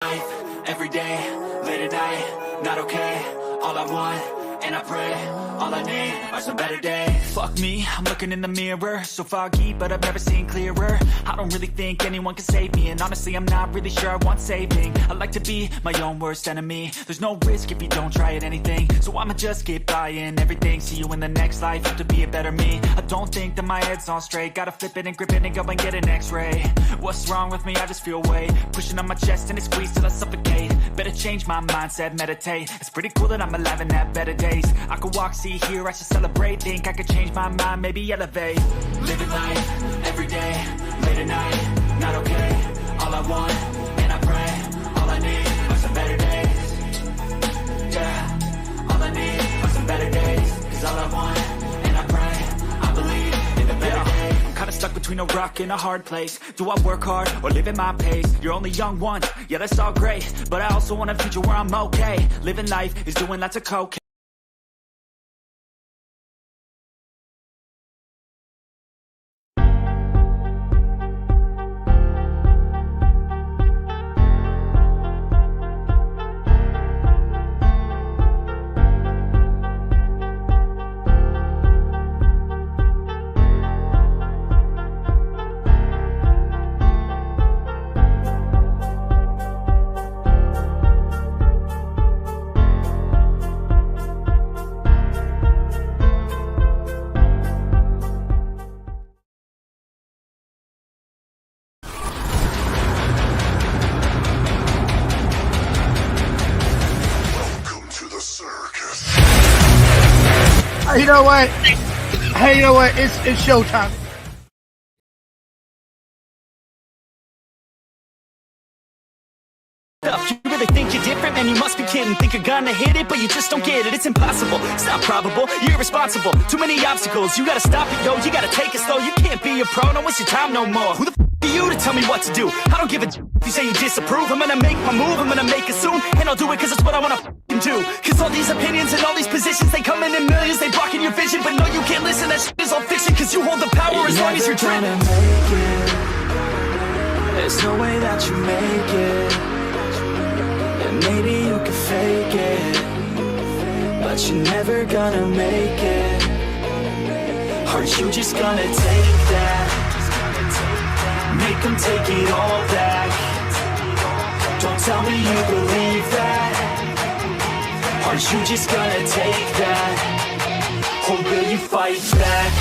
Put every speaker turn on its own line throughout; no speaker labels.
life, every day, late at night, not okay. All I want, and I pray, all I need are some better days. Fuck me, I'm looking in the mirror, so foggy, but I've never seen clearer. I don't really think anyone can save me, and honestly I'm not really sure I want saving. I like to be my own worst enemy. There's no risk if you don't try at anything, so I'ma just get buying everything. See you in the next life, have to be a better me. I don't think that my head's on straight, gotta flip it and grip it and go and get an x-ray. What's wrong with me? I just feel weight pushing on my chest and it squeezes till I suffocate. Better change my mindset, meditate. It's pretty cool that I'm alive and have better days. I could walk, see, hear, I should celebrate. Think I could change my mind, maybe elevate. Living life, every day, late at night, not okay. All I want, and I pray, all I need are some better days. Yeah, all I need are some better days. Cause all I want, and I pray, I believe in the better days. I'm kinda stuck between a rock and a hard place. Do I work hard or live at my pace? You're only young once, yeah that's all great, but I also want a future where I'm okay. Living life is doing lots of cocaine.
You know what? Hey, you know what? It's showtime.
You really think you're different? Man, you must be kidding. Think you're gonna hit it, but you just don't get it. It's impossible, it's not probable, you're irresponsible. Too many obstacles, you gotta stop it, yo. You gotta take it slow, you can't be a pro. Don't waste your time no more. Who the f*** are you to tell me what to do? I don't give a if you say you disapprove. I'm gonna make my move, I'm gonna make it soon. And I'll do it cause it's what I wanna f***ing do. Cause all these opinions and all these positions, they come in millions, they blocking your vision. But no, you can't listen, that shit is all fiction. Cause you hold the power as long as you're dreaming.
There's no way that you make it. And maybe you can fake it, but you're never gonna make it. Aren't you just gonna take that? Make them take it all back. Don't tell me you believe that. Aren't you just gonna take that? Or will you fight back?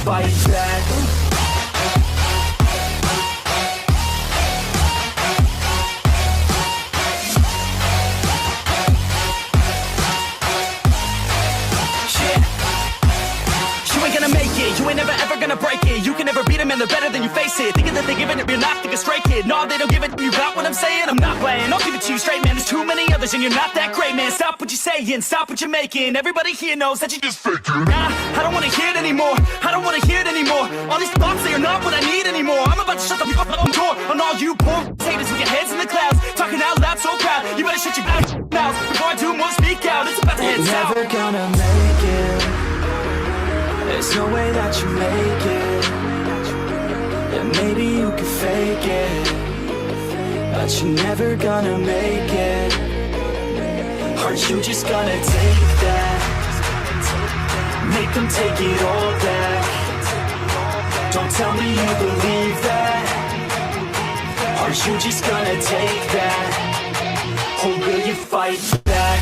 Fight back. You ain't gonna make it, you ain't never ever gonna break it. You can never beat them and they're better than you face it. Thinking that they're giving it, you're not thinking straight, kid. No, they don't give it, you got what I'm saying? I'm not playing, I'll give it to you straight, man. There's too many others and you're not that great, man. Stop what you're saying, stop what you're making. Everybody here knows that you just faking. Nah, I don't wanna hear it anymore, I don't wanna hear it anymore. All these thoughts, they are not what I need anymore. I'm about to shut the fucking door on all you poor haters with your heads in the clouds, talking out loud so proud. You better shut your mouth before I do more, speak out. It's about to head south. Never gonna make it. There's no way that you make it. And maybe you can fake it, but you're never gonna make it. Aren't you just gonna take that? Make them take it all back. Don't tell me you believe that. Aren't you just gonna take that? Or will you fight back?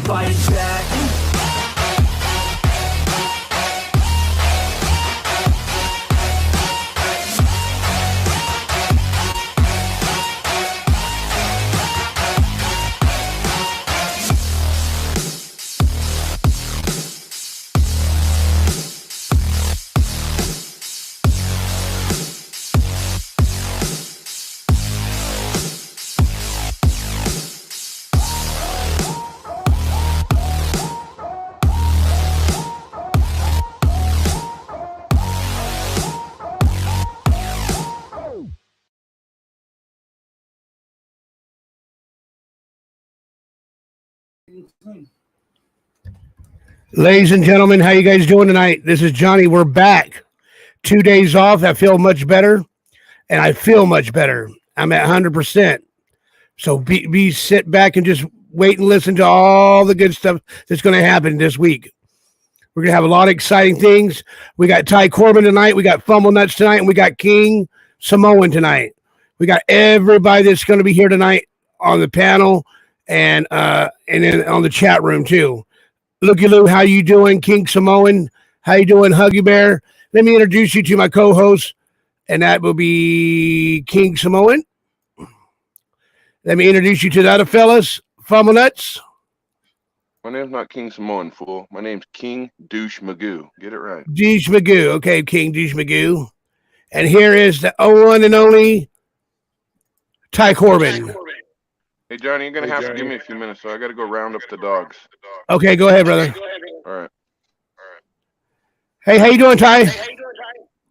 Fight back.
Ladies and gentlemen, how you guys doing tonight? This is Johnny. We're back. 2 days off. I feel much better, and I feel much better. I'm at 100%. So be sit back and just wait and listen to all the good stuff that's going to happen this week. We're going to have a lot of exciting things. We got Ty Corbin tonight. We got Fumble Nuts tonight, and we got King Samoan tonight. We got everybody that's going to be here tonight on the panel and then on the chat room too. Looky Lou, how you doing? King Samoan, how you doing? Huggy Bear. Let me introduce you to my co-host, and that will be King Samoan. Let me introduce you to the other fellas, Fumble Nuts.
My name's not King Samoan, fool. My name's King Douche Magoo. Get it right.
Douche Magoo. Okay, King Douche Magoo. And here is the one and only Ty Corbin.
Hey, Johnny, you're going to have to give me a few minutes, so I got to go round up the dogs.
Okay, go ahead, brother.
All right.
Hey, how you doing, Ty?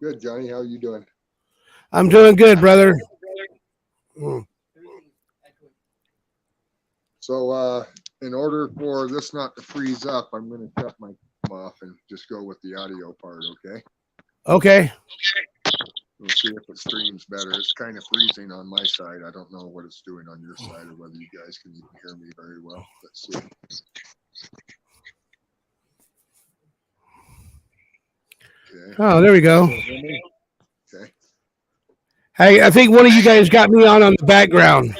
Good, Johnny. How you doing?
I'm doing good, brother.
So, in order for this not to freeze up, I'm going to cut my off and just go with the audio part, okay?
Okay.
We'll see if it streams better. It's kind of freezing on my side. I don't know what it's doing on your side or whether you guys can even hear me very well. Let's see. Okay.
Oh, there we go.
Okay.
Hey, I think one of you guys got me on the background.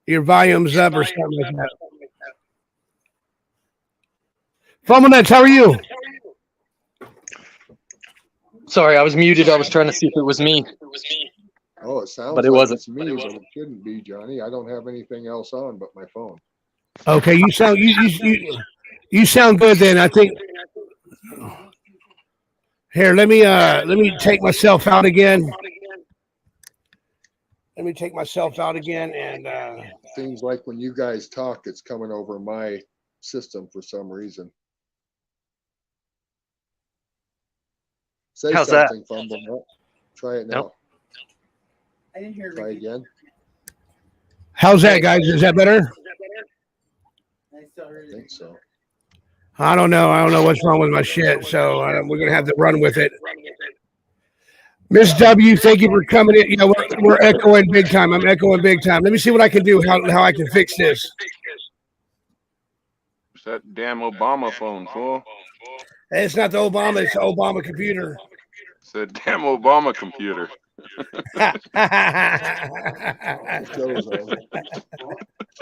Your volume's up or something like that. Fumble Nuts, how are you?
Sorry, I was muted. I was trying to see if it was me.
Oh, it sounds
But it
like
wasn't.
it's me, but it shouldn't be, Johnny. I don't have anything else on but my phone.
Okay, you sound good then. I think. Here, let me take myself out again. Let me take myself out again and
Seems like when you guys talk, it's coming over my system for some reason. Say
How's that?
something, Fumble Nut. Try it now.
Nope.
I didn't hear
Try again.
how's that, guys? Is that better?
I still heard
I think so.
I don't know. I don't know what's wrong with my shit. So we're gonna have to run with it. Miss W, thank you for coming in. You know, we're echoing big time. I'm echoing big time. Let me see what I can do. How I can fix this.
It's that damn Obama phone, fool.
Hey, it's not the Obama. It's the Obama computer.
It's that damn Obama computer.
Show's on.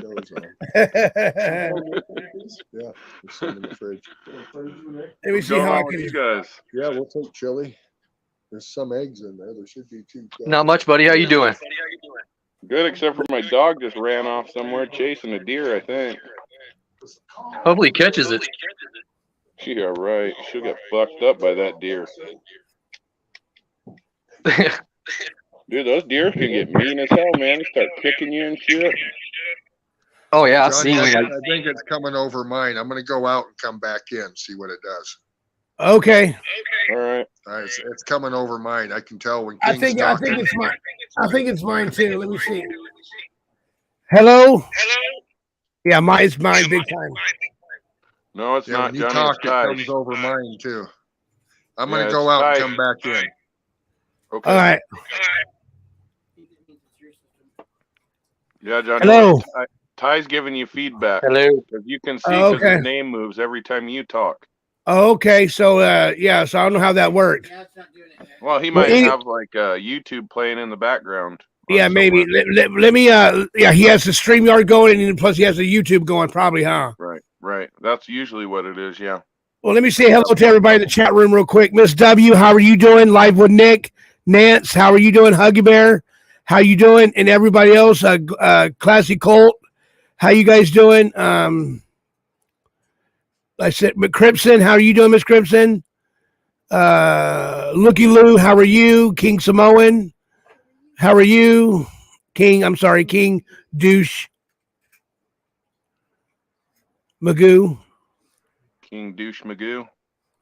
Show's on. Yeah, it's in the fridge.
Let me see
What's
how
going
I
on with
can.
you guys?
Yeah, we'll take chili. There's some eggs in there. There should be two.
Not much, buddy. How you doing?
Good, except for my dog just ran off somewhere chasing a deer, I think.
Hopefully he catches it.
Yeah, right. She'll get fucked up by that deer. Dude, those deer can get mean as hell, man. They start kicking you and shit.
Oh yeah, I've
Johnny,
seen
I
it.
think it's coming over mine. I'm going to go out and come back in, see what it does.
Okay.
All right.
All right, it's coming over mine. I can tell when
I
King's
think
talking.
it's mine. I think it's mine too. Let me see. Hello. Yeah, mine's mine big time.
No, it's
Yeah,
not,
when you
Johnny.
talk,
It's
it
Ty.
comes over mine too. I'm
Yeah,
going to go
it's
out and
Ty.
come back in.
Okay.
All right.
Yeah, Johnny.
Hello.
Ty's giving you feedback.
Hello.
Because you can see
Oh,
because
okay.
his name moves every time you talk.
Okay. So yeah. So I don't know how that worked.
Yeah, it's not doing it.
Well, he
Well,
might
any-
have like YouTube playing in the background. on
Yeah, maybe.
somewhere.
Let me. Yeah, he has the StreamYard going, and plus he has the YouTube going, probably, huh?
Right. That's usually what it is, yeah.
Well, let me say hello to everybody in the chat room real quick. Miss W, how are you doing? Live with Nick, Nance, how are you doing? Huggy Bear, how you doing? And everybody else, Classy Colt, how you guys doing? I said, Crimson, how are you doing, Miss Crimson? Looky Lou, how are you? King Samoan, how are you? King Douche Magoo.
King Douche Magoo.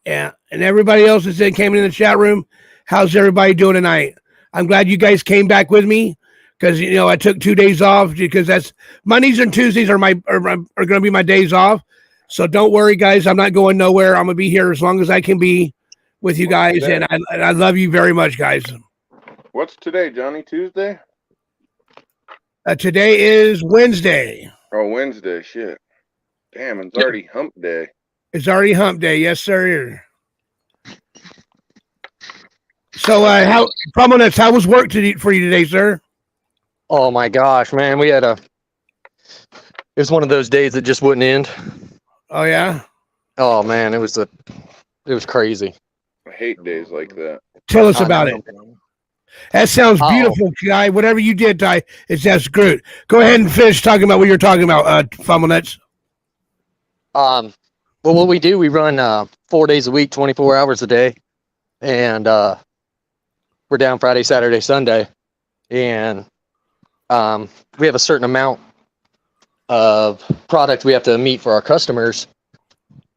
Yeah, and everybody else that came in the chat room, how's everybody doing tonight? I'm glad you guys came back with me because I took 2 days off because that's Mondays and Tuesdays are going to be my days off. So don't worry, guys. I'm not going nowhere. I'm going to be here as long as I can be with you guys, and I love you very much, guys.
What's today, Johnny? Tuesday?
Today is Wednesday.
Oh, Wednesday. Shit. Damn, it's already hump day.
It's already hump day. Yes, sir. So, how was work for you today, sir?
Oh my gosh, man. It was one of those days that just wouldn't end.
Oh, yeah?
Oh man, it was crazy.
I hate days like that.
Tell us about it. That sounds beautiful, guy. Whatever you did, Ty, that's great. Go ahead and finish talking about what you're talking about, Fumble Nuts.
Well, what we do, we run 4 days a week, 24 hours a day, and we're down Friday, Saturday, Sunday, and we have a certain amount of product we have to meet for our customers.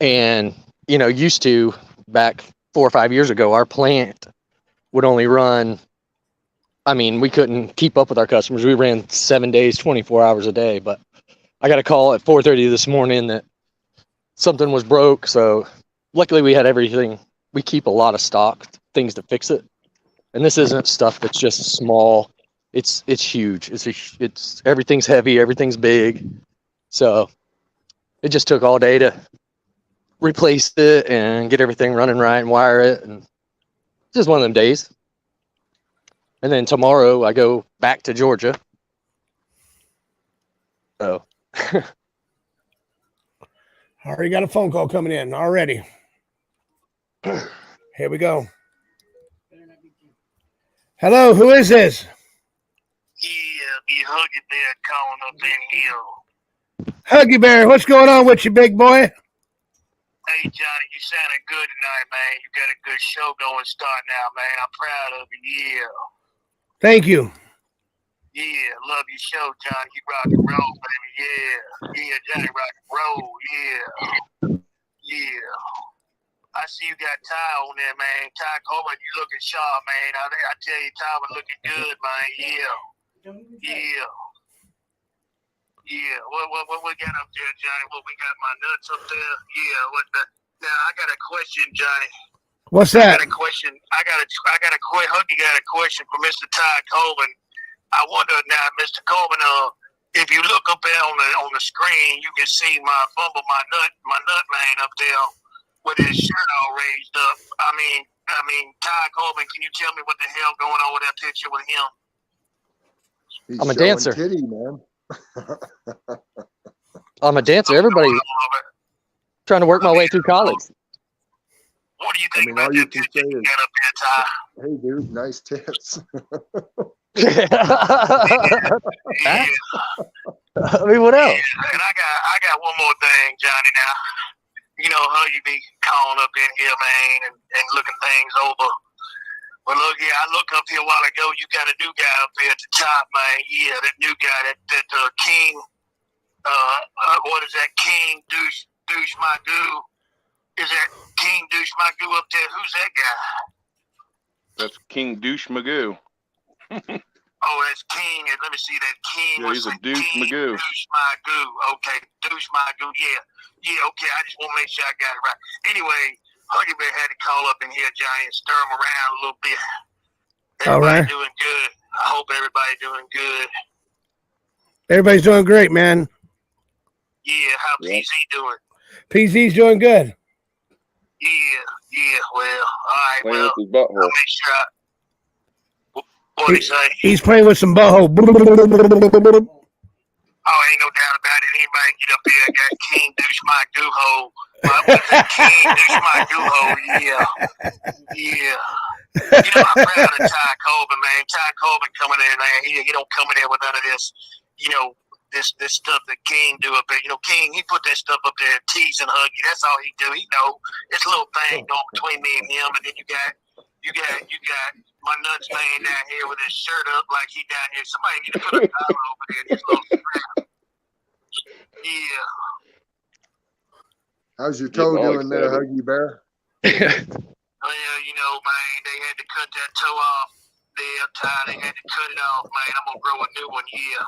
And used to, back 4 or 5 years ago, our plant would only run. I mean, we couldn't keep up with our customers. We ran 7 days, 24 hours a day. But I got a call at 4:30 this morning that something was broke. So luckily we had everything. We keep a lot of stock, things to fix it. And this isn't stuff that's just small. It's huge. It's everything's heavy. Everything's big. So it just took all day to replace it and get everything running right and wire it. And just one of them days. And then tomorrow I go back to Georgia. So
already got a phone call coming in already. Here we go. Hello, who is this?
Yeah, be Huggy Bear calling up in here.
Huggy Bear, what's going on with you, big boy?
Hey, Johnny, you sounding good tonight, man. You got a good show going starting out, man. I'm proud of you, yeah.
Thank you.
Yeah, love your show, Johnny. You rock and roll, baby, yeah. Yeah, Johnny rock and roll, yeah. Yeah. I see you got Ty on there, man. Ty Coleman, you looking sharp, man. I tell you, Ty was looking good, man, yeah. Yeah. Yeah, what we got up there, Johnny? What we got my nuts up there? Yeah, now I got a question, Johnny.
What's that?
I got a question. Huggy got a question for Mr. Ty Coleman. I wonder now, Mr. Coleman, if you look up there on the screen, you can see my nut man up there with his shirt all raised up. I mean, Ty Coleman, can you tell me what the hell going on with that picture with him?
I'm a dancer.
Titty, man.
I'm a dancer. Everybody trying to work my way through college.
What do you think about that picture you got up there, Ty?
Hey, dude, nice tits.
I mean, what else?
Yeah, and I got one more thing, Johnny. Now, you know how you be calling up in here, man, and looking things over. But look, yeah, I looked up here a while ago. You got a new guy up here at the top, man. Yeah, that new guy, that King. What is that? King Douche Magoo. Is that King Douche Magoo up there? Who's that guy?
That's King Douche Magoo.
Oh, that's King. Let me see that King.
Yeah, he's a Douche Magoo.
Douche Magoo. Okay, Douche Magoo. Yeah. Okay. I just want to make sure I got it right. Anyway, Huggy Bear had to call up in here, Johnny, and stir him around a little bit. Everybody doing good. I hope everybody doing good.
Everybody's doing great, man.
Yeah, how PZ doing?
PZ's doing good.
Yeah. Well, all right.
Playing
Well,
with his butthole.
I'll make sure. What'd he say?
He's playing with some butthole.
Oh, ain't no doubt about it. Anybody get up here got King Douche my Goohole. King Douche my Goohole, yeah. You know, I'm proud of Ty Coleman, man. Ty Coleman coming in, man. He don't come in there with none of this, this stuff that King do up there. King, he put that stuff up there teasing Huggy. That's all he do. He know it's a little thing going between me and him, and then you got my nuts laying down here with his shirt up like he down here. Somebody need to put a collar over there. This little strap. Yeah.
How's your toe doing there, Huggy Bear?
Well, man, they had to cut that toe off. there. I'm tired. They had to cut it off, man. I'm gonna grow a new one. Yeah.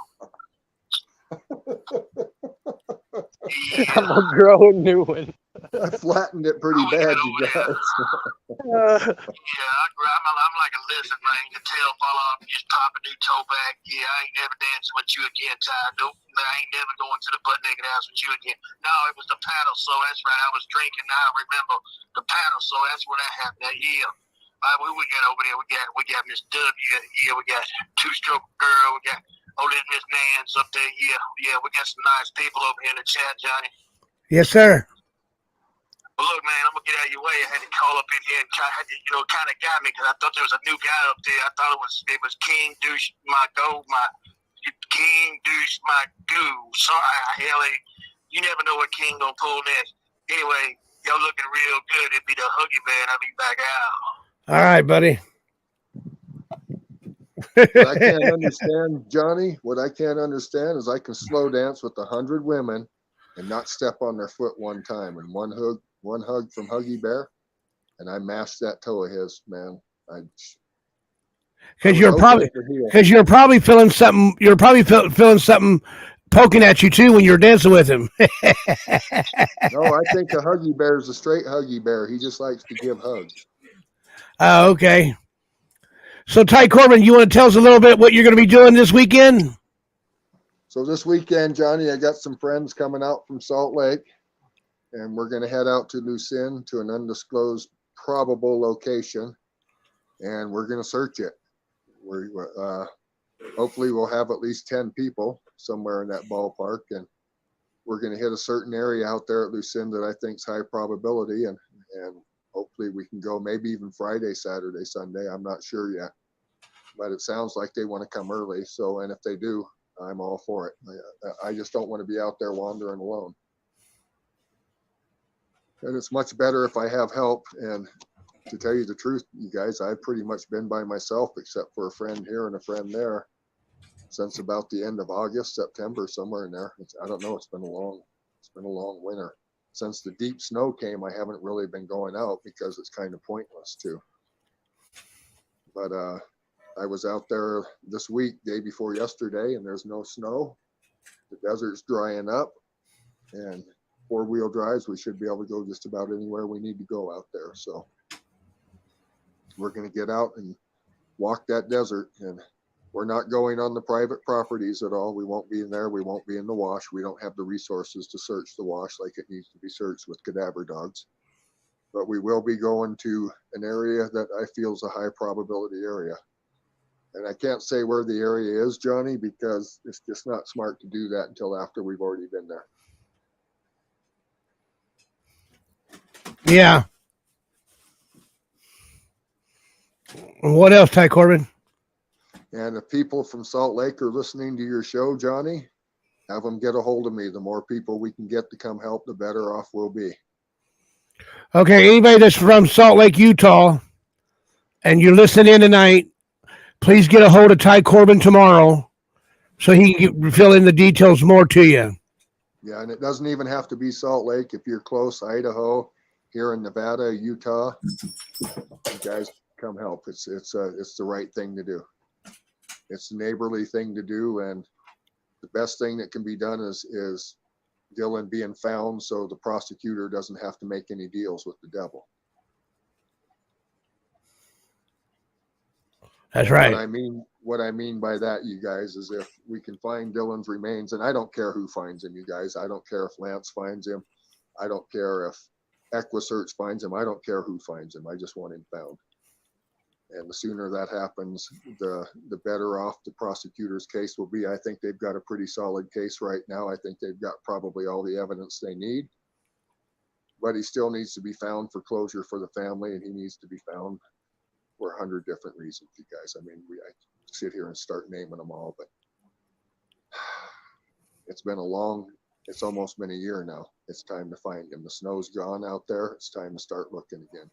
I'm gonna grow a new one.
I flattened it pretty bad, you guys.
Yeah, I'm like a lizard, man. The tail fall off, you just pop a new toe back. Yeah, I ain't never dancing with you again, Ty. Nope, I ain't never going to the butt naked house with you again. No, it was the paddle, so that's right. I was drinking. Now I remember the paddle, so that's when that happened. That year. We got over there. We got Miss W. Yeah, we got Two Stroke Girl. We got Miss Nance up there. Yeah, we got some nice people over here in the chat, Johnny.
Yes, sir.
Well, look, man, I'm gonna get out of your way. I had to call up in here and kind of got me because I thought there was a new guy up there. I thought it was King Douche my King Douche my goo. Sorry, you never know what King gonna pull next. Anyway, y'all looking real good. It'd be the Huggy Bear, and I'll be back out.
All right, buddy.
What I can't understand, Johnny, what I can't understand is I can slow dance with 100 women and not step on their foot one time. And one hug from Huggy Bear, and I mashed that toe of his, man.
Because you're probably feeling something. You're probably feeling something poking at you too when you're dancing with him.
No, I think a Huggy Bear is a straight Huggy Bear. He just likes to give hugs.
Oh, okay. So, Ty Corbin, you want to tell us a little bit what you're going to be doing this weekend?
So this weekend, Johnny, I got some friends coming out from Salt Lake, and we're going to head out to Lucin to an undisclosed probable location, and we're going to search it. Hopefully we'll have at least 10 people somewhere in that ballpark, and we're going to hit a certain area out there at Lucin that I think is high probability, and hopefully we can go maybe even Friday, Saturday, Sunday. I'm not sure yet, but it sounds like they want to come early. So, and if they do, I'm all for it. I just don't want to be out there wandering alone. And it's much better if I have help. And to tell you the truth, you guys, I've pretty much been by myself, except for a friend here and a friend there, since about the end of August, September, somewhere in there. I don't know. It's been a long winter. Since the deep snow came, I haven't really been going out because it's kind of pointless too. But I was out there this week, day before yesterday, and there's no snow. The desert's drying up, and 4-wheel drives, we should be able to go just about anywhere we need to go out there. So we're going to get out and walk that desert, and we're not going on the private properties at all. We won't be in there. We won't be in the wash. We don't have the resources to search the wash like it needs to be searched with cadaver dogs. But we will be going to an area that I feel is a high probability area. And I can't say where the area is, Johnny, because it's just not smart to do that until after we've already been there.
Yeah. And what else, Ty Corbin?
And if people from Salt Lake are listening to your show, Johnny, have them get a hold of me. The more people we can get to come help, the better off we'll be.
Okay, anybody that's from Salt Lake, Utah, and you're listening in tonight, please get a hold of Ty Corbin tomorrow so he can fill in the details more to you.
Yeah, and it doesn't even have to be Salt Lake. If you're close, Idaho, here in Nevada, Utah, you guys come help. It's the right thing to do. It's the neighborly thing to do, and the best thing that can be done is Dylan being found so the prosecutor doesn't have to make any deals with the devil.
That's right.
What I mean by that, you guys, is if we can find Dylan's remains, and I don't care who finds him, you guys. I don't care if Lance finds him. I don't care if EquiSearch finds him. I don't care who finds him. I just want him found. And the sooner that happens, the better off the prosecutor's case will be. I think they've got a pretty solid case right now. I think they've got probably all the evidence they need. But he still needs to be found for closure for the family, and he needs to be found for 100 different reasons, you guys. I mean, I sit here and start naming them all, but it's almost been a year now. It's time to find him. The snow's gone out there. It's time to start looking again.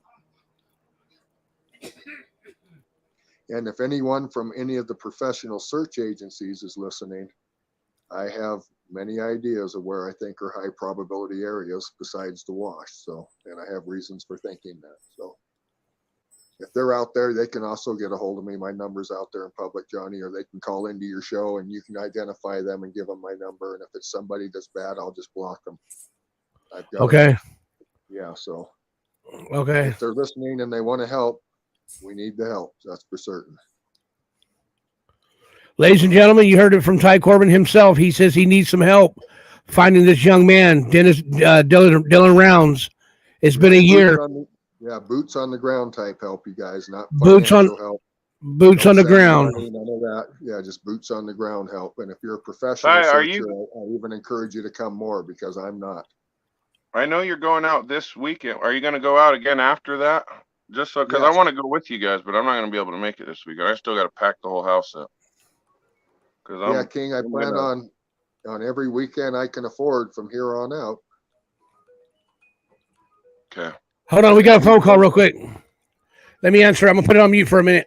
And if anyone from any of the professional search agencies is listening, I have many ideas of where I think are high probability areas besides the wash. So, and I have reasons for thinking that. So if they're out there, they can also get a hold of me. My number's out there in public, Johnny, or they can call into your show and you can identify them and give them my number. And if it's somebody that's bad, I'll just block them. I've got
Okay.
Yeah. So
Okay.
if they're listening and they want to help, we need the help. That's for certain.
Ladies and gentlemen, you heard it from Ty Corbin himself. He says he needs some help finding this young man, Dylan Rounds. It's been a year.
Boots on the ground type help, you guys, not
Boots on
help.
Boots on the ground.
Money, none of that. Yeah, just boots on the ground help. And if you're a professional
Ty,
searcher, I even encourage you to come more because I'm not.
I know you're going out this weekend. Are you going to go out again after that? Just so, because
Yes.
I want to go with you guys, but I'm not going to be able to make it this weekend. I still got to pack the whole house up.
Yeah, King, I plan on every weekend I can afford from here on out.
Okay.
Hold on, we got a phone call real quick. Let me answer. I'm gonna put it on mute for a minute.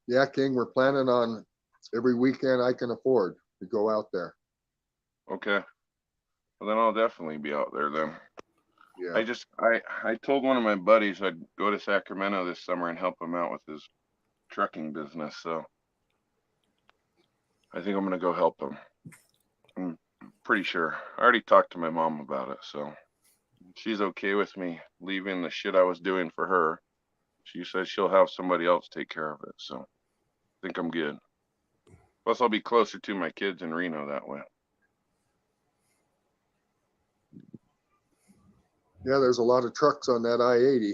Yeah, King, we're planning on every weekend I can afford to go out there.
Okay. Well, then I'll definitely be out there then.
Yeah.
I told one of my buddies I'd go to Sacramento this summer and help him out with his trucking business. So I think I'm going to go help him. I'm pretty sure. I already talked to my mom about it. So she's okay with me leaving the shit I was doing for her. She says she'll have somebody else take care of it. So I think I'm good. Plus I'll be closer to my kids in Reno that way.
Yeah, there's a lot of trucks on that I-80.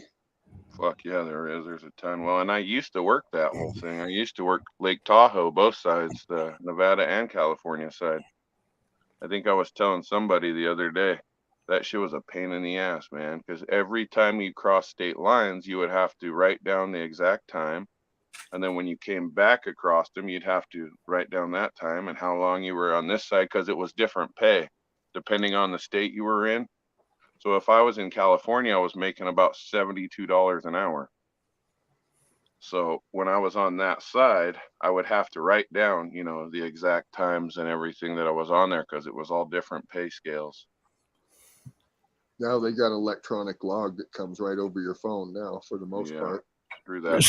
Fuck yeah, there is. There's a ton. Well, and I used to work that whole thing. I used to work Lake Tahoe, both sides, the Nevada and California side. I think I was telling somebody the other day that shit was a pain in the ass, man, because every time you cross state lines, you would have to write down the exact time. And then when you came back across them, you'd have to write down that time and how long you were on this side because it was different pay depending on the state you were in. So if I was in California, I was making about $72 an hour. So when I was on that side, I would have to write down, you know, the exact times and everything that I was on there because it was all different pay scales.
Now they got an electronic log that comes right over your phone now for the most part.
Through that.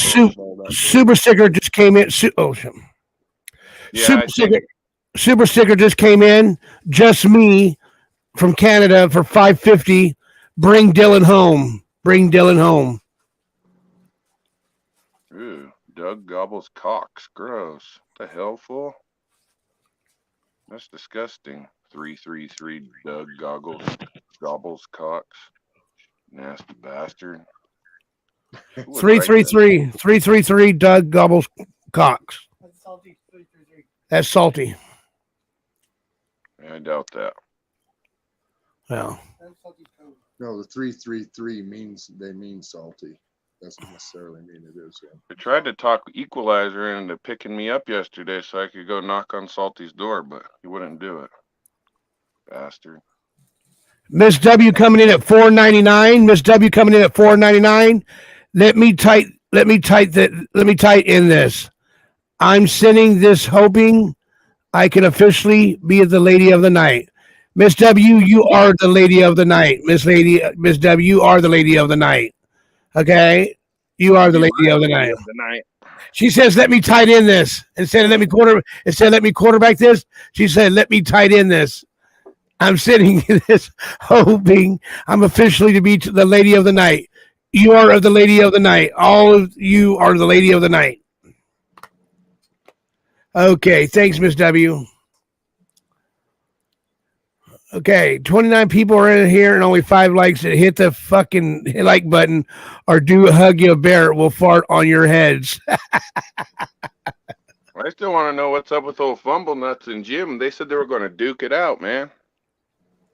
Super sticker just came in. Super sticker just came in. Just me. From Canada for $5.50. Bring Dylan home. Bring Dylan home.
Ooh, Doug gobbles cocks. Gross. What the hell, fool? That's disgusting. 333 Doug gobbles cocks. Nasty bastard.
333 Doug gobbles cocks.
That's salty. 333.
That's salty.
I doubt that.
Well,
no, the 333 means they mean salty. Doesn't necessarily mean it is. Yeah.
I tried to talk Equalizer into picking me up yesterday so I could go knock on Salty's door, but he wouldn't do it. Bastard.
Miss W coming in at $4.99. Miss W coming in at $4.99. Let me tight in this. I'm sending this hoping I can officially be the lady of the night. Miss W, you are the lady of the night. Miss W, you are the lady of the night. Okay? You are the lady of the night. She says, let me tight in this. Instead of let me quarterback this, she said, let me tight in this. I'm sitting in this hoping I'm officially to be the lady of the night. You are the lady of the night. All of you are the lady of the night. Okay, thanks, Miss W. Okay, 29 people are in here and only 5 likes. Hit the fucking like button or do hug you a bear. We'll fart on your heads.
I still want to know what's up with old Fumble Nuts and Jim. They said they were going to duke it out, man.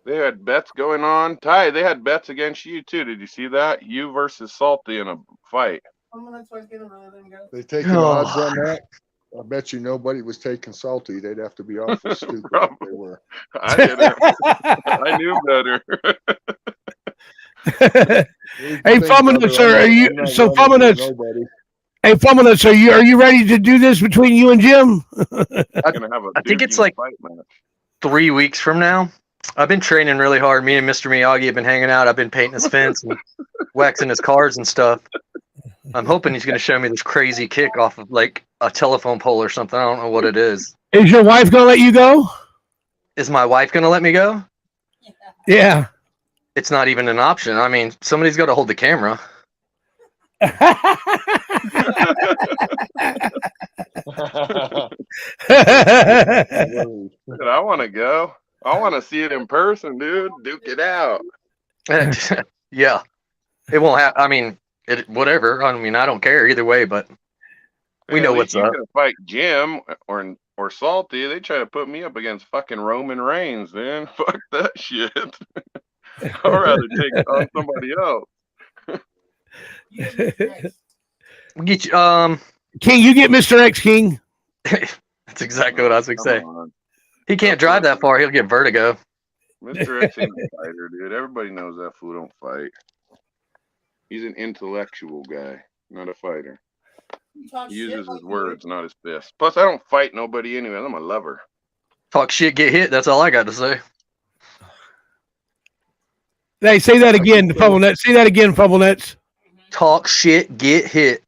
They had bets going on. Ty, they had bets against you, too. Did you see that? You versus Salty in a fight.
They taking odds on that? I bet you nobody was taking Salty. They'd have to be awful stupid if they were.
I didn't. I knew better.
Hey, Fumblenut, sir, are you so Fumblenut? Hey, Fumblenut, are you ready to do this between you and Jim?
I think it's like 3 weeks from now. I've been training really hard. Me and Mr. Miyagi have been hanging out. I've been painting his fence and waxing his cars and stuff. I'm hoping he's going to show me this crazy kick off of like a telephone pole or something. I don't know what it is.
Is your wife gonna let you go?
Is my wife going to let me go?
Yeah.
It's not even an option. I mean, somebody's got to hold the camera.
Dude, I want to go. I want to see it in person, dude. Duke it out.
Yeah. It won't have, I mean, whatever. I mean, I don't care either way, but we know what's up.
You're gonna fight Jim or Salty. They try to put me up against fucking Roman Reigns, man. Fuck that shit. I'd rather take on somebody else.
We'll get you,
King, you get Mr. X, King.
that's exactly what I was going to say.
Come on.
He can't drive that far. He'll get vertigo.
Mr. X ain't a fighter, dude. Everybody knows that fool don't fight. He's an intellectual guy, not a fighter. He uses his words, not his fists. Plus, I don't fight nobody anyway. I'm a lover.
Talk shit, get hit. That's all I got to say.
Hey, say that again, Fumble Nuts. Say that again, Fumble Nuts.
Talk shit, get hit.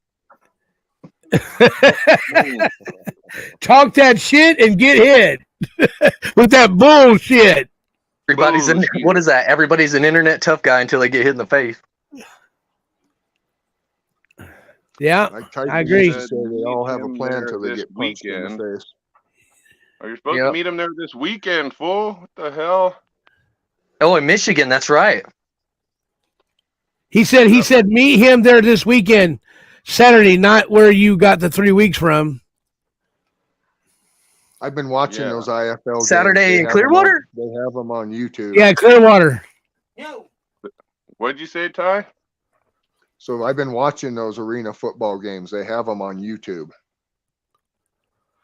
Talk that shit and get hit with that bullshit.
Everybody's in. What is that? Everybody's an internet tough guy until they get hit in the face.
Yeah, I agree.
Say they all have a plan until they get punched in the face.
Are you supposed to meet him there this weekend, fool? What the hell?
Oh, in Michigan, that's right.
He said meet him there this weekend, Saturday, not where you got the 3 weeks from.
I've been watching those IFL
Saturday in Clearwater?
They have them on YouTube.
Yeah, Clearwater.
No.
What'd you say, Ty?
So I've been watching those arena football games. They have them on YouTube.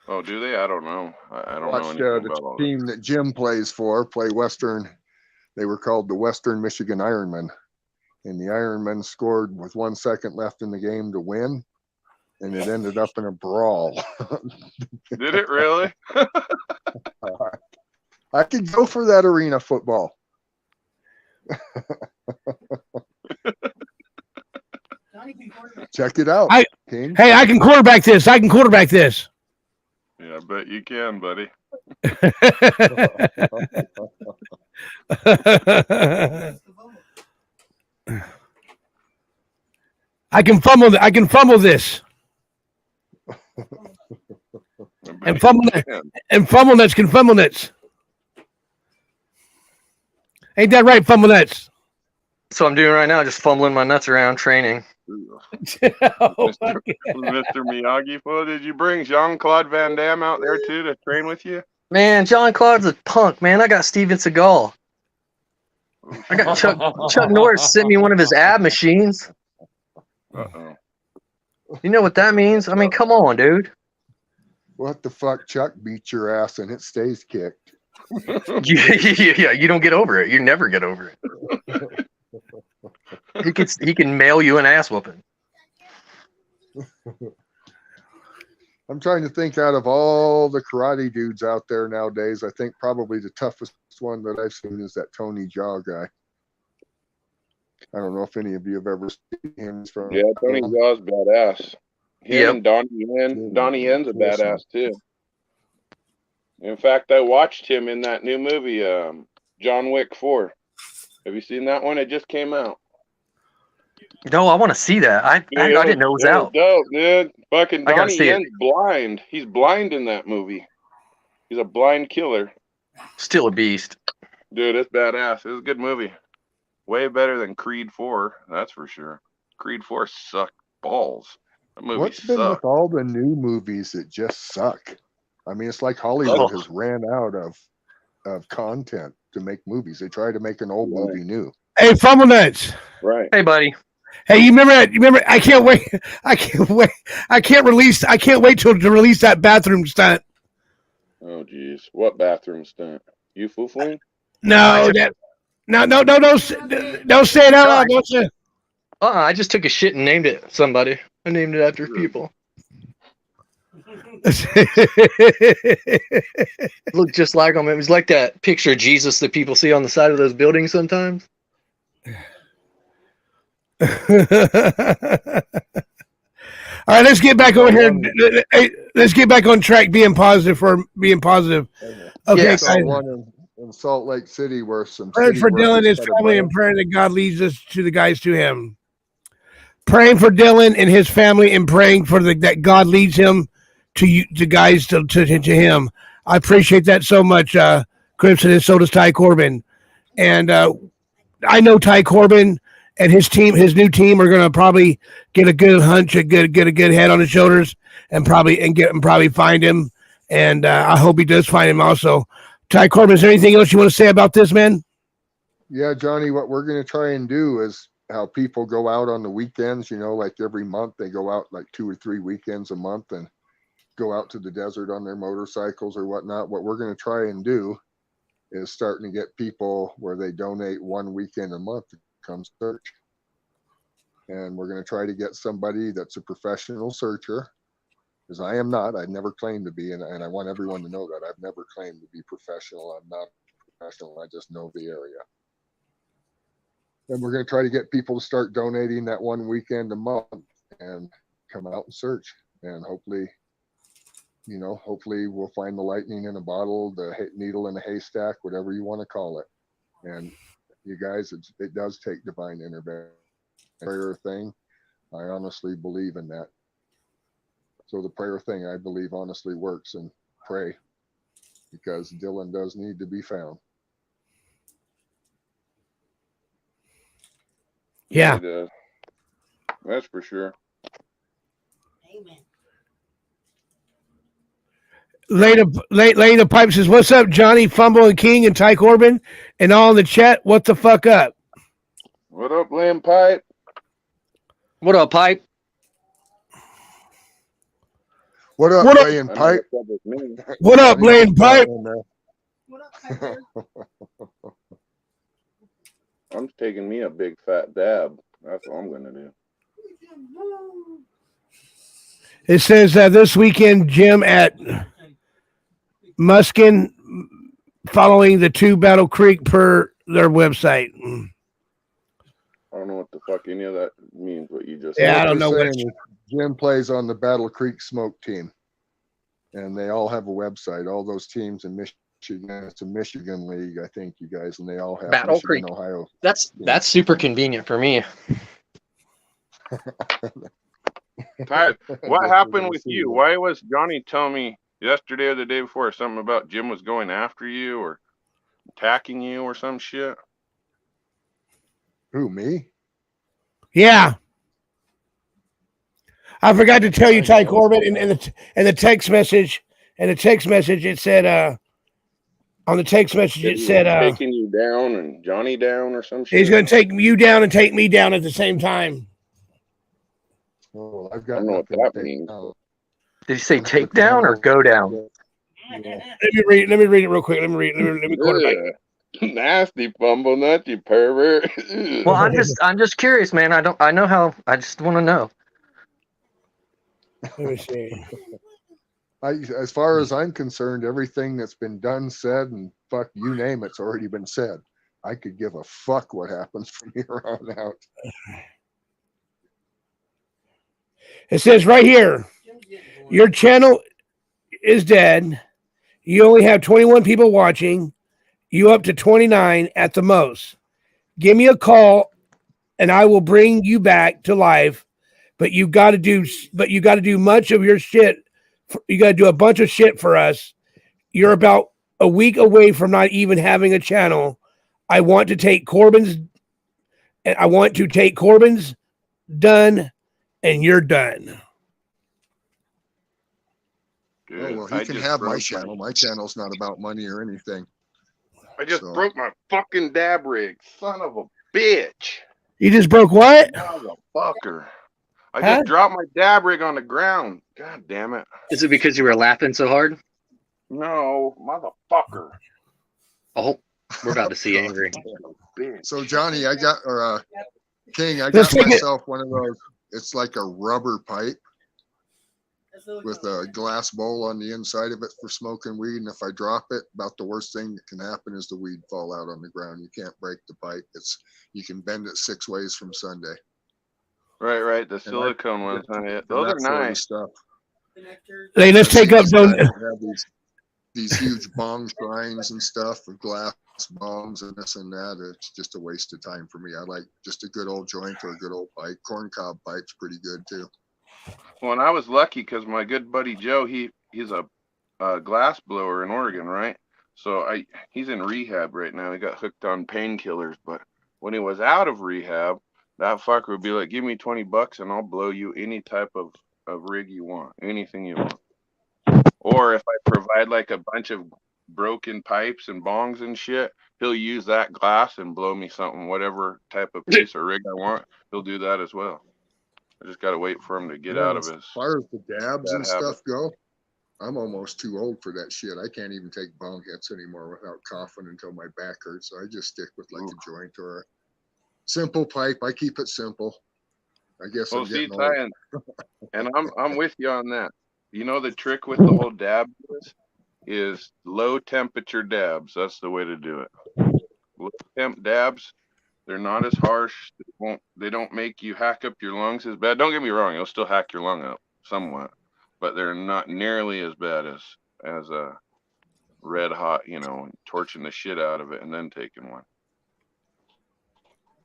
Oh, do they? I don't know. I don't know
Watched
anything about all
the team that Jim plays for play Western. They were called the Western Michigan Ironmen. And the Ironmen scored with 1 second left in the game to win. And it ended up in a brawl.
Did it really?
I could go for that arena football. Check it out, King.
Hey, I can quarterback this.
Yeah, I bet you can, buddy.
I can fumble this. And fumble nuts can fumble nuts. Ain't that right, fumble nuts?
That's what I'm doing right now, just fumbling my nuts around training.
Mr. Miyagi, fool, did you bring Jean-Claude Van Damme out there too to train with you?
Man, Jean-Claude's a punk, man. I got Steven Seagal. I got Chuck Norris sent me one of his ab machines.
Uh-oh.
You know what that means? I mean, come on, dude.
What the fuck? Chuck beats your ass and it stays kicked.
Yeah, you don't get over it. You never get over it. He can mail you an ass whooping.
I'm trying to think out of all the karate dudes out there nowadays. I think probably the toughest one that I've seen is that Tony Jaa guy. I don't know if any of you have ever seen him.
Yeah, Tony Jaa's badass. And Donnie Yen's a badass too. In fact, I watched him in that new movie, John Wick 4. Have you seen that one? It just came out.
No, I want to see that. I didn't know it was out.
Dope, dude. Fucking Donnie Yen's blind. He's blind in that movie. He's a blind killer.
Still a beast.
Dude, it's badass. It's a good movie. Way better than Creed 4, that's for sure. Creed 4 sucked balls. That movie
What's been with all the new movies that just suck? I mean, it's like Hollywood has ran out of content to make movies. They try to make an old movie new.
Hey, fumble nuts.
Right.
Hey, buddy.
Hey, you remember that? You remember? I can't wait. I can't wait to release that bathroom stunt.
Oh, geez. What bathroom stunt? You foo-fooing?
No, don't say it out loud. Don't say.
I just took a shit and named it somebody. I named it after people. Looked just like him. It was like that picture of Jesus that people see on the side of those buildings sometimes.
All right, let's get back over here. Let's get back on track. Being positive for being positive. Okay,
Yes.
Saw
guys.
one in Salt Lake City where some
Praying
city
for Dylan and
workers
his
cut a
family, and
branch.
praying that God leads us to the guys to him. Praying for Dylan and his family, and praying for that God leads him to you, to guys to him. I appreciate that so much, Crimson, and so does Ty Corbin. And I know Ty Corbin and his team, his new team, are going to probably get a good hunch, get a good head on his shoulders, and probably find him. And I hope he does find him also. Ty Corbin, is there anything else you want to say about this, man?
Yeah, Johnny, what we're going to try and do is how people go out on the weekends, you know, like every month they go out like 2 or 3 weekends a month and go out to the desert on their motorcycles or whatnot. What we're going to try and do is starting to get people where they donate 1 weekend a month to come search. And we're going to try to get somebody that's a professional searcher, because I am not. I've never claimed to be, and I want everyone to know that I've never claimed to be professional. I'm not professional. I just know the area. And we're going to try to get people to start donating that 1 weekend a month and come out and search. And hopefully, you know, hopefully we'll find the lightning in a bottle, the needle in a haystack, whatever you want to call it. And you guys, it does take divine intervention. Prayer thing, I honestly believe in that. So the prayer thing, I believe, honestly works, and pray, because Dylan does need to be found.
Yeah.
He does. That's for sure.
Amen.
Lady the Pipe says, "What's up, Johnny, Fumble, and King, and Ty Corbin, and all in the chat? What the fuck up?"
What up, Lamb Pipe?
What up, Pipe?
What up,
What up?
Laying
I know
Pipe?
what's up with me.
What up, Lane Pipe?
What up, Piper?
I'm taking me a big fat dab. That's what I'm gonna do.
It says this weekend, Jim at Muskin, following the 2 Battle Creek per their website.
I don't know what the fuck any of that means. What you just
Yeah,
said.
I don't know what.
Jim plays on the Battle Creek Smoke team, and they all have a website. All those teams in Michigan, it's a Michigan league, I think, you guys, and they all have
Battle
Michigan,
Creek.
Ohio.
That's super convenient for me.
Ty, what happened with you? Why was Johnny telling me yesterday or the day before something about Jim was going after you or attacking you or some shit?
Who, me?
Yeah. I forgot to tell you, Ty Corbin, and the text message. And the text message, it said, on the text message, it said,
taking you down and Johnny down or some shit.
he's going to take you down and take me down at the same time.
Oh, I've
I
got
don't know what
nothing to
that
take
means.
down.
Did you say take down or go down?
Let me read it real quick. Let me quote it back.
Nasty Fumble Nut, you pervert.
Well, I'm just curious, man. I know how. I just want to know.
Let me see.
As far as I'm concerned, everything that's been done, said, and fuck, you name it's already been said. I could give a fuck what happens from here on out.
It says right here, your channel is dead. You only have 21 people watching. You up to 29 at the most. Give me a call and I will bring you back to life. But you got to do much of your shit. You got to do a bunch of shit for us. You're about a week away from not even having a channel. I want to take Corbin's done, and you're done.
Dude,
Oh, well, he can
just
have my
broke
channel. My channel's not about money or anything.
I just
So-
broke my fucking dab rig. Son of a bitch.
You just broke what?
Motherfucker. I
Huh?
just dropped my dab rig on the ground. God damn it.
Is it because you were laughing so hard?
No, motherfucker.
Oh, we're about to see angry.
Bitch.
So Johnny, I got King, I
Let's
got
take it.
myself one of those. It's like a rubber pipe, with a glass bowl on the inside of it for smoking weed. And if I drop it, about the worst thing that can happen is the weed fall out on the ground. You can't break the pipe. You can bend it 6 ways from Sunday.
Right. The silicone ones. Those are nice.
Stuff.
Hey, let's take up.
These huge bong shrines and stuff with glass bongs and this and that. It's just a waste of time for me. I like just a good old joint or a good old pipe. Corncob pipe's pretty good too.
Well, and I was lucky because my good buddy Joe, he's a glass blower in Oregon, right? So he's in rehab right now. He got hooked on painkillers, but when he was out of rehab, that fucker would be like, "Give me $20 and I'll blow you any type of rig you want, anything you want." Or if I provide like a bunch of broken pipes and bongs and shit, he'll use that glass and blow me something, whatever type of piece or rig I want. He'll do that as well. I just got to wait for him to get out of his.
As far as the dabs and
habit.
stuff go, I'm almost too old for that shit. I can't even take bong hits anymore without coughing until my back hurts. So I just stick with like a joint or a simple pipe. I keep it simple. I guess
Well,
I'm
see,
getting old.
and I'm with you on that. You know, the trick with the whole dab is low temperature dabs. That's the way to do it. Low temp dabs, they're not as harsh. They don't make you hack up your lungs as bad. Don't get me wrong, it'll still hack your lung up somewhat, but they're not nearly as bad as a red hot, torching the shit out of it and then taking one.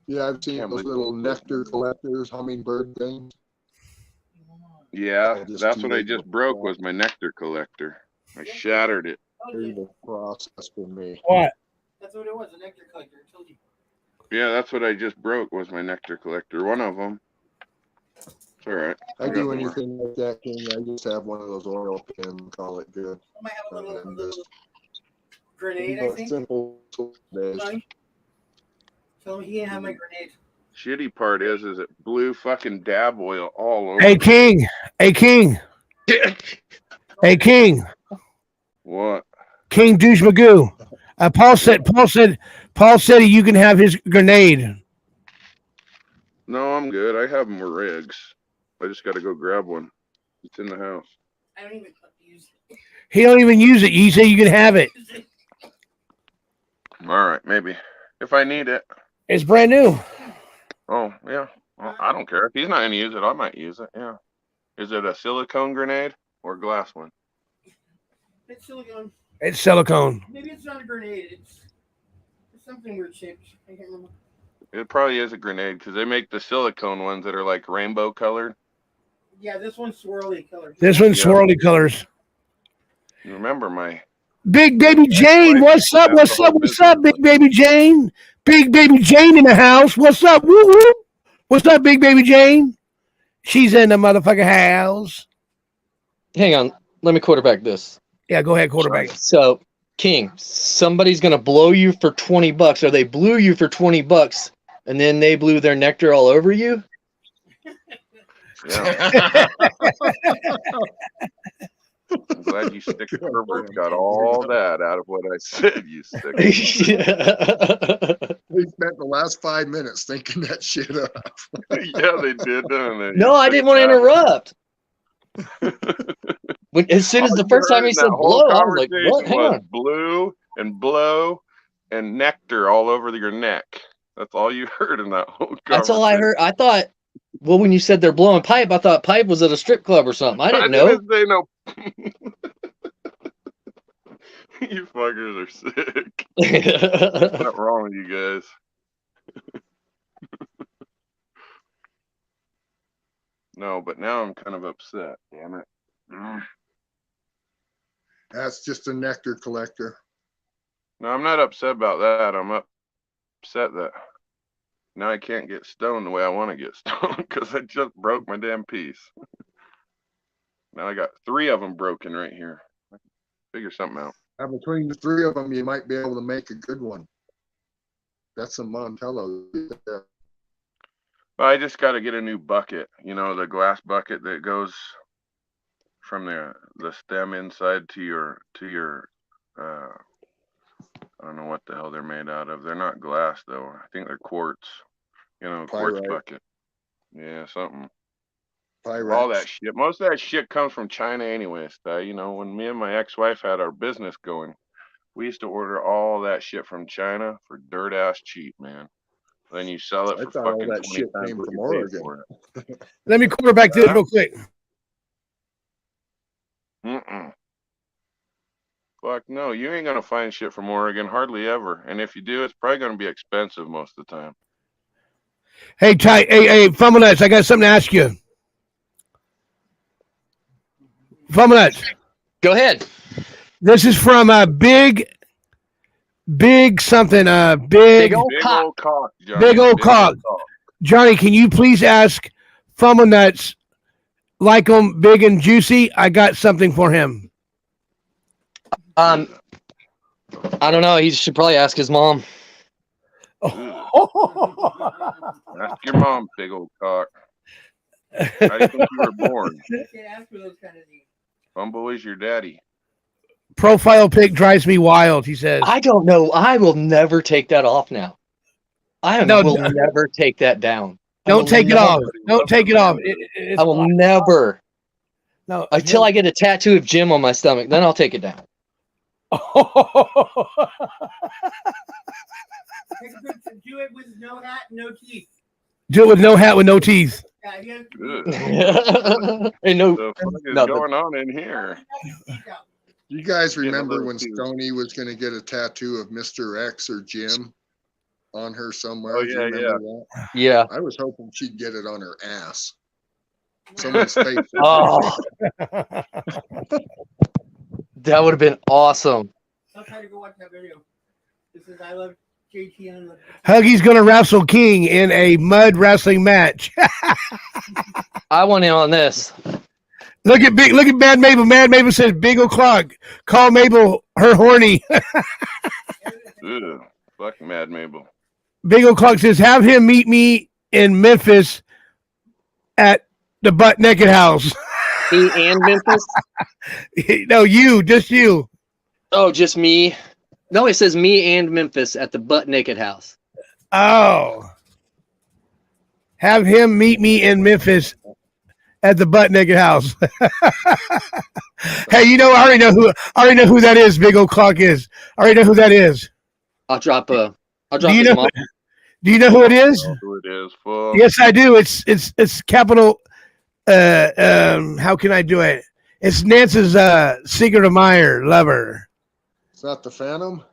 Yeah, I've seen those little nectar collectors, hummingbird things.
Yeah, that's what I just broke was my nectar collector. I shattered it.
The process for me.
What?
That's what it was, a nectar collector. I told you.
Yeah, that's what I just broke was my nectar collector. One of them. It's all right.
I do anything like that, King. I just have one of those oil pins, call it good.
I might have a little grenade, I think.
Simple days.
Tell me he didn't have my grenade.
Shitty part is it blew fucking dab oil all over.
Hey, King. Hey, King. Hey, King.
What?
King Douche Magoo. Paul said you can have his grenade.
No, I'm good. I have more rigs. I just got to go grab one. It's in the house.
I don't even use it.
He don't even use it. You say you can have it.
All right, maybe. If I need it.
It's brand new.
Oh, yeah. Well, I don't care. If he's not going to use it, I might use it. Yeah. Is it a silicone grenade or a glass one?
It's silicone.
It's silicone.
Maybe it's not a grenade. It's something weird shaped. I can't remember.
It probably is a grenade because they make the silicone ones that are like rainbow colored.
Yeah, this one's swirly colors.
This one's swirly colors.
You remember my
Big Baby Jane, what's up? What's up? What's up, Big Baby Jane? Big Baby Jane in the house. What's up? Woo woo. What's up, Big Baby Jane? She's in the motherfucking house.
Hang on. Let me quarterback this.
Yeah, go ahead, quarterback.
So, King, somebody's going to blow you for $20, or they blew you for $20, and then they blew their nectar all over you?
Yeah. I'm glad you stick pervert got all that out of what I said, you stick.
We spent the last 5 minutes thinking that shit up.
Yeah, they did, didn't they?
No, I didn't want to interrupt. As soon as the first time he said blow, I was like, what? Hang on.
Blue and blow and nectar all over your neck. That's all you heard in that whole conversation.
That's all I heard. I thought, well, when you said they're blowing pipe, I thought pipe was at a strip club or something. I didn't know.
They know. You fuckers are sick. What's not wrong with you guys? No, but now I'm kind of upset. Damn it.
That's just a nectar collector.
No, I'm not upset about that. I'm upset that now I can't get stoned the way I want to get stoned because I just broke my damn piece. Now I got 3 of them broken right here. Figure something out.
Now, between the 3 of them, you might be able to make a good one. That's some Montello.
Well, I just got to get a new bucket. You know, the glass bucket that goes from the stem inside to your I don't know what the hell they're made out of. They're not glass though. I think they're quartz. You know, quartz bucket. Yeah, something. All that shit. Most of that shit comes from China anyways. You know, when me and my ex-wife had our business going, we used to order all that shit from China for dirt ass cheap, man. Then you sell it
I
for
thought all
fucking
that
20
shit
times
came
what
from
you paid
Oregon.
for it.
Let me quarterback this real quick.
Fuck no, you ain't gonna find shit from Oregon hardly ever. And if you do, it's probably gonna be expensive most of the time.
Hey, Ty. Hey, Fumble Nuts. I got something to ask you. Fumble Nuts.
Go ahead.
This is from a big something.
Big old
Big
cock.
old cock, Johnny.
Big old cock. Johnny, can you please ask Fumble Nuts, like them big and juicy? I got something for him.
I don't know. He should probably ask his mom.
Ask your mom, big old cock. How do you think you were born?
Ask for those kind of things.
Fumble is your daddy.
Profile pic drives me wild, he says.
I don't know. I will never take that off now. I will never take that down.
Don't take it off. Don't take it off.
I will never.
No,
until I get a tattoo of Jim on my stomach, then I'll take it down.
Do it with no hat, no teeth.
Do it with no hat, with no teeth.
Yeah,
Ain't no.
The fuck is
nothing.
going on in here?
You guys remember when Stoney was going to get a tattoo of Mr. X or Jim on her somewhere?
Oh,
Do you remember that?
Yeah.
I was hoping she'd get it on her ass. Someone's face.
Oh, that would have been awesome.
I'll try to go watch that video. This is I love JT and
Huggy's gonna wrestle King in a mud wrestling match.
I want in on this.
Look at Mad Mabel. Mad Mabel says big o'clock. Call Mabel her horny.
Ugh, fuck Mad Mabel.
Big o'clock says have him meet me in Memphis at the Butt Naked House.
Me and Memphis?
No, just you.
Oh, just me. No, it says me and Memphis at the Butt Naked House.
Oh. Have him meet me in Memphis at the Butt Naked House. Hey, I already know who that is. Big o'clock is. I already know who that is.
I'll drop
Do
his mom.
Do you know who it is?
I know who it is. Fuck.
Yes, I do. It's capital. How can I do it? It's Nance's Secret Admirer lover.
Is that the Phantom?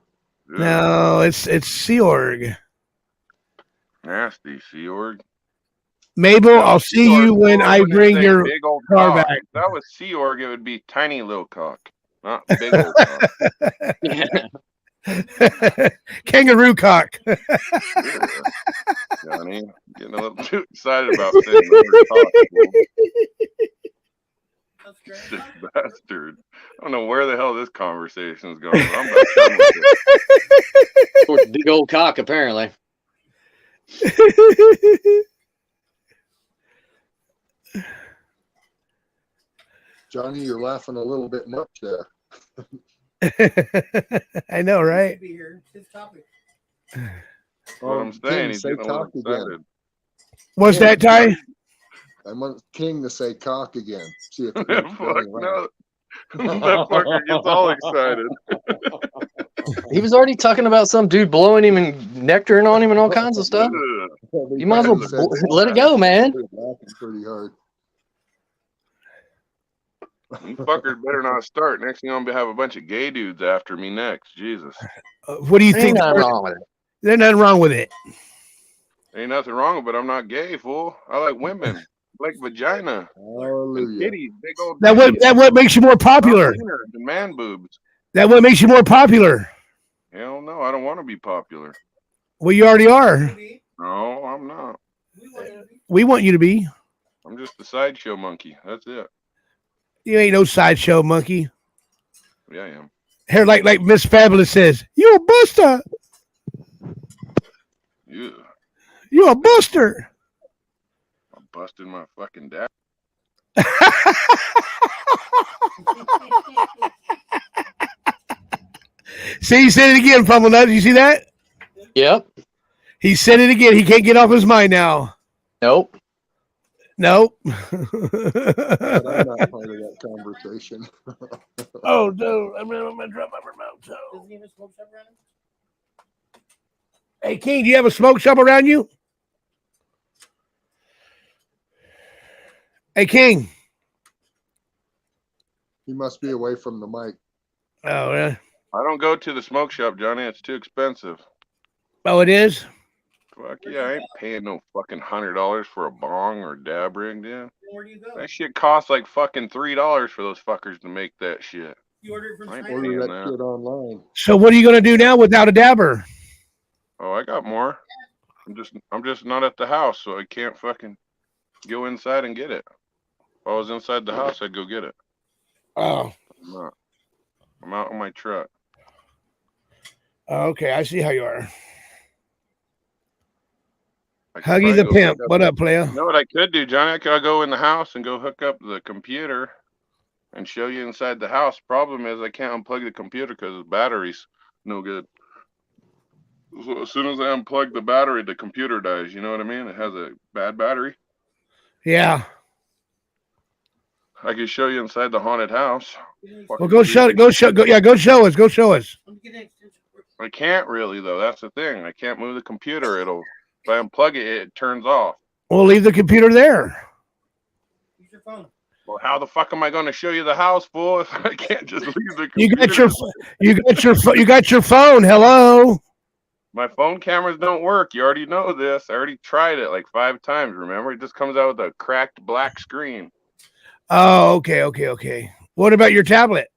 Ugh,
No, it's Sea Org.
nasty, Sea Org.
Mabel, I'll see you when I bring your
big old
car
cock.
back.
If that was Sea Org, it would be tiny little cock, not big old cock.
Kangaroo cock.
Ugh. Johnny, getting a little too excited about saying the word cock. Sick bastard. I don't know where the hell this conversation is going. But I'm about done with it.
Towards big old cock, apparently.
Johnny, you're laughing a little bit much there.
I know, right?
Be here. It's his topic.
That's what I'm saying. He's getting a little excited.
What's that, Ty?
I want King to say cock again. See if it
Fuck
makes Johnny laugh.
no. That fucker gets all excited.
He was already talking about some dude blowing him and nectaring on him and all kinds of stuff.
Ugh.
You might as well let it go, man.
Laughing pretty hard.
You fuckers better not start. Next thing I'm gonna have a bunch of gay dudes after me next. Jesus.
What do you think?
Ain't nothing wrong with it.
There's nothing wrong with it.
Ain't nothing wrong with it, but I'm not gay, fool. I like women. I like vagina.
Hallelujah.
Titties, big old
That what makes you more popular.
and man boobs.
That what makes you more popular.
Hell no, I don't want to be popular.
Well, you already are.
No, I'm not.
We want you to be.
I'm just a sideshow monkey. That's it.
You ain't no sideshow monkey.
Yeah, I am.
Here, like Miss Fabulous says, you a buster.
Yeah.
You a buster.
I'm busting my fucking dad.
See, he said it again, Fumble Nuts. You see that?
Yep.
He said it again. He can't get off his mind now.
Nope.
Nope.
But I'm not part of that conversation.
Oh, no. I'm gonna drop my remote.
Does he have a smoke shop around him?
Hey, King, do you have a smoke shop around you? Hey, King.
He must be away from the mic.
Oh, yeah.
I don't go to the smoke shop, Johnny. It's too expensive.
Oh, it is?
Fuck yeah, I ain't paying no fucking $100 for a bong or dab rig, dude.
Then where do you go?
That shit costs like fucking $3 for those fuckers to make that shit.
You order it from
I ain't
China?
paying
Order that
that.
shit online.
So what are you going to do now without a dabber?
Oh, I got more. I'm just not at the house, so I can't fucking go inside and get it. If I was inside the house, I'd go get it.
Oh,
I'm not. I'm out in my truck.
okay. I see how you are.
I could
Huggy
probably
the
go
pimp.
hook up-
What up, player?
You know what I could do, Johnny? I could go in the house and go hook up the computer and show you inside the house. Problem is I can't unplug the computer because the battery's no good. So as soon as I unplug the battery, the computer dies. You know what I mean? It has a bad battery.
Yeah.
I could show you inside the haunted house.
Well, go show us. Go show us. Go show us.
Let me get an extension cord.
I can't really though. That's the thing. I can't move the computer. If I unplug it, it turns off.
We'll leave the computer there.
Use your phone.
Well, how the fuck am I going to show you the house, fool, if I can't just leave the computer?
You got your phone. Hello.
My phone cameras don't work. You already know this. I already tried it like 5 times. Remember, it just comes out with a cracked black screen.
Oh, okay. What about your tablet?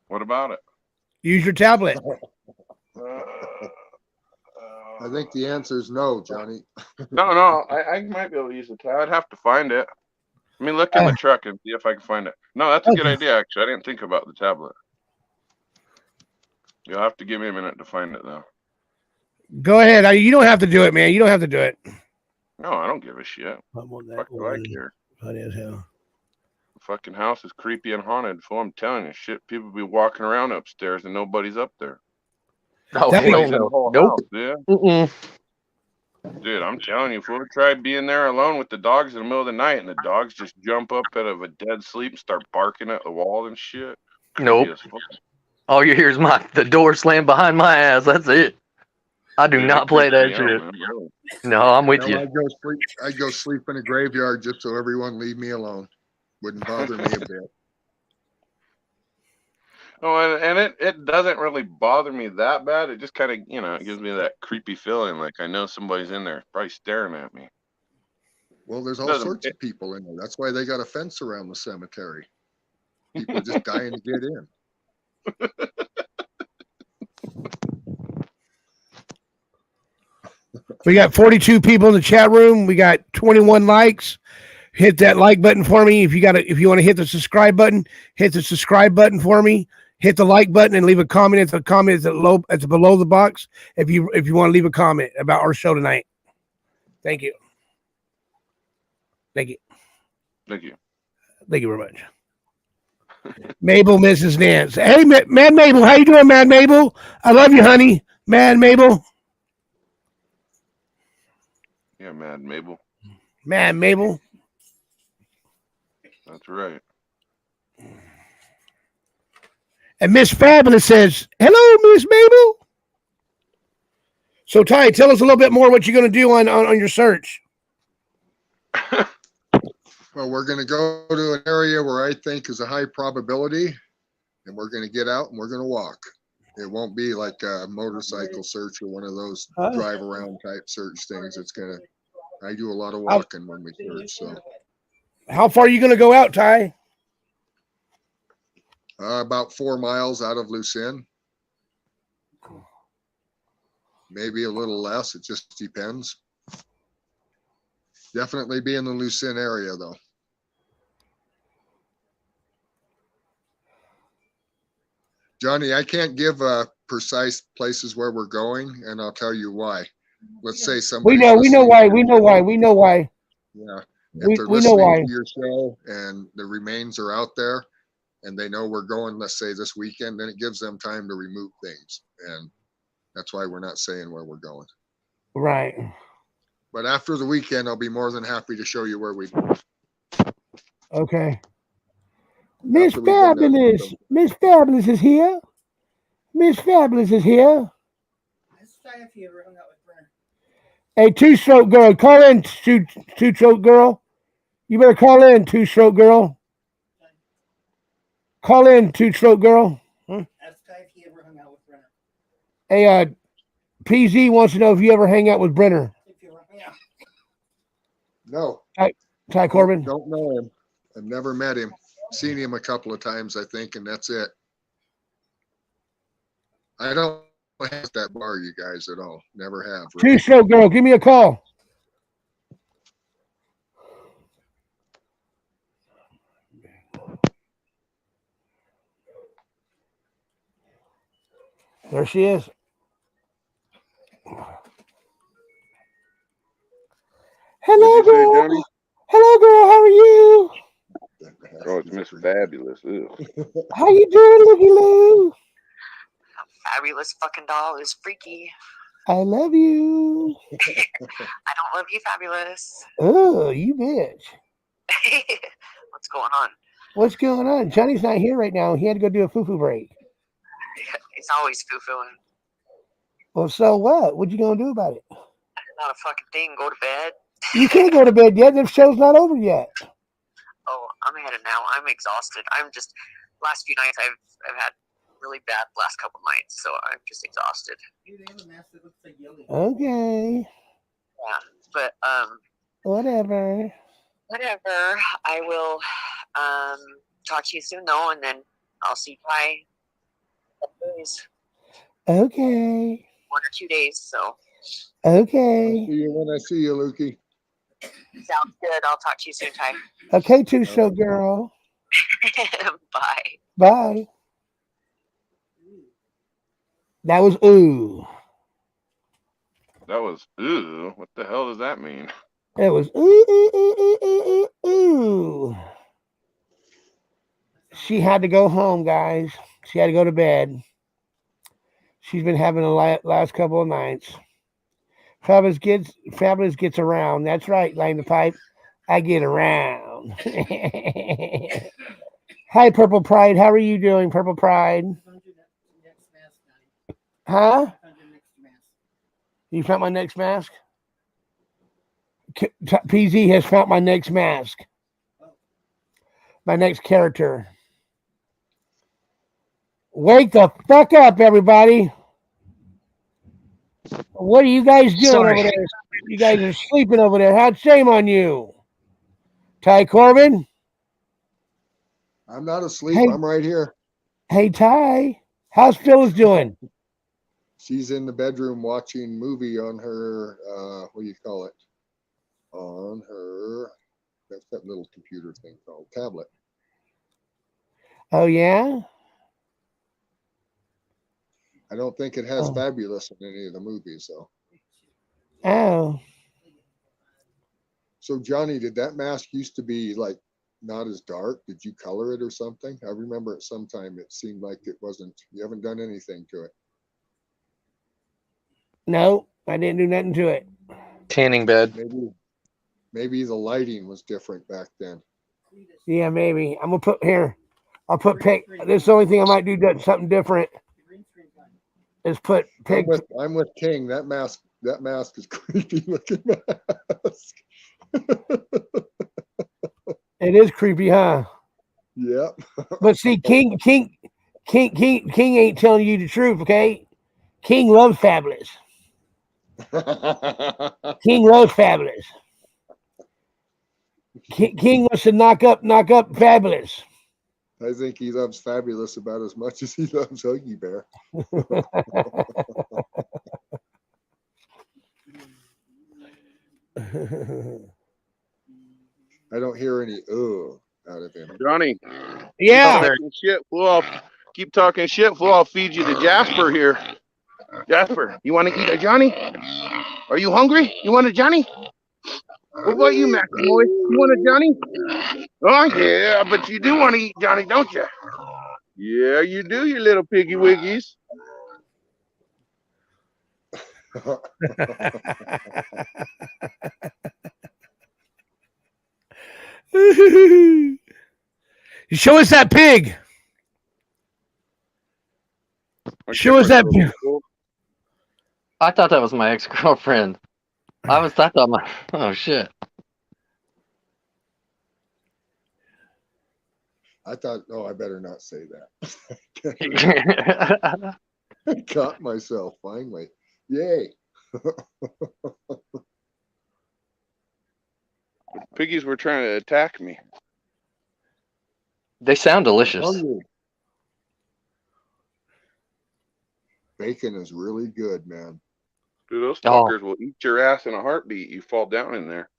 What about it?
Use your tablet.
I think the answer is no, Johnny.
No. I might be able to use the tab. I'd have to find it. Let me look in the truck and see if I can find it. No, that's a good idea, actually. I didn't think about the tablet. You'll have to give me a minute to find it, though.
Go ahead. You don't have to do it, man. You don't have to do it.
No, I don't give a shit. Fuck do I care?
Funny as hell.
The fucking house is creepy and haunted. Fool, I'm telling you, shit. People be walking around upstairs and nobody's up there.
Oh,
That
hell
was
The
no.
whole
Nope.
house, yeah.
Mm-mm.
Dude, I'm telling you, fool, try being there alone with the dogs in the middle of the night, and the dogs just jump up out of a dead sleep and start barking at the wall and shit.
Nope.
Creepy as fuck.
All you hear is the door slam behind my ass. That's it. I do
Dude,
not
it
play
creeps
that
me out,
shit.
man, really.
No, I'm with
No,
you.
I'd go sleep in a graveyard just so everyone leave me alone. Wouldn't bother me a bit.
Oh, and it doesn't really bother me that bad. It just kind of, it gives me that creepy feeling like I know somebody's in there, probably staring at me.
Well, there's all
Doesn't-
sorts of people in there. That's why they got a fence around the cemetery. People are just dying to get in.
We got 42 people in the chat room. We got 21 likes. Hit that like button for me. If you want to hit the subscribe button, hit the subscribe button for me. Hit the like button and leave a comment. It's below the box. If you want to leave a comment about our show tonight. Thank you.
Thank you.
Thank you very much. Mabel, Mrs. Nance. Hey, Mad Mabel, how you doing, Mad Mabel? I love you, honey. Mad Mabel.
Yeah, Mad Mabel.
Mad Mabel.
That's right.
And Miss Fabulous says, hello, Miss Mabel. So, Ty, tell us a little bit more what you're going to do on your search.
Well, we're going to go to an area where I think is a high probability, and we're going to get out and we're going to walk. It won't be like a motorcycle search or one of those drive around type search things. I do a lot of walking when we search. So,
how far are you going to go out, Ty?
about 4 miles out of Lucin. Maybe a little less. It just depends. Definitely be in the Lucin area, though. Johnny, I can't give precise places where we're going, and I'll tell you why. Let's say somebody.
We know why.
Yeah.
We
If they're
know
listening
why.
to your show and the remains are out there and they know we're going, let's say this weekend, then it gives them time to remove things. And that's why we're not saying where we're going.
Right.
But after the weekend, I'll be more than happy to show you where we.
Okay. Miss
After we've been done.
Fabulous. Miss Fabulous is here. Miss Fabulous is here.
Let's try if you ever hung out with Brenner.
Hey, two-stroke girl, call in, two-stroke girl. You better call in, two-stroke girl. Call in, two-stroke girl.
Ask Ty if he ever hung out with Brenner.
Hey, PZ wants to know if you ever hang out with Brenner.
If you ever hung out.
No.
Ty Corbin.
Don't know him. I've never met him. Seen him a couple of times, I think, and that's it. I don't have that bar, you guys, at all. Never have. Really.
Two-stroke girl, give me a call. There she is. Hello, girl.
Johnny?
Hello, girl. How are you?
Oh, it's Miss Fabulous. Ugh.
How you doing, Looky Lou?
Fabulous fucking doll is freaky.
I love you.
I don't love you, Fabulous.
Oh, you bitch.
What's going on?
What's going on? Johnny's not here right now. He had to go do a foo-foo break.
He's always foo-fooing.
Well, so what? What you gonna do about it?
Not a fucking thing. Go to bed.
You can't go to bed yet. The show's not over yet.
Oh, I'm headed now. I'm exhausted. I'm just last few nights I've had really bad last couple nights, so I'm just exhausted.
Dude, they have a mask that looks like yellow.
Okay.
Yeah, but
Whatever.
I will talk to you soon though, and then I'll see Ty days.
Okay.
1 or 2 days, so
Okay.
See you when I see you, Lukey.
sounds good. I'll talk to you soon, Ty.
Okay, two-stroke girl.
Bye.
Bye. That was ooh.
That was, ooh, what the hell does that mean?
It was ooh, ooh, ooh, ooh, ooh, ooh. She had to go home, guys. She had to go to bed. She's been having a last couple of nights. Fabulous gets around. That's right, line the pipe. I get around. Hi, Purple Pride. How are you doing, Purple Pride? Huh? You found my next mask? PZ has found my next mask. My next character. Wake the fuck up, everybody. What are you guys doing over there? You guys are sleeping over there. How'd shame on you? Ty Corbin?
I'm not asleep.
Hey.
I'm right here.
Hey, Ty. How's Phyllis doing?
She's in the bedroom watching movie on her, what do you call it? On her, that's that little computer thing called tablet.
Oh, yeah?
I don't think it has Fabulous in any of the movies, though.
Oh.
So, Johnny, did that mask used to be like not as dark? Did you color it or something? I remember at some time it seemed like it wasn't. You haven't done anything to it.
No, I didn't do nothing to it.
Tanning bed.
Maybe the lighting was different back then.
Yeah, maybe. I'm going to put here. I'll put pig. This is the only thing I might do something different. Is put pig.
I'm with King. That mask is creepy looking mask.
It is creepy, huh?
Yep.
But see, King ain't telling you the truth, okay? King loves Fabulous. King loves Fabulous. King wants to knock up Fabulous.
I think he loves Fabulous about as much as he loves Huggy Bear. I don't hear any out of him.
Johnny.
Yeah.
Keep talking shit, fool. I'll feed you to Jasper here. Jasper, you want to eat a Johnny? Are you hungry? You want a Johnny? What about you, McAvoy? You want a Johnny? Oh, yeah, but you do want to eat Johnny, don't you? Yeah, you do, you little piggy wiggies.
Show us that pig.
My
Show us
camera's
that
a little
pig.
cool.
I thought that was my ex-girlfriend. I thought my, oh shit.
I thought, oh, I better not say that. I caught myself finally. Yay.
Piggies were trying to attack me.
They sound delicious.
Hungry. Bacon is really good, man.
Dude, those
Oh.
fuckers will eat your ass in a heartbeat. You fall down in there.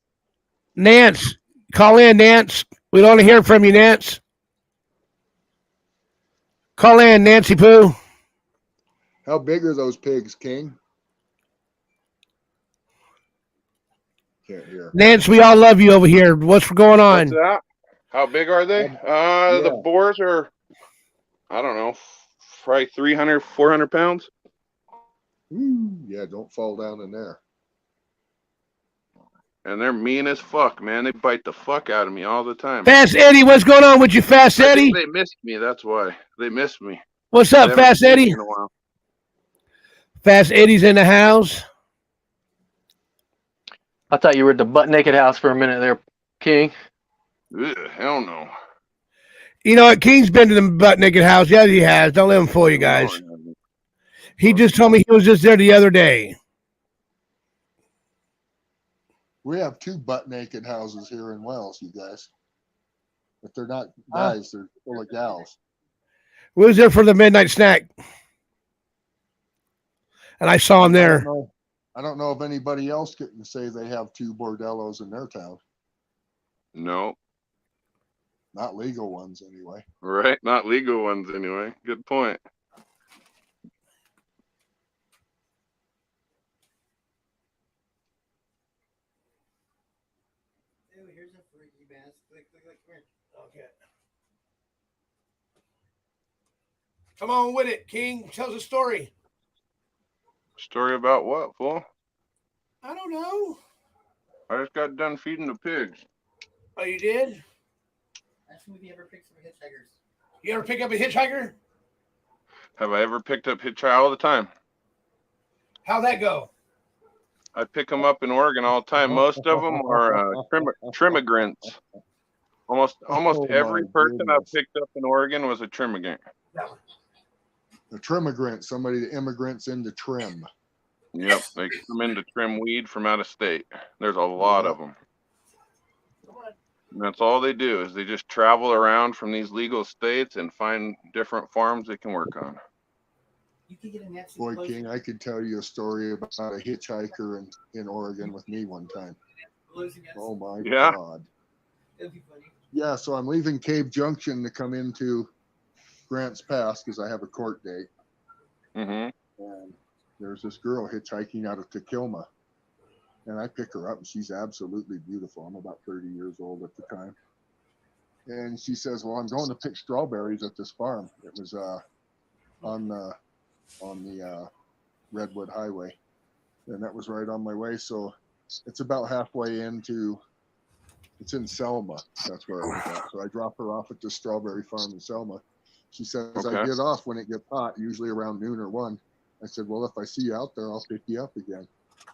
Nance, call in, Nance. We want to hear from you, Nance. Call in, Nancy Pooh.
How big are those pigs, King? Can't hear.
Nance, we all love you over here. What's going on?
What's that? How big are they? The
Yeah.
boars are, I don't know, probably 300, 400 pounds.
Yeah, don't fall down in there.
And they're mean as fuck, man. They bite the fuck out of me all the time.
Fast Eddie, what's going on with you, Fast
I
Eddie?
think they missed me. That's why. They missed me.
What's
They
up,
haven't
Fast
seen me
Eddie?
in a while.
Fast Eddie's in the house.
I thought you were at the butt naked house for a minute there, King.
Ugh, hell no.
You know what? King's been to the butt naked house. Yeah, he has. Don't let him fool you guys. He just told me he was just there the other day.
We have 2 butt naked houses here in Wells, you guys. But they're not guys, they're full of gals.
We was there for the midnight snack. And I saw him there.
I don't know if anybody else can say they have 2 bordellos in their town.
No.
Not legal ones, anyway.
Right? Not legal ones, anyway. Good point.
Here's a freaky bass. Click, click, click, click.
Okay. Come on with it, King. Tell us a story.
Story about what, fool?
I don't know.
I just got done feeding the pigs.
Oh, you did?
Ask me if you ever picked some hitchhikers.
You ever pick up a hitchhiker?
Have I ever picked up hitchhikers all the time?
How'd that go?
I pick them up in Oregon all the time. Most of them are trimmigrants. Almost
Oh,
every
my
person I've
goodness.
picked up in Oregon was a trimmigrant.
A trimmigrant, somebody that immigrants into trim.
Yep, they come in to trim weed from out of state. There's a lot of them. And that's all they do is they just travel around from these legal states and find different farms they can work on.
You could get a Nancy
Boy,
Pelosi.
King, I could tell you a story about a hitchhiker in Oregon with me one time.
Pelosi got
Oh my
Yeah.
God.
That'd be funny.
Yeah, so I'm leaving Cave Junction to come into Grants Pass because I have a court date.
Mm-hmm.
And there's this girl hitchhiking out of Tacoma. And I pick her up and she's absolutely beautiful. I'm about 30 years old at the time. And she says, well, I'm going to pick strawberries at this farm. It was on the Redwood Highway. And that was right on my way. So it's about halfway into, it's in Selma. That's where I was at. So I drop her off at the strawberry farm in Selma. She says, I
Okay.
get off when it gets hot, usually around noon or 1. I said, well, if I see you out there, I'll pick you up again.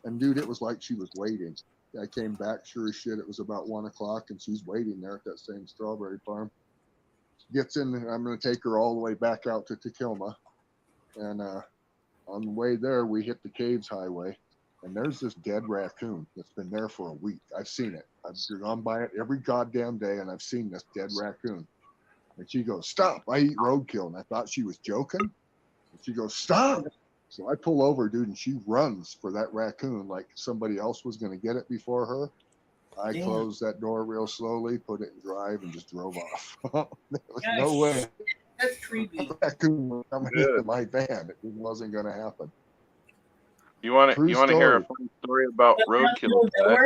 And dude, it was like she was waiting. I came back, sure as shit, it was about 1 o'clock and she's waiting there at that same strawberry farm. Gets in, and I'm going to take her all the way back out to Tacoma. And on the way there, we hit the Caves Highway. And there's this dead raccoon that's been there for a week. I've seen it. I've gone by it every goddamn day, and I've seen this dead raccoon. And she goes, stop, I eat roadkill. And I thought she was joking. And she goes, stop. So I pull over, dude, and she runs for that raccoon like somebody else was going to get it before her. I
Damn.
closed that door real slowly, put it in drive, and just drove off. There was
Guys,
no way
That's creepy.
the raccoon was coming
Good.
into my van. It just wasn't going to happen.
You want
True
to hear a
story.
funny story about roadkill? Today?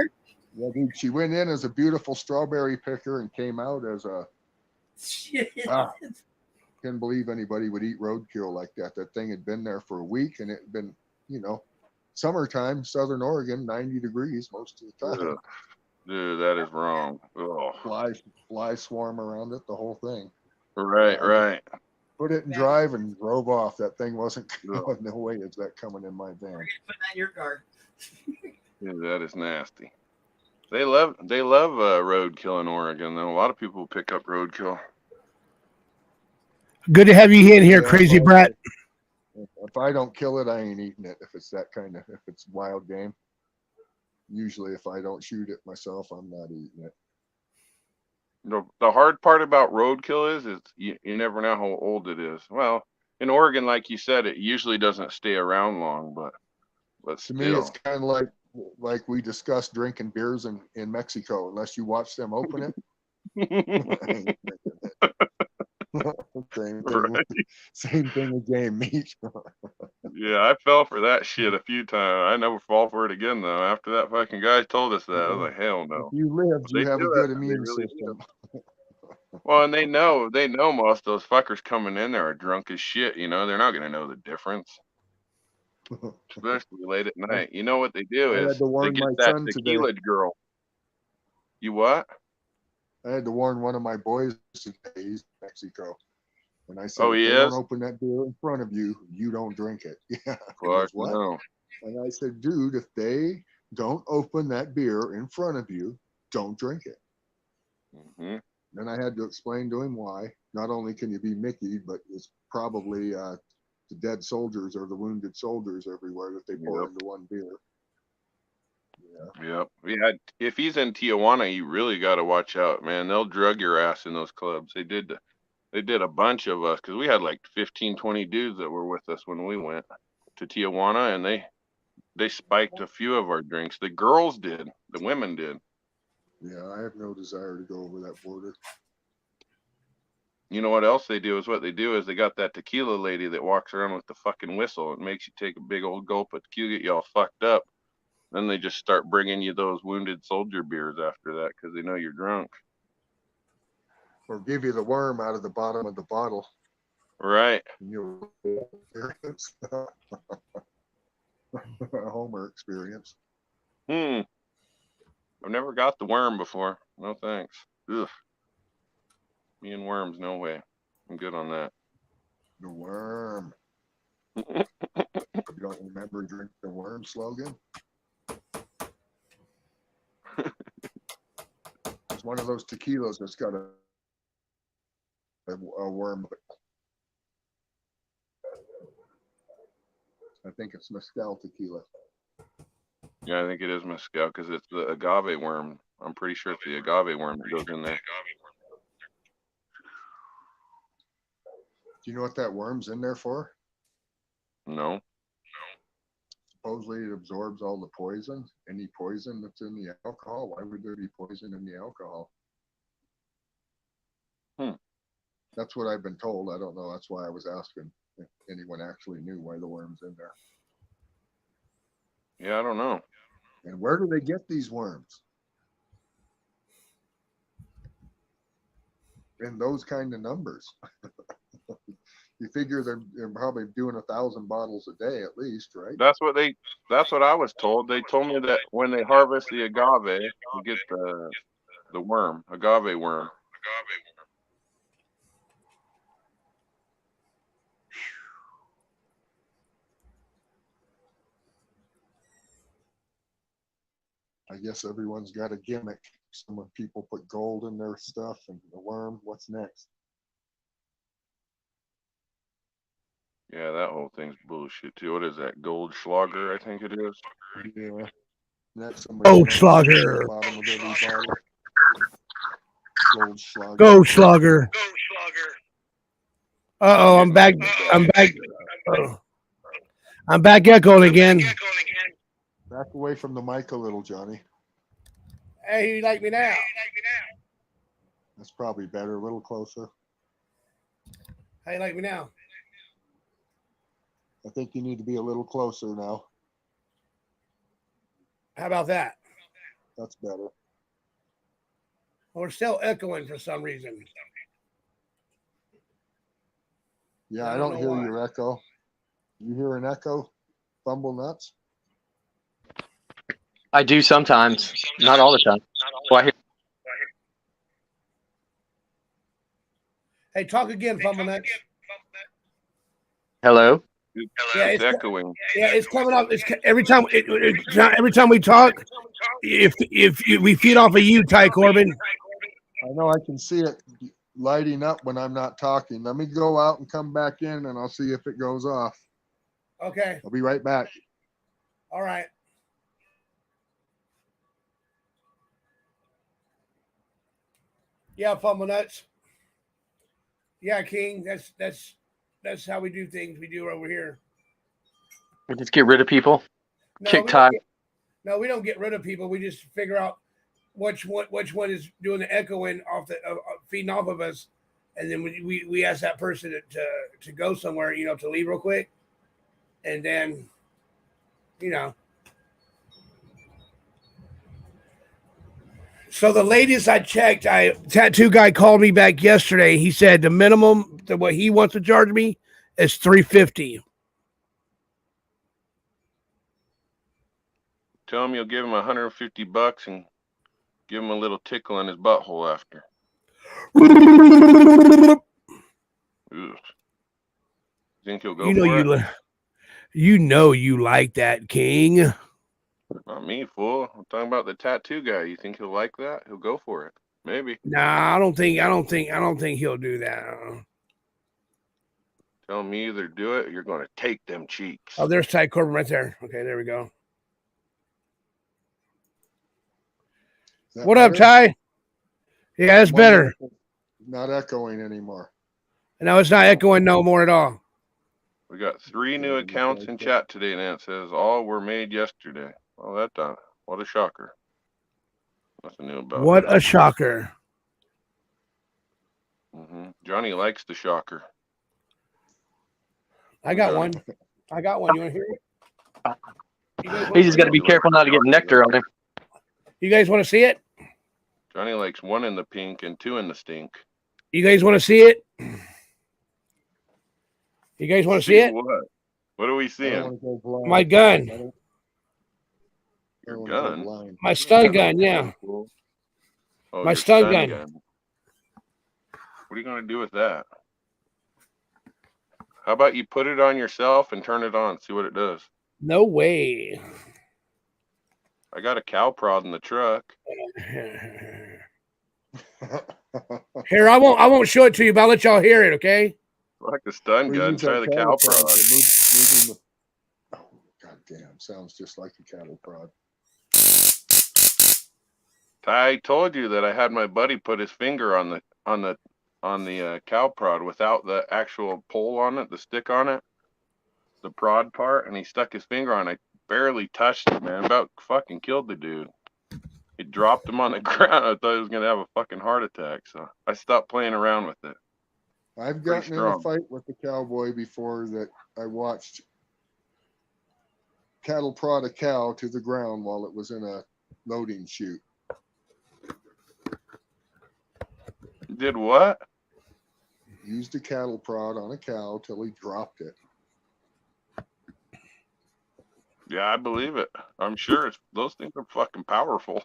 Yeah, dude, she went in as a beautiful strawberry picker and came out as a
Shit.
Ah. Can't believe anybody would eat roadkill like that. That thing had been there for a week and it had been, summertime, Southern Oregon, 90 degrees most of the time.
Ugh. Dude, that is wrong. Oh,
Fly swarm around it, the whole thing.
right,
I
right.
put it in drive and drove off. That thing wasn't
Ugh.
no way is that coming in my van.
Put that in your car.
Dude, that is nasty. They love roadkill in Oregon though. A lot of people pick up roadkill.
Good to have you in here,
Yeah,
crazy
well,
brat.
if I don't kill it, I ain't eating it. If it's that kind of, if it's wild game. Usually, if I don't shoot it myself, I'm not eating it.
The hard part about roadkill is you never know how old it is. Well, in Oregon, like you said, it usually doesn't stay around long, but
To me, it's
still.
kind of like we discussed drinking beers in Mexico. Unless you watch them open it, I ain't drinking it. Same thing with game meat.
Yeah, I fell for that shit a few times. I never fall for it again though. After that fucking guy told us that, I was like, hell
If
no.
you lived,
They
you have a
do
good
it. They
immune
really
system.
do. Well, and they know most of those fuckers coming in there are drunk as shit. You know, they're not gonna know the difference, especially late at night. You know what they do
I
is
had to
they
warn
get
my
that
son today.
tequila girl. You what?
I had to warn one of my boys today. He's in Mexico. And I said,
Oh,
if
he
they don't
is?
open that beer in front of you, you don't drink it. Yeah. He
Fuck
goes, what?
no.
And I said, dude, if they don't open that beer in front of you, don't drink it.
Hmm.
Then I had to explain to him why. Not only can you be Mickey, but it's probably the dead soldiers or the wounded soldiers everywhere that they pour
Yep.
into one beer. Yeah.
Yep. Yeah. If he's in Tijuana, you really got to watch out, man. They'll drug your ass in those clubs. They did a bunch of us because we had like 15, 20 dudes that were with us when we went to Tijuana, and they spiked a few of our drinks. The girls did. The women did.
Yeah, I have no desire to go over that border.
You know what else they do is they got that tequila lady that walks around with the fucking whistle. It makes you take a big old gulp of tequila, get you all fucked up. Then they just start bringing you those wounded soldier beers after that because they know you're drunk.
Or give you the worm out of the bottom of the bottle.
Right.
And you'll experience a Homer experience.
I've never got the worm before. No thanks. Ugh. Me and worms, no way. I'm good on that.
The worm. You don't remember drink the worm slogan? It's one of those tequilas that's got a worm. I think it's mezcal tequila.
Yeah, I think it is mezcal because it's the agave worm. I'm pretty sure it's the agave worm that goes in there.
Do you know what that worm's in there for?
No.
Supposedly it absorbs all the poison, any poison that's in the alcohol. Why would there be poison in the alcohol? That's what I've been told. I don't know. That's why I was asking if anyone actually knew why the worm's in there.
Yeah, I don't know.
And where do they get these worms? In those kind of numbers. You figure they're probably doing 1,000 bottles a day at least, right?
That's what I was told. They told me that when they harvest the agave, they get the worm, agave worm.
I guess everyone's got a gimmick. Some people put gold in their stuff and the worm. What's next?
Yeah, that whole thing's bullshit too. What is that? Goldschlager, I think it is.
Yeah. Next,
Goldschlager.
bottom of every bottle. Goldschlager.
Goldschlager. Uh-oh, I'm back. I'm back. I'm back echoing again.
Back away from the mic a little, Johnny.
Hey, you like me now?
That's probably better. A little closer.
How you like me now?
I think you need to be a little closer now.
How about that?
That's better.
Well, we're still echoing for some reason.
Yeah, I don't hear your echo. You hear an echo? Fumble nuts?
I do sometimes, not all the time. Well, I hear
Hey, talk again, Fumble Nuts.
hello.
Yeah,
It's echoing.
it's coming up. Every time every time we talk, we feed off of you, Ty Corbin.
I know I can see it lighting up when I'm not talking. Let me go out and come back in and I'll see if it goes off.
Okay.
I'll be right back.
All right. Yeah, Fumble Nuts. Yeah, King. That's how we do things. We do over here.
We just get rid of people.
No,
Kick
we
Ty.
we don't get rid of people. We just figure out which one is doing the echoing off the feeding off of us, and then we ask that person to go somewhere, to leave real quick, and then, So the latest I checked, tattoo guy called me back yesterday. He said the minimum that what he wants to charge me is $350.
Tell him you'll give him $150 and give him a little tickle in his butthole after. Ugh. Think he'll go for it?
You like that, King.
Not me, fool. I'm talking about the tattoo guy. You think he'll like that? He'll go for it. Maybe.
Nah, I don't think he'll do that.
Tell him you either do it or you're going to take them cheeks.
Oh, there's Ty Corbin right there. Okay, there we go. What up, Ty? Yeah, it's better.
Not echoing anymore.
No, it's not echoing no more at all.
We got 3 new accounts in chat today, and it says all were made yesterday. Well, what a shocker. Nothing new about
What
that.
a shocker.
Johnny likes the shocker.
I got one. You want to hear it?
He's just got to be careful not to get nectar on him.
You guys want to see it?
Johnny likes 1 in the pink and 2 in the stink.
You guys want to see it? You guys want to see it?
What? What are we seeing?
My gun.
Your gun?
My stun gun, yeah.
Oh,
My stun gun.
What are you going to do with that? How about you put it on yourself and turn it on, see what it does?
No way.
I got a cow prod in the truck.
Here, I won't show it to you, but I'll let y'all hear it, okay?
Like a stun gun, try the cow prod.
Oh, God damn, sounds just like a cattle prod.
I told you that I had my buddy put his finger on the cow prod without the actual pole on it, the stick on it, the prod part, and he stuck his finger on it. I barely touched it, man. About fucking killed the dude. He dropped him on the ground. I thought he was gonna have a fucking heart attack, so I stopped playing around with it.
I've gotten in a fight with the cowboy before that I watched cattle prod a cow to the ground while it was in a loading chute.
Did what?
Used a cattle prod on a cow till he dropped it.
Yeah, I believe it. I'm sure those things are fucking powerful.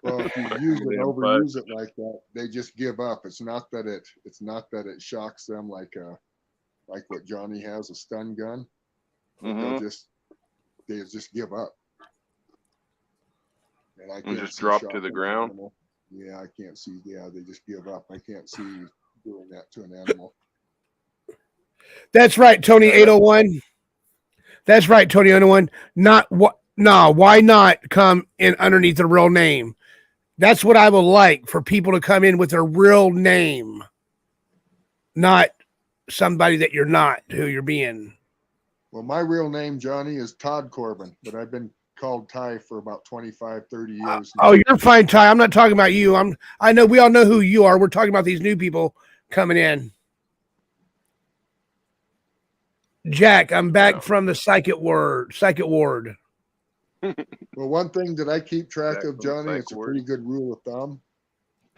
Well, if you use it, overuse it like that, they just give up. It's not that it shocks them like what Johnny has, a stun gun. They just give up. And I can't
just drop to the ground.
Yeah, I can't see. Yeah, they just give up. I can't see doing that to an animal.
That's right, Tony 801. That's right, Tony 801. Not what? No, why not come in underneath a real name? That's what I would like, for people to come in with their real name, not somebody that you're not, who you're being.
Well, my real name, Johnny, is Todd Corbin, but I've been called Ty for about 25, 30 years.
Oh, you're fine, Ty. I'm not talking about you. I know we all know who you are. We're talking about these new people coming in. Jack, I'm back from the psychic ward.
Well, one thing that I keep track of, Johnny, it's a pretty good rule of thumb,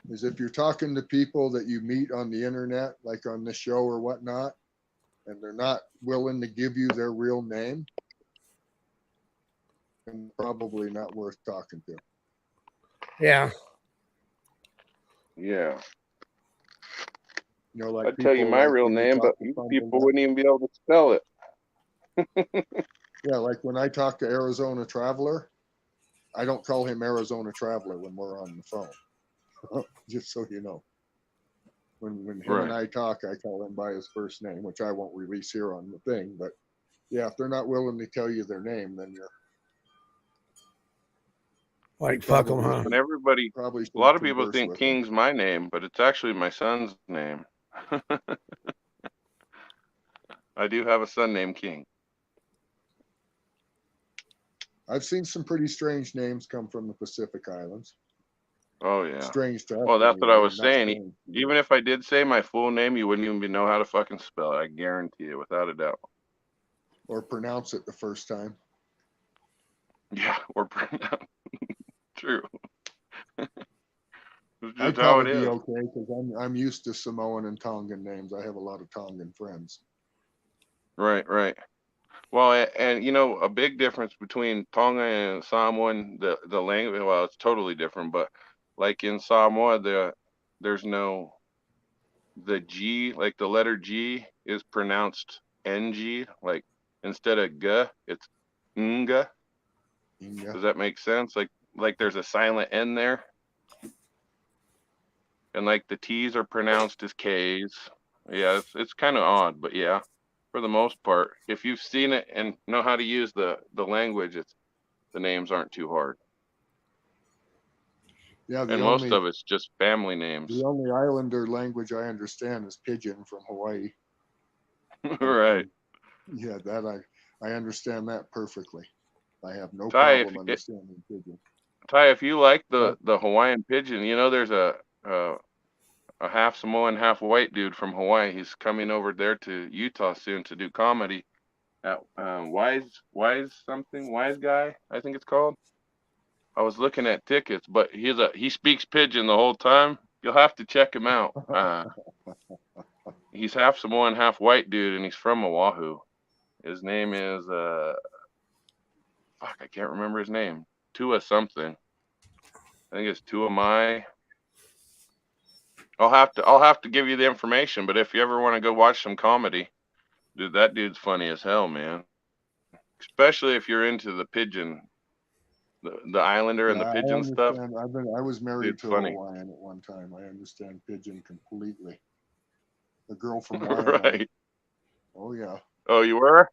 is if you're talking to people that you meet on the internet, like on this show or whatnot, and they're not willing to give you their real name, and probably not worth talking to.
Yeah.
Yeah.
You know, like
I'd tell you
people,
my
like
real
when you
name, but
talk to someone
people
that-
wouldn't even be able to spell it.
yeah, like when I talk to Arizona Traveler, I don't call him Arizona Traveler when we're on the phone. Just so you know. When him and
Right.
I talk, I call him by his first name, which I won't release here on the thing. But yeah, if they're not willing to tell you their name, then you're
Like, fuck them,
probably
huh?
And everybody,
probably
a
should
lot of people
converse
think
with them.
King's my name, but it's actually my son's name. I do have a son named King.
I've seen some pretty strange names come from the Pacific Islands.
Oh yeah.
Strange to us.
Well, that's what I
anyway,
was
not
saying.
strange to you.
Even if I did say my full name, you wouldn't even know how to fucking spell it. I guarantee it, without a doubt.
Or pronounce it the first time.
Yeah, or true. It's
I'd
just how it
probably be
is.
okay because I'm used to Samoan and Tongan names. I have a lot of Tongan friends.
Right, right. Well, and you know, a big difference between Tonga and Samoan, the language. Well, it's totally different, but like in Samoa, there's no the G, like the letter G is pronounced NG, like instead of G, it's Nga.
Yeah.
Does that make sense? Like there's a silent N there, and like the T's are pronounced as K's. Yeah, it's kind of odd, but yeah, for the most part, if you've seen it and know how to use the language, the names aren't too hard.
Yeah,
And most of it's just family names.
the only Islander language I understand is Pidgin from Hawaii.
Right.
Yeah, that I understand that perfectly. I have no
Ty,
problem understanding Pidgin.
Ty, if you like the Hawaiian Pigeon, you know there's a half Samoan, half white dude from Hawaii. He's coming over there to Utah soon to do comedy at Wise Guy, I think it's called. I was looking at tickets, but he speaks Pidgin the whole time. You'll have to check him out. He's half Samoan, half white dude, and he's from Oahu. His name is I can't remember his name. Tua something. I think it's Tua Mai. I'll have to give you the information, but if you ever want to go watch some comedy, dude, that dude's funny as hell, man. Especially if you're into the pigeon, the Islander and the
Yeah,
pigeon stuff.
I was married
Dude's
to a
funny.
Hawaiian at one time. I understand Pidgin completely. The girl from Waianae.
Right.
Oh yeah.
Oh, you were?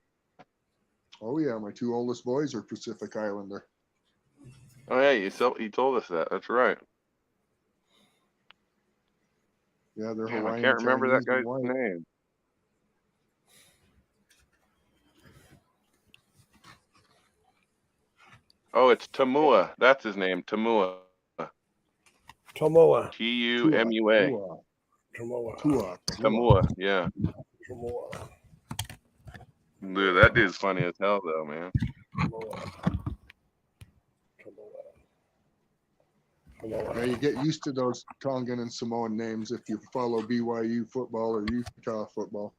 Oh yeah. My two oldest boys are Pacific Islander.
Oh yeah, you told us that. That's right.
Yeah, they're
Damn,
Hawaiian.
I can't remember that
Chinese, and
guy's
white.
name. Oh, it's Tamua. That's his name, Tamua.
Tomoa.
Tumua.
Tomoa.
Tamua, yeah.
Tomoa.
Dude, that dude's funny as hell, though, man.
Yeah, you get used to those Tongan and Samoan names if you follow BYU football or Utah football.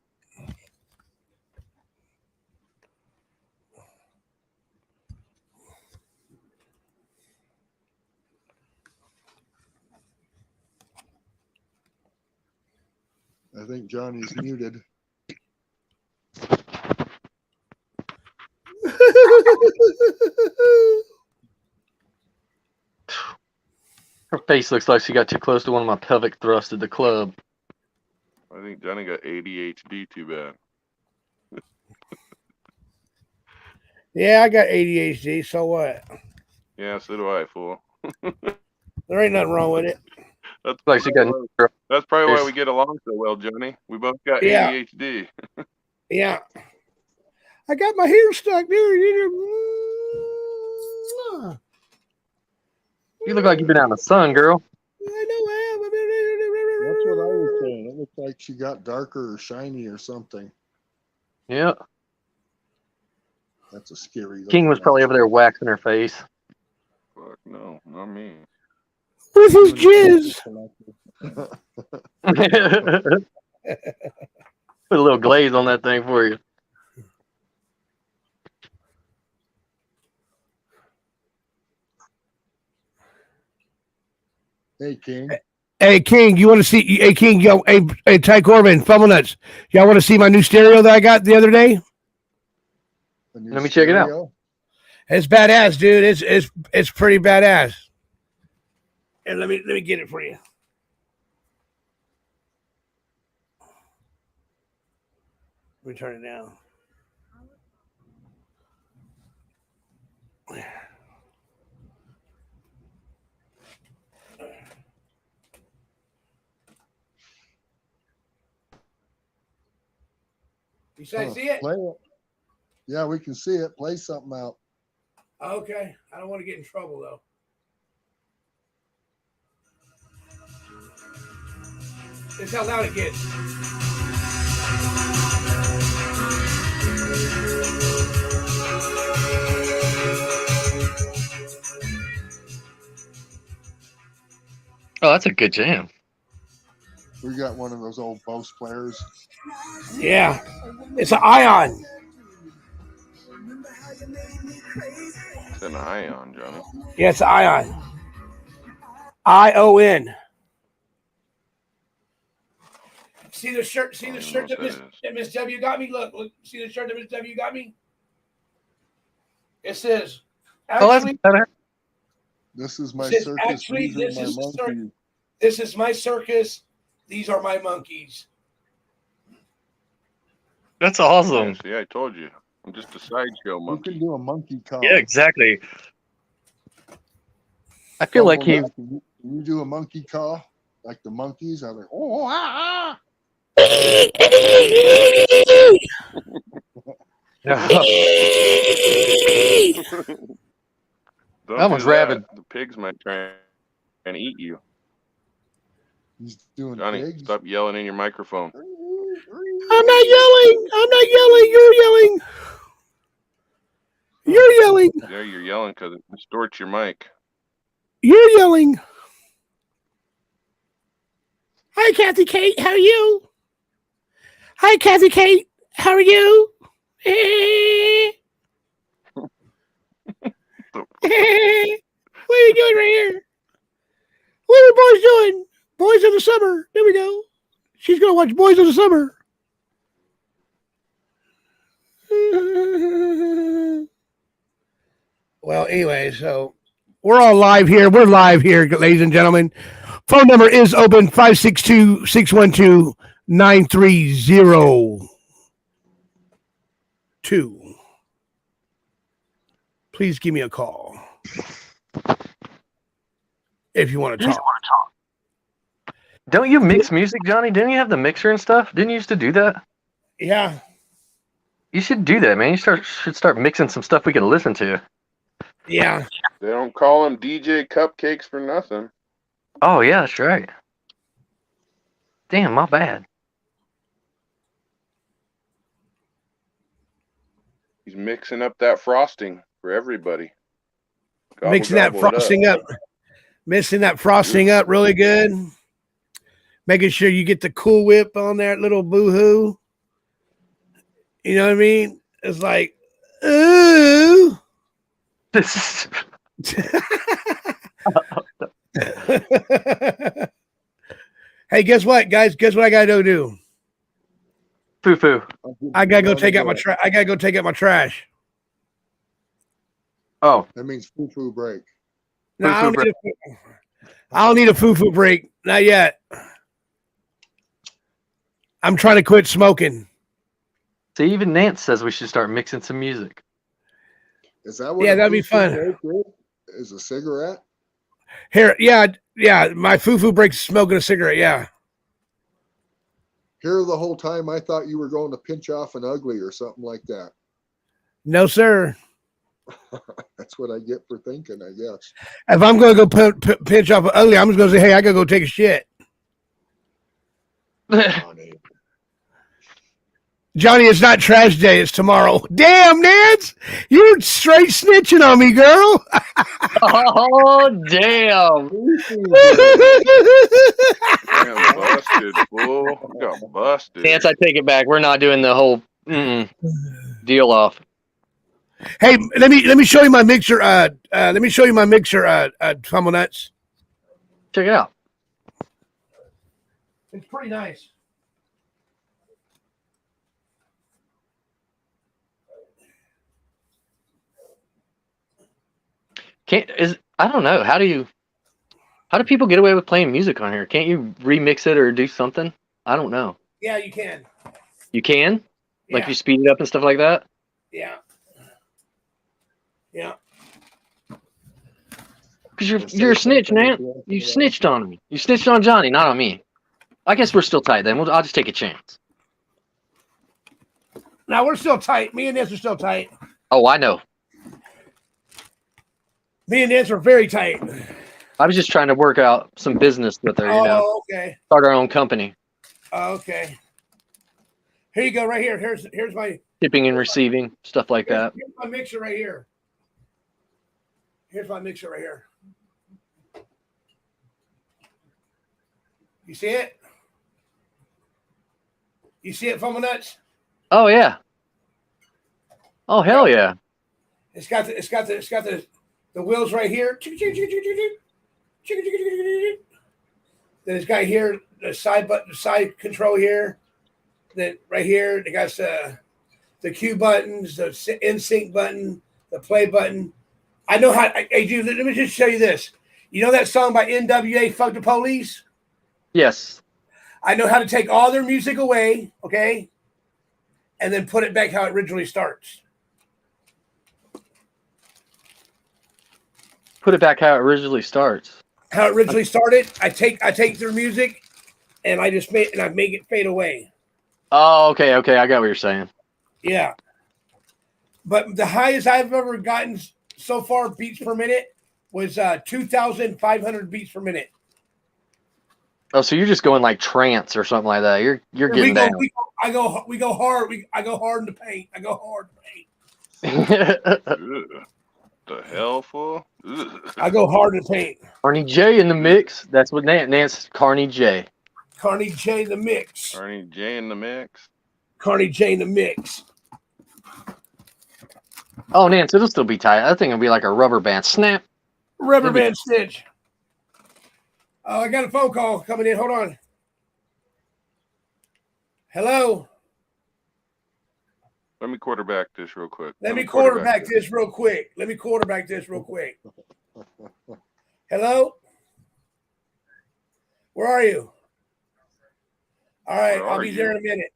I think Johnny's muted.
Her face looks like she got too close to one of my pelvic thrusts at the club.
I think Johnny got ADHD too bad.
Yeah, I got ADHD, so what?
Yeah, so do I, fool.
There ain't nothing wrong with it.
That's
Like she got.
probably why we get along so well, Johnny. We both got
Yeah.
ADHD.
Yeah. I got my hair stuck there.
You look like you've been out in the sun, girl.
I know I am.
That's what I was saying. It looked like she got darker or shiny or something.
Yeah.
That's a scary.
King was probably over there waxing her face.
Fuck no, not me.
With his jizz.
Put a little glaze on that thing for you.
Hey, King.
Hey, King, you want to see? Hey, King, yo, hey, Ty Corbin, Fumble Nuts. Y'all want to see my new stereo that I got the other day?
Let me check it out.
It's badass, dude. It's pretty badass. And let me get it for you. Let me turn it down. You say see it?
Play it. Yeah, we can see it. Play something out.
Okay. I don't want to get in trouble though. This is how loud it gets.
Oh, that's a good jam.
We got one of those old Bose players.
Yeah. It's an Ion.
It's an Ion, Johnny.
Yeah, it's an Ion. ION. See the shirt? See the shirt that Miss W got me? Look. See the shirt that Miss W got me? It says, actually,
this is my circus.
Actually, this is my circus. These are my monkeys.
That's awesome.
See, I told you. I'm just a sideshow monkey.
You can do a monkey call.
Yeah, exactly. I feel like he.
Can you do a monkey call like the monkeys? I'm like, oh, ah, ah.
That one's rabid.
The pigs might try and eat you.
He's doing
Johnny,
pigs.
stop yelling in your microphone.
I'm not yelling. You're yelling. You're yelling.
There, you're yelling because it distorts your mic.
You're yelling. Hi, Kathy Kate. How are you? Hi, Kathy Kate. How are you? What are you doing right here? What are the boys doing? Boys of the Summer. There we go. She's going to watch Boys of the Summer. Well, anyway, so we're all live here. We're live here, ladies and gentlemen. Phone number is open 562-612-9302. Please give me a call if you want to talk.
Don't you mix music, Johnny? Didn't you have the mixer and stuff? Didn't you used to do that?
Yeah.
You should do that, man. You should start mixing some stuff we can listen to.
Yeah.
They don't call them DJ Cupcakes for nothing.
Oh, yeah, that's right. Damn, my bad.
He's mixing up that frosting for everybody.
Mixing that frosting up. Mixing that frosting up really good. Making sure you get the Cool Whip on that little boo-hoo. You know what I mean? It's like, ooh. Hey, guess what, guys? Guess what I gotta do?
Foo-foo.
I gotta go take out my trash. I gotta go take out my trash.
Oh,
that means foo-foo break.
No, I don't need a foo-foo break. Not yet. I'm trying to quit smoking.
See, even Nance says we should start mixing some music.
Is that what?
Yeah, that'd be fun.
Is a cigarette?
Here, yeah. My foo-foo break's smoking a cigarette. Yeah.
Here the whole time I thought you were going to pinch off an ugly or something like that.
No, sir.
That's what I get for thinking, I guess.
If I'm going to go pinch off an ugly, I'm just going to say, hey, I got to go take a shit. Johnny, it's not trash day. It's tomorrow. Damn, Nance. You're straight snitching on me, girl.
Oh, damn.
Damn, busted, fool. Got busted.
Nance, I take it back. We're not doing the whole deal off.
Hey, let me show you my mixer. Let me show you my mixer, Fumble Nuts.
Check it out.
It's pretty nice.
I don't know. How do people get away with playing music on here? Can't you remix it or do something? I don't know.
Yeah, you can.
You can? Like
Yeah.
you speed it up and stuff like that?
Yeah. Yeah.
Because you're a snitch, man. You snitched on me. You snitched on Johnny, not on me. I guess we're still tight then. I'll just take a chance.
Now we're still tight. Me and Nance are still tight.
Oh, I know.
Me and Nance are very tight.
I was just trying to work out some business with her,
Oh, okay.
Start our own company.
Okay. Here you go, right here. Here's my
Shipping and receiving, stuff like that.
Here's my mixer right here. Here's my mixer right here. You see it? You see it, Fumble Nuts?
Oh yeah. Oh hell yeah.
It's got the wheels right here. Then it's got here the side button, the side control here. Then right here, they got the Q buttons, the in sync button, the play button. I know how. Hey, dude, let me just show you this. You know that song by NWA, "Fuck the Police"?
Yes.
I know how to take all their music away, okay, and then put it back how it originally starts.
Put it back how it originally starts.
How it originally started. I take their music, and I make it fade away.
Oh, okay. I got what you're saying.
Yeah. But the highest I've ever gotten so far beats per minute was 2,500 beats per minute.
Oh, so you're just going like trance or something like that. You're getting down.
We go hard. I go hard in the paint. I go hard in the paint.
The hell, fool?
I go hard in the paint.
Carney J in the mix. That's what Nance Carney J.
Carney J in the mix.
Carney J in the mix.
Carney J in the mix.
Oh, Nance, it'll still be tight. That thing will be like a rubber band. Snap.
Rubber band stitch. Oh, I got a phone call coming in. Hold on. Hello.
Let me quarterback this real quick.
Let me quarterback this real quick. Hello? Where are you? All right, I'll be there in a minute.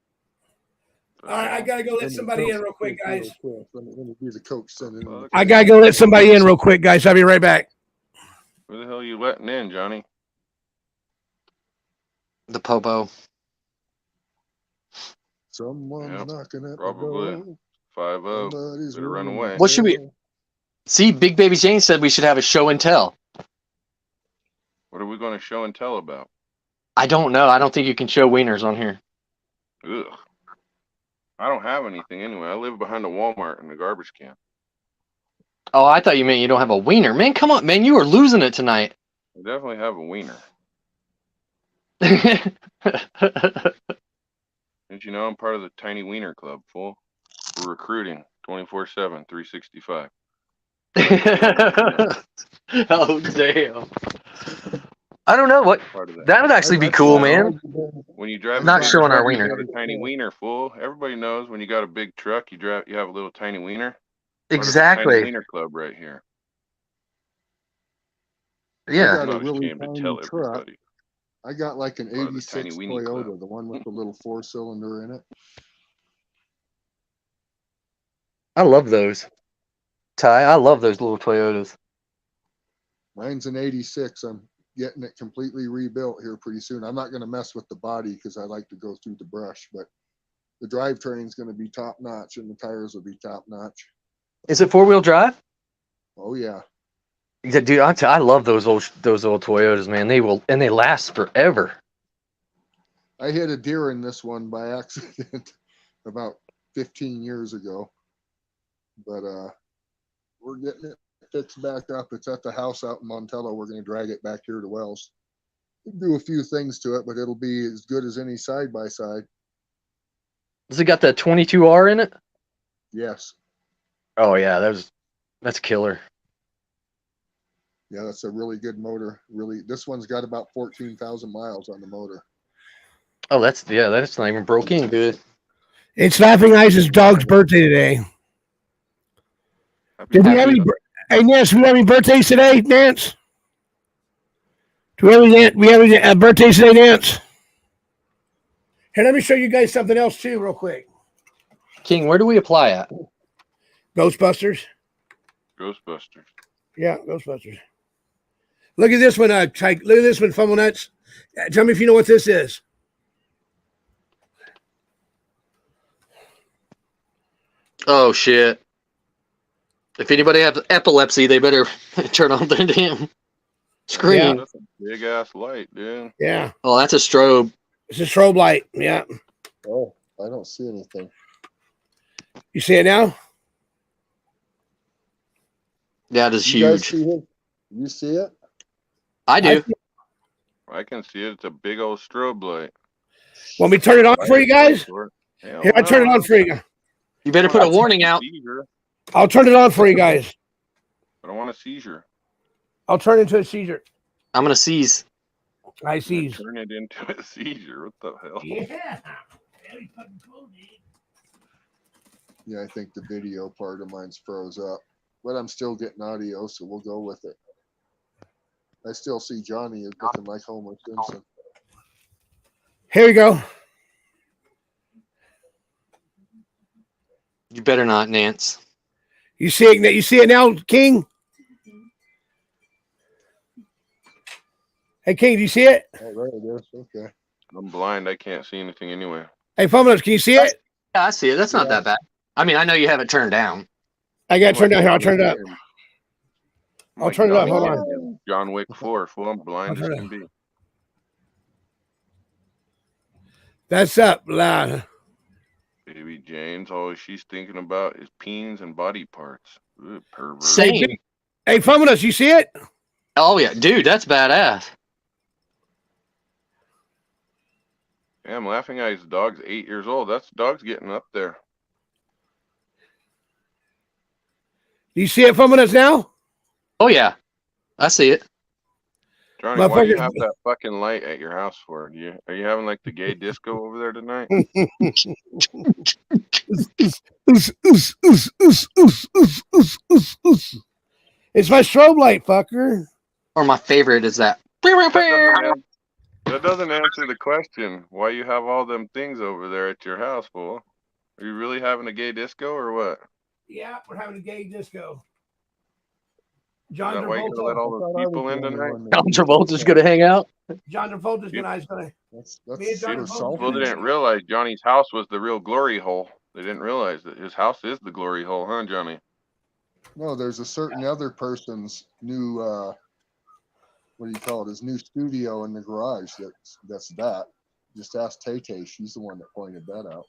All right, I gotta go let somebody in real quick, guys.
Let me be the coach sending in.
I gotta go let somebody in real quick, guys. I'll be right back.
Who the hell are you letting in, Johnny?
The Popo.
Someone's knocking at
probably.
the door.
5-0. Better run away.
What should we see? Big Baby Jane said we should have a show and tell.
What are we going to show and tell about?
I don't know. I don't think you can show wieners on here.
Ugh. I don't have anything anyway. I live behind a Walmart in the garbage can.
Oh, I thought you meant you don't have a wiener. Man, come on, man. You are losing it tonight.
I definitely have a wiener. Did you know I'm part of the Tiny Wiener Club, fool? We're recruiting 24/7, 365.
Oh, damn. I don't know what. That would actually be cool, man.
When you drive,
Not showing our
you
wiener.
got a tiny wiener, fool. Everybody knows when you got a big truck, you have a little tiny wiener.
Exactly.
Tiny Wiener Club right here.
Yeah.
I got a
I'm
really
ashamed to
tiny
tell
truck.
everybody.
I got like an
Part of the Tiny
86
Weenie
Toyota,
Club.
the one with the little 4-cylinder in it.
I love those. Ty, I love those little Toyotas.
Mine's an 86. I'm getting it completely rebuilt here pretty soon. I'm not going to mess with the body because I like to go through the brush, but the drivetrain's going to be top notch and the tires will be top notch.
Is it 4-wheel drive?
Oh yeah.
Dude, I love those old Toyotas, man. They last forever.
I hit a deer in this one by accident about 15 years ago, but we're getting it fixed back up. It's at the house out in Montello. We're going to drag it back here to Wells. Do a few things to it, but it'll be as good as any side by side.
Has it got the 22R in it?
Yes.
Oh yeah, that's killer.
Yeah, that's a really good motor. Really, this one's got about 14,000 miles on the motor.
Oh, that's not even broke in good.
It's Laughing Ice's dog's birthday today. Did we have any? Hey, Nance, do we have any birthdays today, Nance? Do we have any birthdays today, Nance? Here, let me show you guys something else too, real quick.
King, where do we apply at?
Ghostbusters.
Ghostbusters.
Yeah, Ghostbusters. Look at this one, Tyke. Look at this one, Fumble Nuts. Tell me if you know what this is.
Oh shit! If anybody has epilepsy, they better turn on their damn screen.
Yeah.
That's a big ass light, dude.
Yeah.
Oh, that's a strobe.
It's a strobe light. Yeah.
Oh, I don't see anything.
You see it now?
That is
You guys
huge.
see it? You see it?
I do.
I can see it. It's a big old strobe light.
Want me to turn it on for you guys?
Hell
Here, I turn it
no.
on for you.
You better put a warning out.
Seizure.
I'll turn it on for you guys.
I don't want a seizure.
I'll turn it into a seizure.
I'm gonna seize.
I seize.
Turn it into a seizure. What the hell?
Yeah.
Yeah, I think the video part of mine's froze up, but I'm still getting audio, so we'll go with it. I still see Johnny is looking like Homer Simpson.
Here we go.
You better not, Nance.
You see it? You see it now, King? Hey, King, do you see it?
Oh, there it is. Okay.
I'm blind. I can't see anything anyway.
Hey, Fumble Nuts, can you see it?
Yeah, I see it. That's not
Yeah.
that bad. I mean, I know you have it turned down.
I got it turned down here. I'll turn it up.
I'm
I'll
like
turn it up.
Johnny
Hold
Depp
on.
in John Wick 4. Fool, I'm blind
I'll
as
turn
can be.
That's up loud.
Baby Jane's all she's thinking about is peens and body parts. Ugh, pervert.
Same.
Hey, Fumble Nuts, you see it?
Oh yeah, dude, that's badass.
Yeah, I'm laughing at his dog's 8 years old. That's dog's getting up there.
Do you see it, Fumble Nuts, now?
Oh yeah, I see it.
Johnny, why do you
Motherfucker.
have that fucking light at your house for? Are you having like the gay disco over there tonight?
It's my strobe light, fucker.
Or my favorite is that.
That doesn't answer the question. Why you have all them things over there at your house, fool? Are you really having a gay disco or what?
Yeah, we're having a gay disco.
Is
John
that why you gonna let
Travolta.
all those people in tonight?
John Travolta's gonna hang out.
John Travolta's gonna.
That's
Me and John
super
Travolta.
salty.
Well, they didn't realize Johnny's house was the real glory hole. They didn't realize that his house is the glory hole, huh, Johnny?
No, there's a certain other person's new what do you call it? His new studio in the garage. That's that. Just ask Tay Tay. She's the one that pointed that out,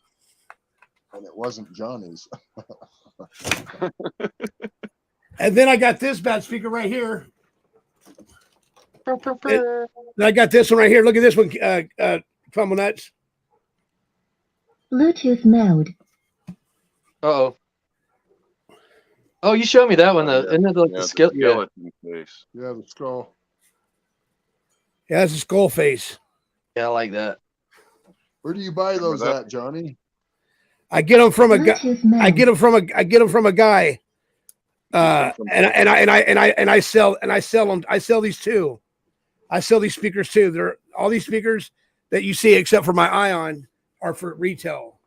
and it wasn't Johnny's.
And then I got this bad speaker right here. Then I got this one right here. Look at this one, Fumble Nuts.
Bluetooth mode.
Uh-oh. Oh, you showed me that one. Isn't it like
Yeah,
the
the
skill? Yeah.
skeleton face.
Yeah, the skull.
Yeah, that's a skull face.
Yeah, I like that.
Where do you buy those
that?
at, Johnny?
I get them from a guy.
Bluetooth mode.
I get them from a guy. And I sell them. I sell these too. I sell these speakers too. They're all these speakers that you see, except for my Ion, are for retail.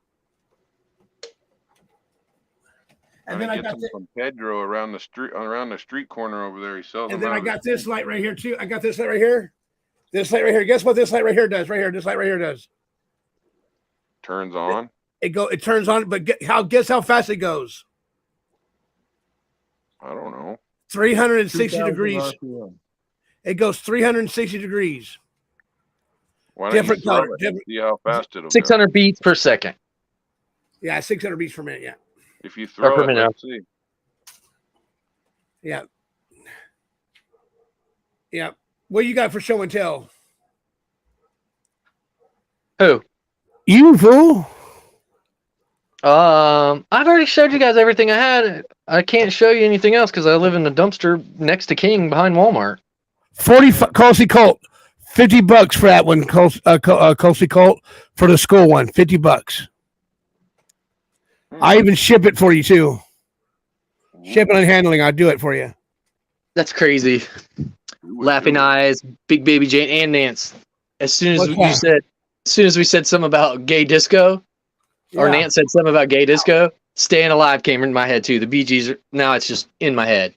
And then I got this,
from Pedro around the street corner over there. He sells them.
and then
out
I
of
got
the-
this light right here too. I got this light right here. This light right here. Guess what this light right here does? Right here. This light right here does.
turns on.
It turns on, but guess how fast it goes?
I don't know.
360
2,000
degrees.
RPM.
It goes 360 degrees.
Why don't
Different
you throw
color,
it and
different-
see how fast it'll go?
600 beats per second.
Yeah, 600 beats per minute. Yeah.
If you throw
per
it,
minute.
let's see.
Yeah. Yeah. What you got for show and tell?
Who?
You fool.
I've already showed you guys everything I had. I can't show you anything else because I live in the dumpster next to King behind Walmart.
40 Colsey Colt, $50 for that one. Colsey Colt for the school one, $50. I even ship it for you too. Shipping and handling, I'll do it for you.
That's crazy. Laughing Eyes, Big Baby Jane, and Nance. As soon as we said something about gay disco, or Nance said something about gay disco, Staying Alive came in my head too. The Bee Gees are now it's just in my head.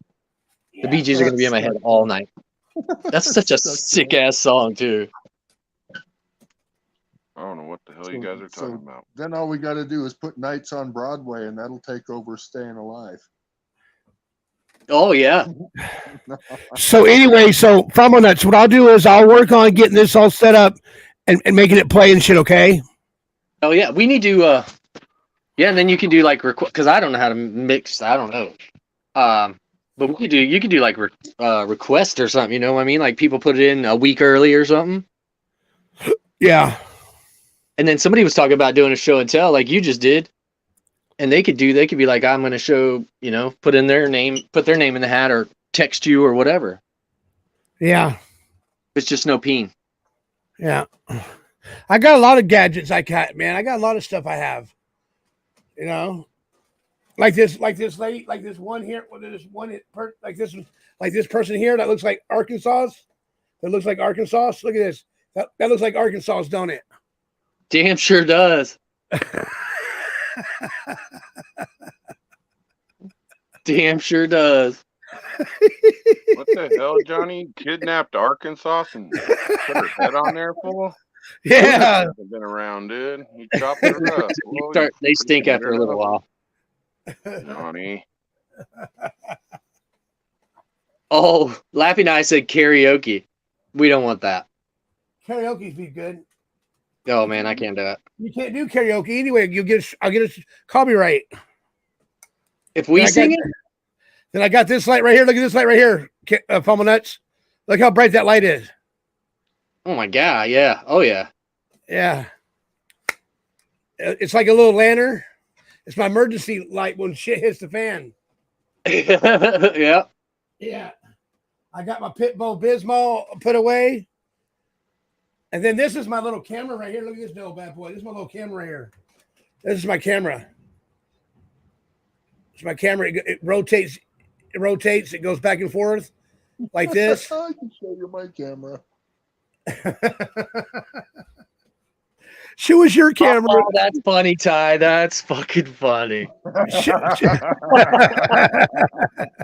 The Bee Gees are gonna be in my head all night. That's such a sick ass song too.
I don't know what the hell you guys are talking about.
Then all we got to do is put Nights on Broadway, and that'll take over Staying Alive.
Oh yeah.
So anyway, so Fumble Nuts, what I'll do is I'll work on getting this all set up and making it play and shit. Okay.
Oh yeah, we need to. Yeah, and then you can do like because I don't know how to mix. I don't know. But you could do like request or something. You know what I mean? Like people put it in a week early or something.
Yeah.
And then somebody was talking about doing a show and tell like you just did. And they could be like, I'm going to show, put their name in the hat or text you or whatever.
Yeah.
It's just no peen.
Yeah. I got a lot of gadgets I got, man. I got a lot of stuff I have, like this lady, like this one here, like this person here that looks like Arkansas. That looks like Arkansas. Look at this. That looks like Arkansas, don't it?
Damn sure does. Damn sure does.
What the hell, Johnny? Kidnapped Arkansas and put her head on there, fool?
Yeah.
Been around, dude. You chopped her up.
They stink after a little while.
Johnny.
Oh, Laughing Eye said karaoke. We don't want that.
Karaoke's be good.
Oh man, I can't do it.
You can't do karaoke anyway. I'll get a copyright.
If we sing it,
then I got this light right here. Look at this light right here, Fumble Nuts. Look how bright that light is.
Oh my god, yeah. Oh yeah.
Yeah. It's like a little lantern. It's my emergency light when shit hits the fan.
Yeah.
Yeah. I got my Pitbull Bismol put away. And then this is my little camera right here. Look at this little bad boy. This is my little camera right here. This is my camera. It's my camera. It rotates. It goes back and forth like this.
I can show you my camera.
Show us your camera.
Oh, that's funny, Ty. That's fucking funny.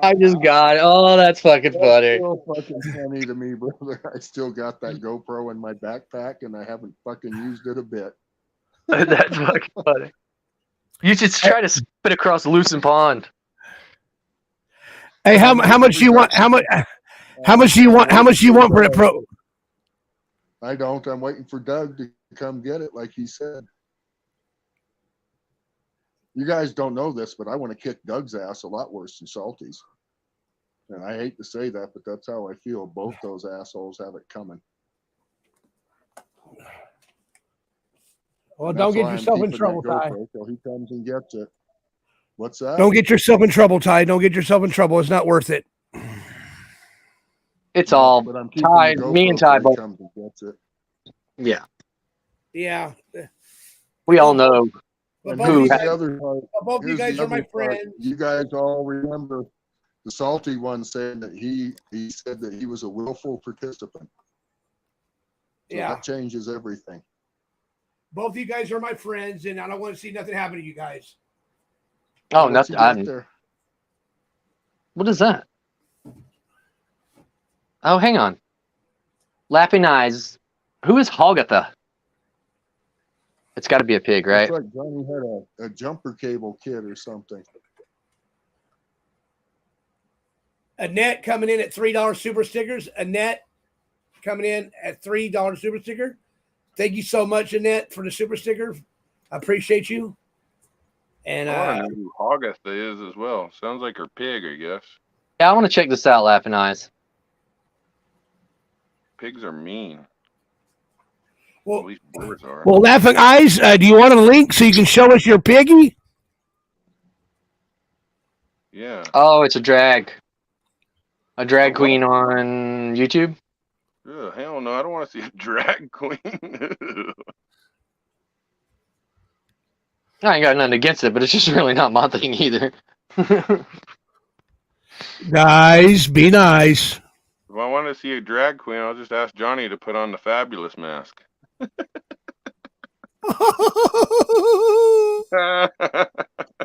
I just got it. Oh, that's fucking funny.
That's so fucking funny to me, brother. I still got that GoPro in my backpack, and I haven't fucking used it a bit.
That's fucking funny. You should try to spit across Lucen Pond.
Hey, how much do you want? How much do you want? How much do you want for it, pro?
I don't. I'm waiting for Doug to come get it, like he said. You guys don't know this, but I want to kick Doug's ass a lot worse than Salty's. And I hate to say that, but that's how I feel. Both those assholes have it coming.
Well, don't get yourself in trouble, Ty.
So he comes and gets it. What's that?
Don't get yourself in trouble, Ty. Don't get yourself in trouble. It's not worth it.
It's all
But I'm
Ty. Me and Ty both.
Comes and gets it.
Yeah,
Yeah.
we all know.
But
And
both,
here's
you
the
guys,
other part.
both you
Here's
guys
the
are my
other part.
friends.
You guys all remember the Salty one saying that he said that he was a willful participant. So
Yeah.
that changes everything.
Both of you guys are my friends, and I don't want to see nothing happen to you guys.
Oh,
What's
nothing.
he got there?
What is that? Oh, hang on. Laughing Eyes. Who is Hogatha? It's got to be a pig, right?
It's like Johnny had a jumper cable kit or something.
Annette coming in at $3 super stickers. Annette coming in at $3 super sticker. Thank you so much, Annette, for the super sticker. I appreciate you. And
I don't know who Hogatha is as well. Sounds like her pig, I guess.
Yeah, I want to check this out, Laughing Eyes.
Pigs are mean.
well,
At least boars are.
well, Laughing Eyes, do you want a link so you can show us your piggy?
Yeah.
Oh, it's a drag queen on YouTube.
Ugh, hell no, I don't want to see a drag queen.
I ain't got nothing against it, but it's just really not my thing either.
Guys, be nice.
If I want to see a drag queen, I'll just ask Johnny to put on the fabulous mask.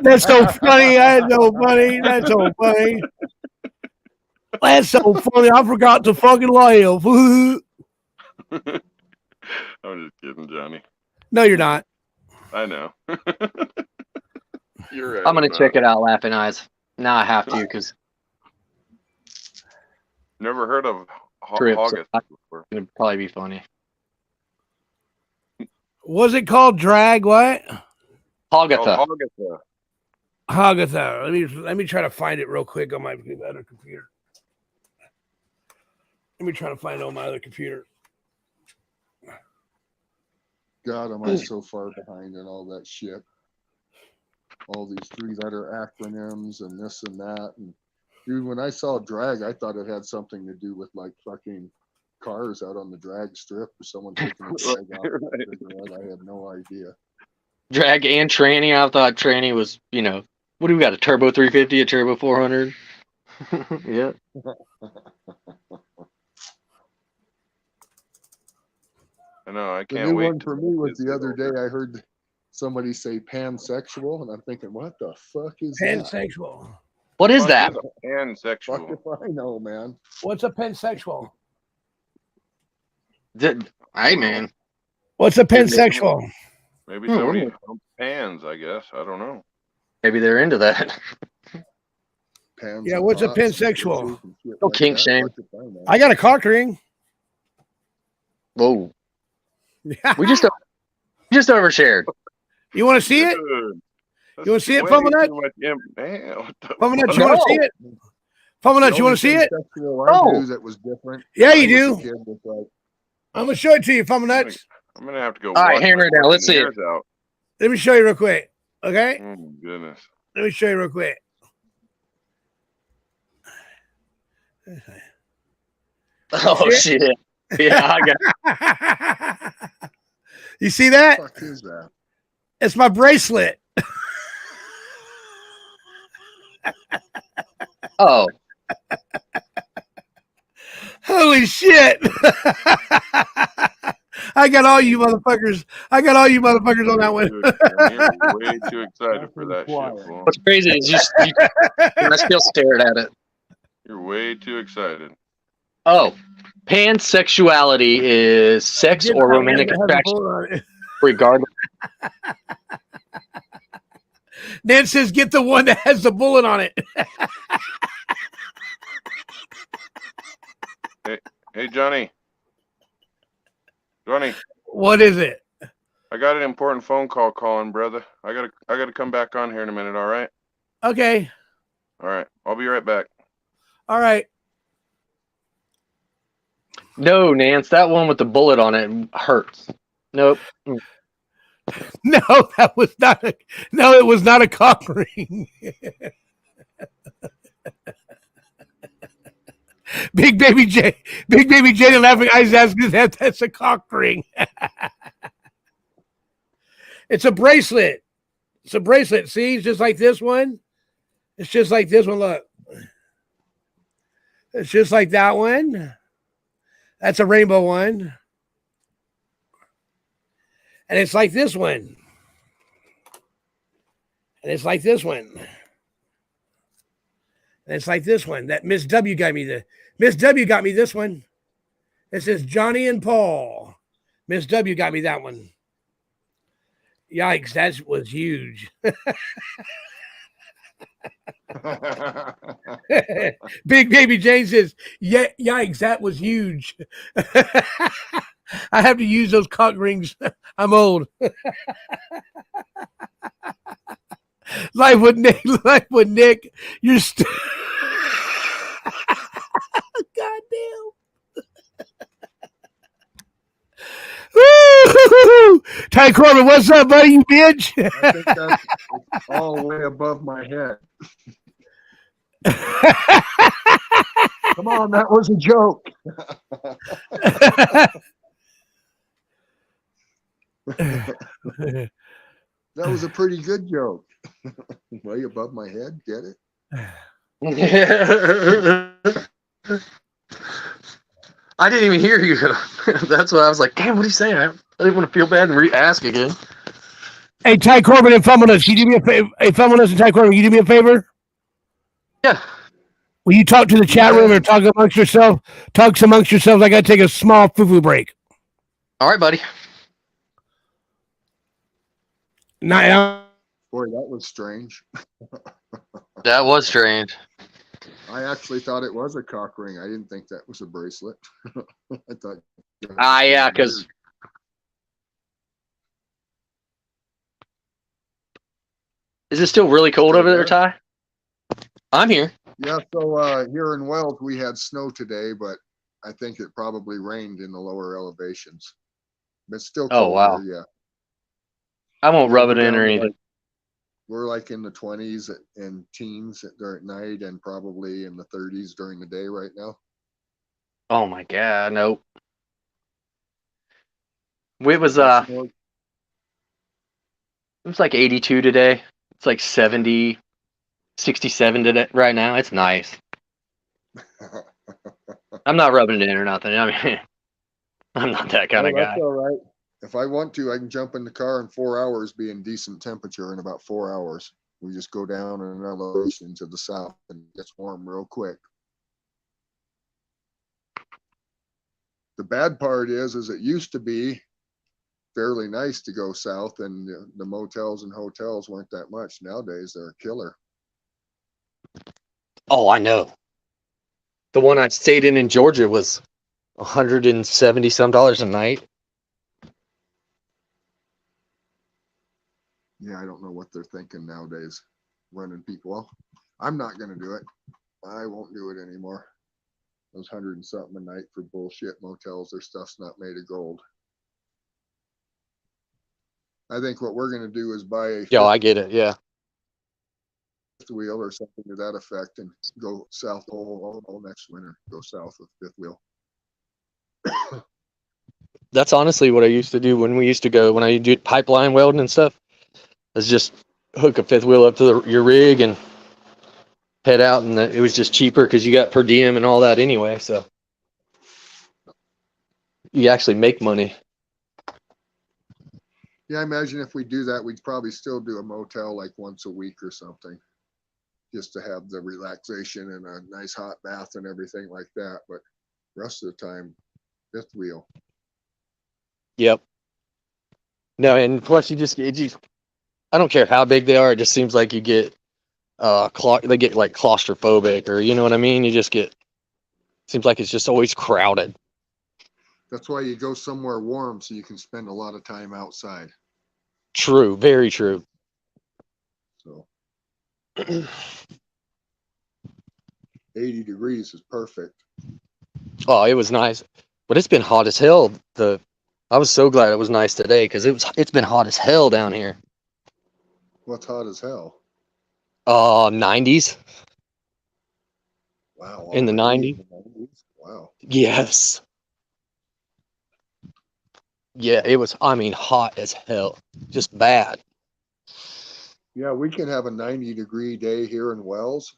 That's so funny. That's so funny. That's so funny. That's so funny. I forgot to fucking laugh.
I'm just kidding, Johnny.
No, you're not.
I know. You're right.
I'm gonna check it out, Laughing Eyes. Now I have to because
Never heard of
Trips.
August before.
it'd probably be funny.
Was it called drag? What?
Hogatha.
Agatha.
Hagatha. Let me try to find it real quick on my other computer. Let me try to find it on my other computer.
God, am I so far behind in all that shit? All these 3-letter acronyms and this and that. And dude, when I saw drag, I thought it had something to do with like fucking cars out on the drag strip or someone taking a drag out. I had no idea.
Drag and tranny. I thought tranny was, what do we got? A turbo 350, a turbo 400? Yeah.
I know. I
The
can't
new
wait.
one for me was the other day. I heard somebody say pansexual, and I'm thinking, what the fuck is that?
Pansexual.
What is that?
Fuck
Pansexual.
if I know, man.
What's a pansexual?
Hey, man.
What's a pansexual?
Maybe somebody pans, I guess. I don't know.
Maybe they're into that.
Pans
Yeah,
and
what's a
pots and
pansexual?
bitches and shit
No
like
kink
that.
shame.
Fuck if I know.
I got a cock ring.
Whoa. We just overshared.
You want to see it?
Dude,
You want to see it,
way
Fumblenut?
too much Man, what the
Fumblenut,
fuck?
you want to see it? Fumblenut,
The
you want to see
only
it?
pansexual I
Oh.
knew that was different.
Yeah,
when
you
I was a
do.
kid was like,
I'm going to show it to you, Fumblenut.
I'm gonna have to go.
All right,
wash
hammer
my
it down. Let's
fucking
see it.
ears out.
Let me show you real quick. Okay?
Oh my goodness.
Let me show you real quick.
Oh, shit. Yeah, I got
You see that?
fuck is that?
It's my bracelet.
Oh.
Holy shit. I got all you motherfuckers. I got all you motherfuckers on that one.
You're way too excited for that shit, fool.
What's crazy is I still stared at it.
You're way too excited.
Oh. Pansexuality is sex or romantic attraction regardless.
Nan says, get the one that has the bullet on it.
Hey, Johnny. Johnny,
What is it?
I got an important phone call calling, brother. I gotta come back on here in a minute. All right.
Okay.
All right. I'll be right back.
All right.
No, Nance, that one with the bullet on it hurts. Nope.
No, that was not a no, it was not a cock ring. Big baby J and Laughing Eyes asking if that's a cock ring. It's a bracelet. It's a bracelet. See, it's just like this one. It's just like this one. Look. It's just like that one. That's a rainbow one. And it's like this one. And it's like this one. And it's like this one. That Miss W got me this one. It says Johnny and Paul. Miss W got me that one. Yikes, that was huge. Big baby Jane says, yeah, yikes, that was huge. I have to use those cock rings. I'm old. Life with Nick. You're still. Goddamn. Woo! Ty Corbin, what's up, buddy? You bitch.
I think that's all the way above my head. Come on, that was a joke. That was a pretty good joke. Way above my head, get it?
I didn't even hear you. That's why I was like, damn, what are you saying? I didn't want to feel bad and ask again.
Hey, Ty Corbin and Fumbleness, can you do me a favor? Hey, Fumbleness and Ty Corbin, can you do me a favor?
Yeah.
Will you talk to the chat room or talk amongst yourself? Talk amongst yourselves. I got to take a small foo-foo break.
All right, buddy.
Now,
Boy, that was strange.
That was strange.
I actually thought it was a cock ring. I didn't think that was a bracelet. I thought.
Yeah, because. Is it still really cold over there, Ty? I'm here.
Yeah, so here in Wells, we had snow today, but I think it probably rained in the lower elevations. But it's still cold
wow.
here, yeah.
I won't rub it
We're
in or
down to
anything.
we're like in the 20s and teens during night and probably in the 30s during the day right now.
Oh my God, nope. It was like 82 today. It's like 70, 67 today right now. It's nice. I'm not rubbing it in or nothing. I mean, I'm not that kind of guy.
That's all right. If I want to, I can jump in the car in 4 hours, be in decent temperature in about 4 hours. We just go down an elevation to the south and it gets warm real quick. The bad part is it used to be fairly nice to go south, and the motels and hotels weren't that much. Nowadays, they're a killer.
Oh, I know. The one I stayed in Georgia was $170 some a night.
Yeah, I don't know what they're thinking nowadays, running people. Well, I'm not going to do it. I won't do it anymore. Those 100 and something a night for bullshit motels, their stuff's not made of gold. I think what we're going to do is buy a
I get it. Yeah.
fifth wheel or something to that effect and go south all next winter. Go south with fifth wheel.
That's honestly what I used to do when I did pipeline welding and stuff. Is just hook a fifth wheel up to your rig and head out, and it was just cheaper because you got per diem and all that anyway. So you actually make money.
Yeah, I imagine if we do that, we'd probably still do a motel like once a week or something, just to have the relaxation and a nice hot bath and everything like that. But rest of the time, fifth wheel.
Yep. No, and plus I don't care how big they are. It just seems like you get they get like claustrophobic, or you know what I mean. Seems like it's just always crowded.
That's why you go somewhere warm so you can spend a lot of time outside.
True, very true.
So 80 degrees is perfect.
Oh, it was nice, but it's been hot as hell. I was so glad it was nice today because it's been hot as hell down here.
What's hot as hell?
90s.
Wow.
In the 90s.
Wow.
Yes. Yeah, it was, hot as hell. Just bad.
Yeah, we can have a 90-degree day here in Wells,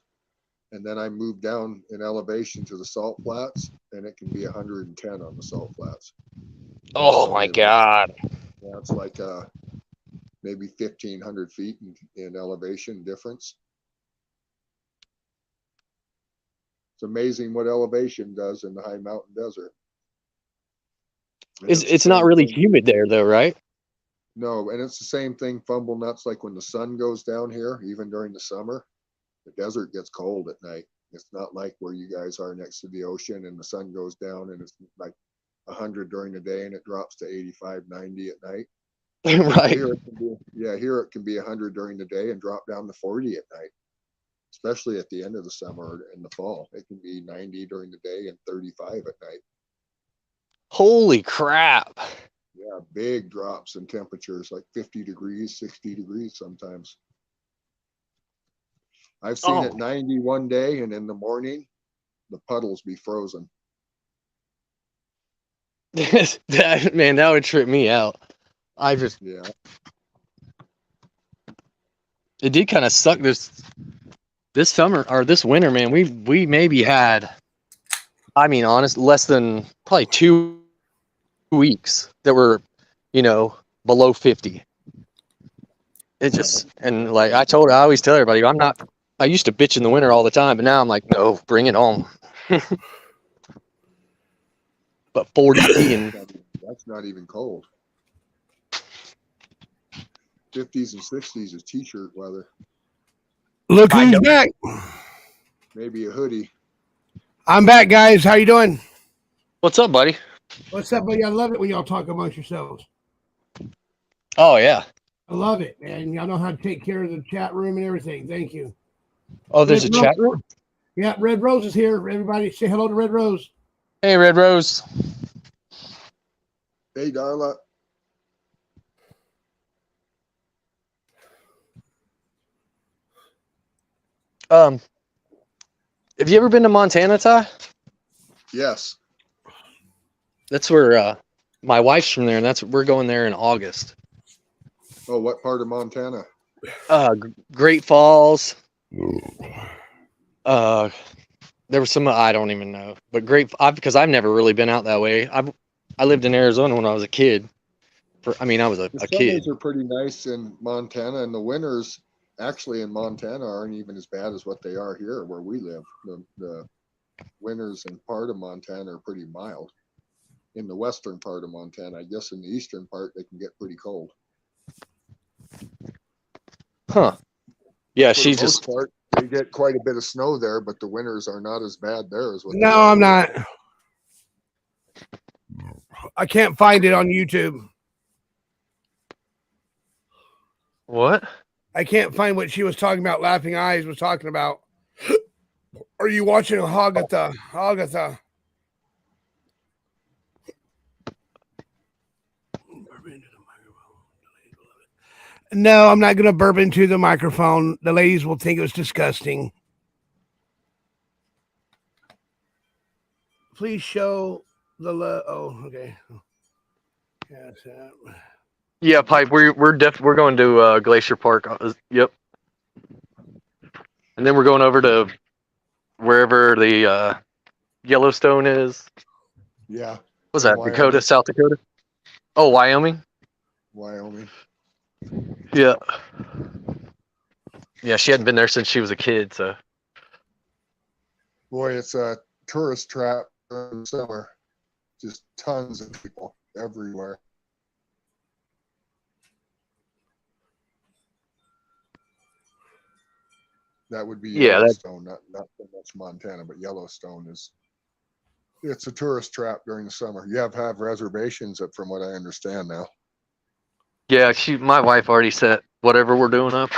and then I move down in elevation to the salt flats, and it can be 110 on the salt flats.
Oh my God.
Yeah, it's like maybe 1,500 feet in elevation difference. It's amazing what elevation does in the high mountain desert.
It's not really humid there though, right?
No, and it's the same thing, fumble nuts, like when the sun goes down here, even during the summer, the desert gets cold at night. It's not like where you guys are next to the ocean and the sun goes down and it's like 100 during the day and it drops to 85, 90 at night.
Right.
Here it can be 100 during the day and drop down to 40 at night, especially at the end of the summer and the fall. It can be 90 during the day and 35 at night.
Holy crap.
Yeah, big drops in temperatures, like 50 degrees, 60 degrees sometimes. I've seen it 90 one day, and in the morning, the puddles be frozen.
Man, that would trip me out.
Yeah.
It did kind of suck this summer or this winter, man. We maybe had, I mean, honest, less than probably 2 weeks that were, below 50. It just, and like I always tell everybody, I used to bitch in the winter all the time, but now I'm like, no, bring it on. But 40 and
that's not even cold. 50s and 60s is t-shirt weather.
Look who's back.
Maybe a hoodie.
I'm back, guys. How you doing?
What's up, buddy?
What's up, buddy? I love it when y'all talk amongst yourselves.
Oh, yeah.
I love it, man. Y'all know how to take care of the chat room and everything. Thank you.
Oh, there's a chat room?
Yeah, Red Rose is here. Everybody say hello to Red Rose.
Hey, Red Rose.
Hey, Darla.
Have you ever been to Montana, Ty?
Yes.
That's where my wife's from there, and we're going there in August.
Oh, what part of Montana?
Great Falls. There was some I don't even know, but because I've never really been out that way. I lived in Arizona when I was a kid. I was a kid.
The summers are pretty nice in Montana, and the winters actually in Montana aren't even as bad as what they are here where we live. The winters in part of Montana are pretty mild. In the western part of Montana, I guess in the eastern part, they can get pretty cold.
Huh. Yeah,
For the most part, they get quite a bit of snow there, but the winters are not as bad there as what.
No, I'm not. I can't find it on YouTube.
What?
I can't find what she was talking about. Laughing Eyes was talking about. Are you watching Hagatha? No, I'm not going to burp into the microphone. The ladies will think it was disgusting. Please show the oh, okay. Yes.
Yeah, Pipe. We're going to Glacier Park. Yep. And then we're going over to wherever the Yellowstone is.
Yeah.
What's that?
Wyoming.
Dakota, South Dakota? Oh, Wyoming. Yeah. Yeah, she hadn't been there since she was a kid, so.
Boy, it's a tourist trap in the summer. Just tons of people everywhere. That would be Yellowstone, not so much Montana, but Yellowstone it's a tourist trap during the summer. You have to have reservations from what I understand now.
Yeah, my wife already set whatever we're doing up.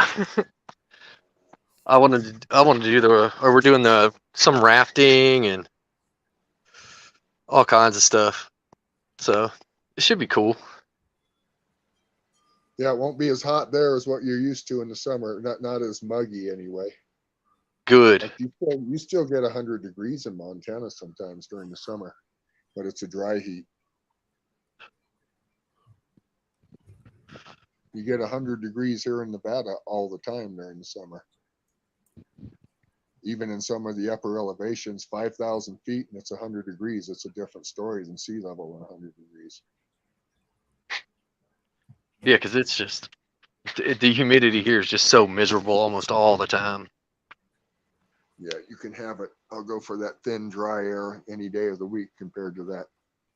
I wanted to do we're doing some rafting and all kinds of stuff. So it should be cool.
Yeah, it won't be as hot there as what you're used to in the summer. Not as muggy anyway.
Good.
Like you still get 100 degrees in Montana sometimes during the summer, but it's a dry heat. You get 100 degrees here in Nevada all the time during the summer. Even in some of the upper elevations, 5,000 feet, and it's 100 degrees. It's a different story than sea level at 100 degrees.
Yeah, because it's just, the humidity here is just so miserable almost all the time.
Yeah, you can have it. I'll go for that thin, dry air any day of the week compared to that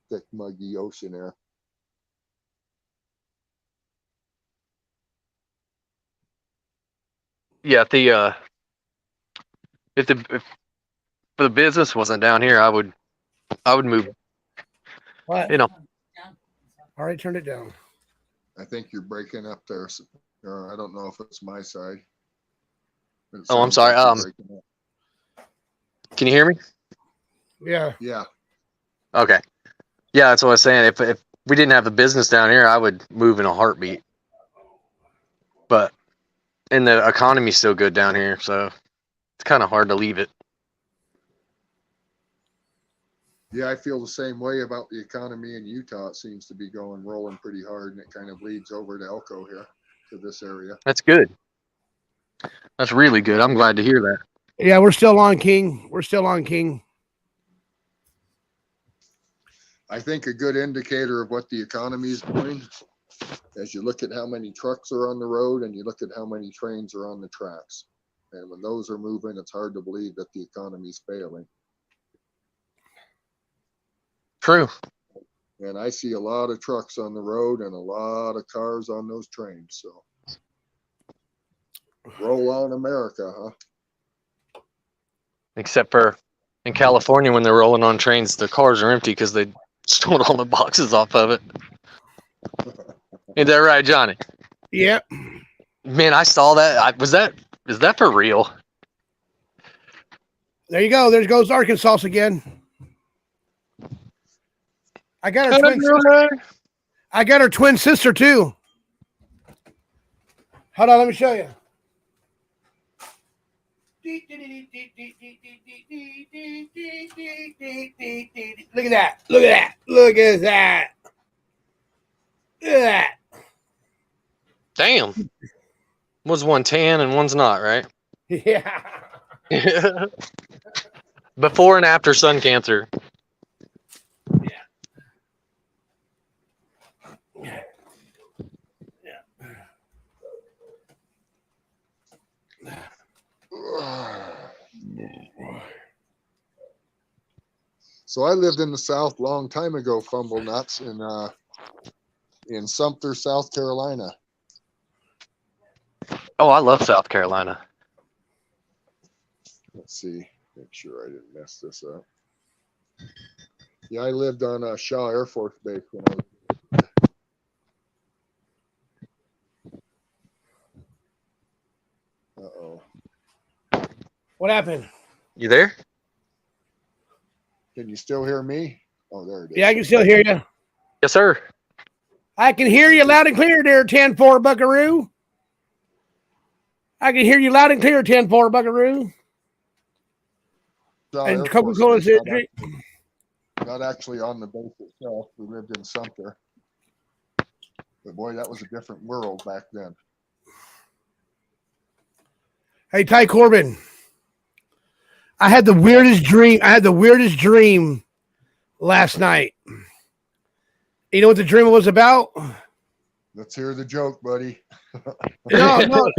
thick, muggy ocean air.
Yeah, if the business wasn't down here, I would move.
What?
You know.
All right, turn it down.
I think you're breaking up there. I don't know if it's my side.
Oh, I'm sorry. Can you hear me?
Yeah.
Yeah.
Okay. Yeah, that's what I was saying. If we didn't have the business down here, I would move in a heartbeat. But and the economy's still good down here, so kind of hard to leave it.
Yeah, I feel the same way about the economy in Utah. It seems to be rolling pretty hard, and it kind of leads over to Elko here, to this area.
That's good. That's really good. I'm glad to hear that.
Yeah, we're still on, King. We're still on, King.
I think a good indicator of what the economy is doing, as you look at how many trucks are on the road and you look at how many trains are on the tracks. And when those are moving, it's hard to believe that the economy is failing.
True.
And I see a lot of trucks on the road and a lot of cars on those trains. So roll on, America, huh?
Except for in California, when they're rolling on trains, the cars are empty because they stole all the boxes off of it. Ain't that right, Johnny?
Yep.
Man, I saw that. Is that for real?
There you go. There goes Arkansas again. I got her twin sister. I got her twin sister too. Hold on, let me show you. Look at that. Look at that. Look at that. Look at that.
Damn. Was one tan and one's not, right?
Yeah.
Before and after sun cancer.
So I lived in the South long time ago, fumble nuts, in Sumter, South Carolina.
Oh, I love South Carolina.
Let's see, make sure I didn't mess this up. Yeah, I lived on Shaw Air Force Base when I was. Uh-oh.
What happened?
You there?
Can you still hear me? Oh, there it is.
Yeah, I can still hear you.
Yes, sir.
I can hear you loud and clear there, 10-4 Buckaroo. I can hear you loud and clear, 10-4 Buckaroo.
Shaw
And
Air Force
Coca-Cola
Base,
City.
not actually on the base itself. We lived in Sumter. But boy, that was a different world back then.
Hey, Ty Corbin. I had the weirdest dream last night. You know what the dream was about?
Let's hear the joke, buddy.
No.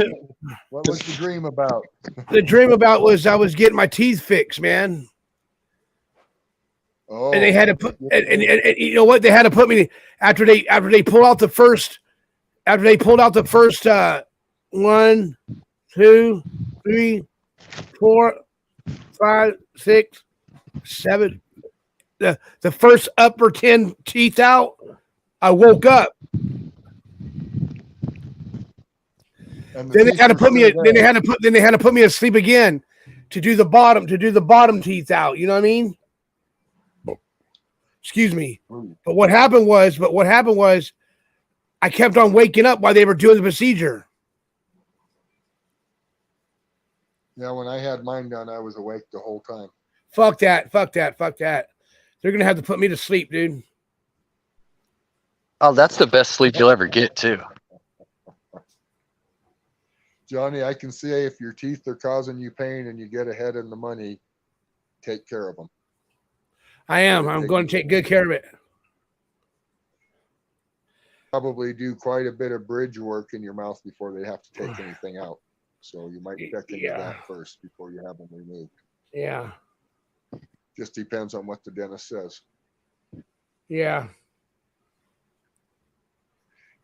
What was the dream about?
The dream about was I was getting my teeth fixed, man.
Oh,
And they had to put and you know what? They had to put me after they pulled out the first 1, 2, 3, 4, 5, 6, 7. The first upper 10 teeth out, I woke up.
and
Then they had to put me.
still there.
Then they had to put me asleep again to do the bottom teeth out. You know what I mean? Excuse me. But what happened was, I kept on waking up while they were doing the procedure.
Yeah, when I had mine done, I was awake the whole time.
Fuck that. They're gonna have to put me to sleep, dude.
Oh, that's the best sleep you'll ever get, too.
Johnny, I can say if your teeth are causing you pain and you get ahead in the money, take care of them.
I am. I'm going to take good care of it.
Probably do quite a bit of bridge work in your mouth before they have to take anything out. So you might check into that first before you have them removed.
Yeah.
Just depends on what the dentist says.
Yeah.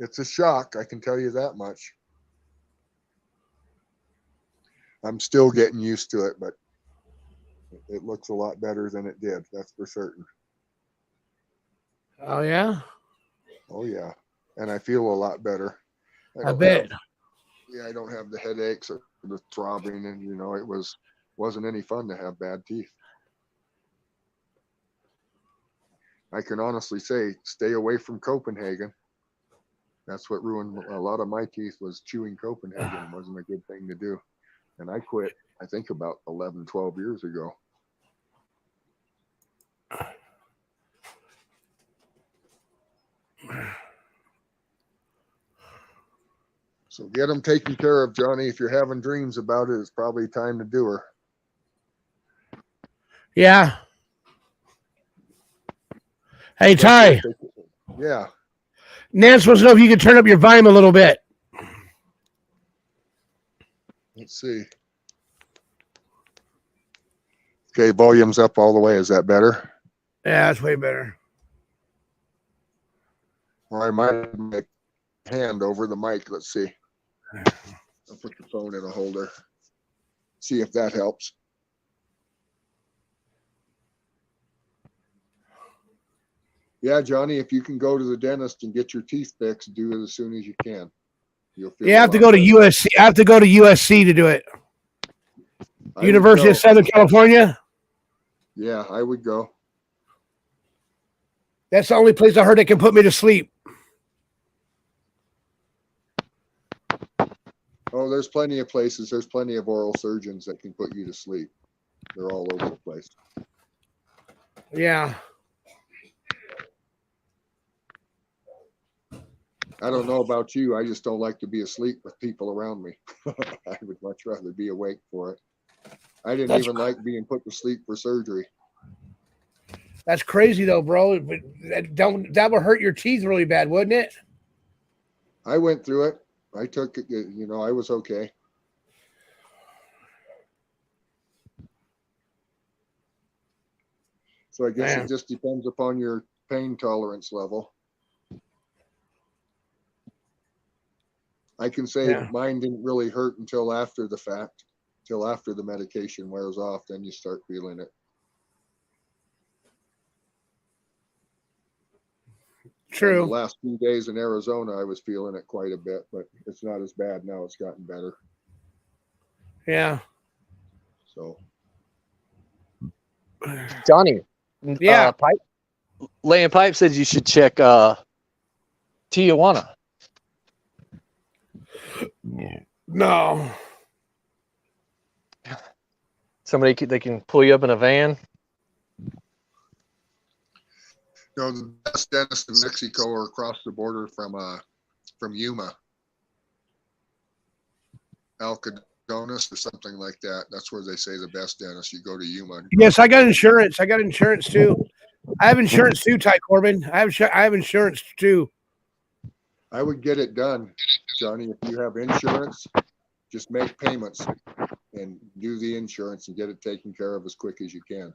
It's a shock, I can tell you that much. I'm still getting used to it, but it looks a lot better than it did. That's for certain.
Oh yeah.
Oh yeah, and I feel a lot better.
I bet.
I don't have the headaches or the throbbing, and it wasn't any fun to have bad teeth. I can honestly say, stay away from Copenhagen. That's what ruined a lot of my teeth, was chewing Copenhagen. It wasn't a good thing to do. And I quit, I think about 11, 12 years ago. So get them taken care of, Johnny. If you're having dreams about it, it's probably time to do her.
Yeah. Hey, Ty.
Yeah.
Nance wants to know if you could turn up your volume a little bit.
Let's see. Okay, volume's up all the way. Is that better?
Yeah, that's way better.
Or I might make hand over the mic. Let's see. I'll put the phone in a holder. See if that helps. Yeah, Johnny, if you can go to the dentist and get your teeth fixed, do it as soon as you can. You'll feel
Yeah, I have to go to USC. I have to go to USC to do it. University of Southern California.
Yeah, I would go.
That's the only place I heard that can put me to sleep.
Oh, there's plenty of places. There's plenty of oral surgeons that can put you to sleep. They're all over the place.
Yeah.
I don't know about you. I just don't like to be asleep with people around me. I would much rather be awake for it. I didn't even like being put to sleep for surgery.
That's crazy though, bro. But that would hurt your teeth really bad, wouldn't it?
I went through it. I took it, you know, I was okay. So I guess it just depends upon your pain tolerance level. I can say mine didn't really hurt until after the fact, till after the medication wears off, then you start feeling it.
True.
And the last few days in Arizona, I was feeling it quite a bit, but it's not as bad now. It's gotten better.
Yeah.
So.
Johnny.
Yeah.
Laying Pipe said you should check Tijuana.
No.
They can pull you up in a van.
No, the best dentists in Mexico are across the border from Yuma, Alcadones or something like that. That's where they say the best dentist. You go to Yuma.
Yes, I got insurance. I got insurance too. I have insurance too, Ty Corbin. I have insurance too.
I would get it done, Johnny. If you have insurance, just make payments and do the insurance and get it taken care of as quick as you can.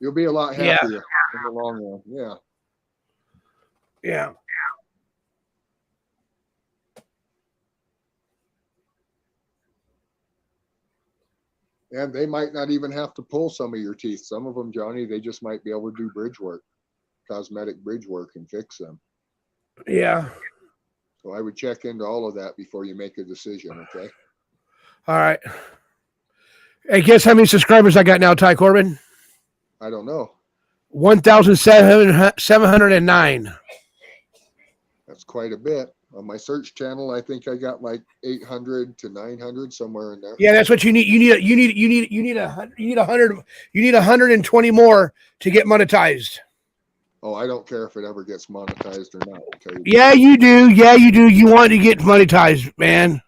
You'll be a lot happier in the long run. Yeah.
Yeah.
And they might not even have to pull some of your teeth. Some of them, Johnny, they just might be able to do bridge work, cosmetic bridge work, and fix them.
Yeah.
So I would check into all of that before you make a decision, okay?
All right. Hey, guess how many subscribers I got now, Ty Corbin?
I don't know.
1,709.
That's quite a bit. On my search channel, I think I got like 800 to 900, somewhere in there.
Yeah, that's what you need. You need 120 more to get monetized.
Oh, I don't care if it ever gets monetized or not. Okay.
Yeah, you do. Yeah, you do. You want to get monetized, man.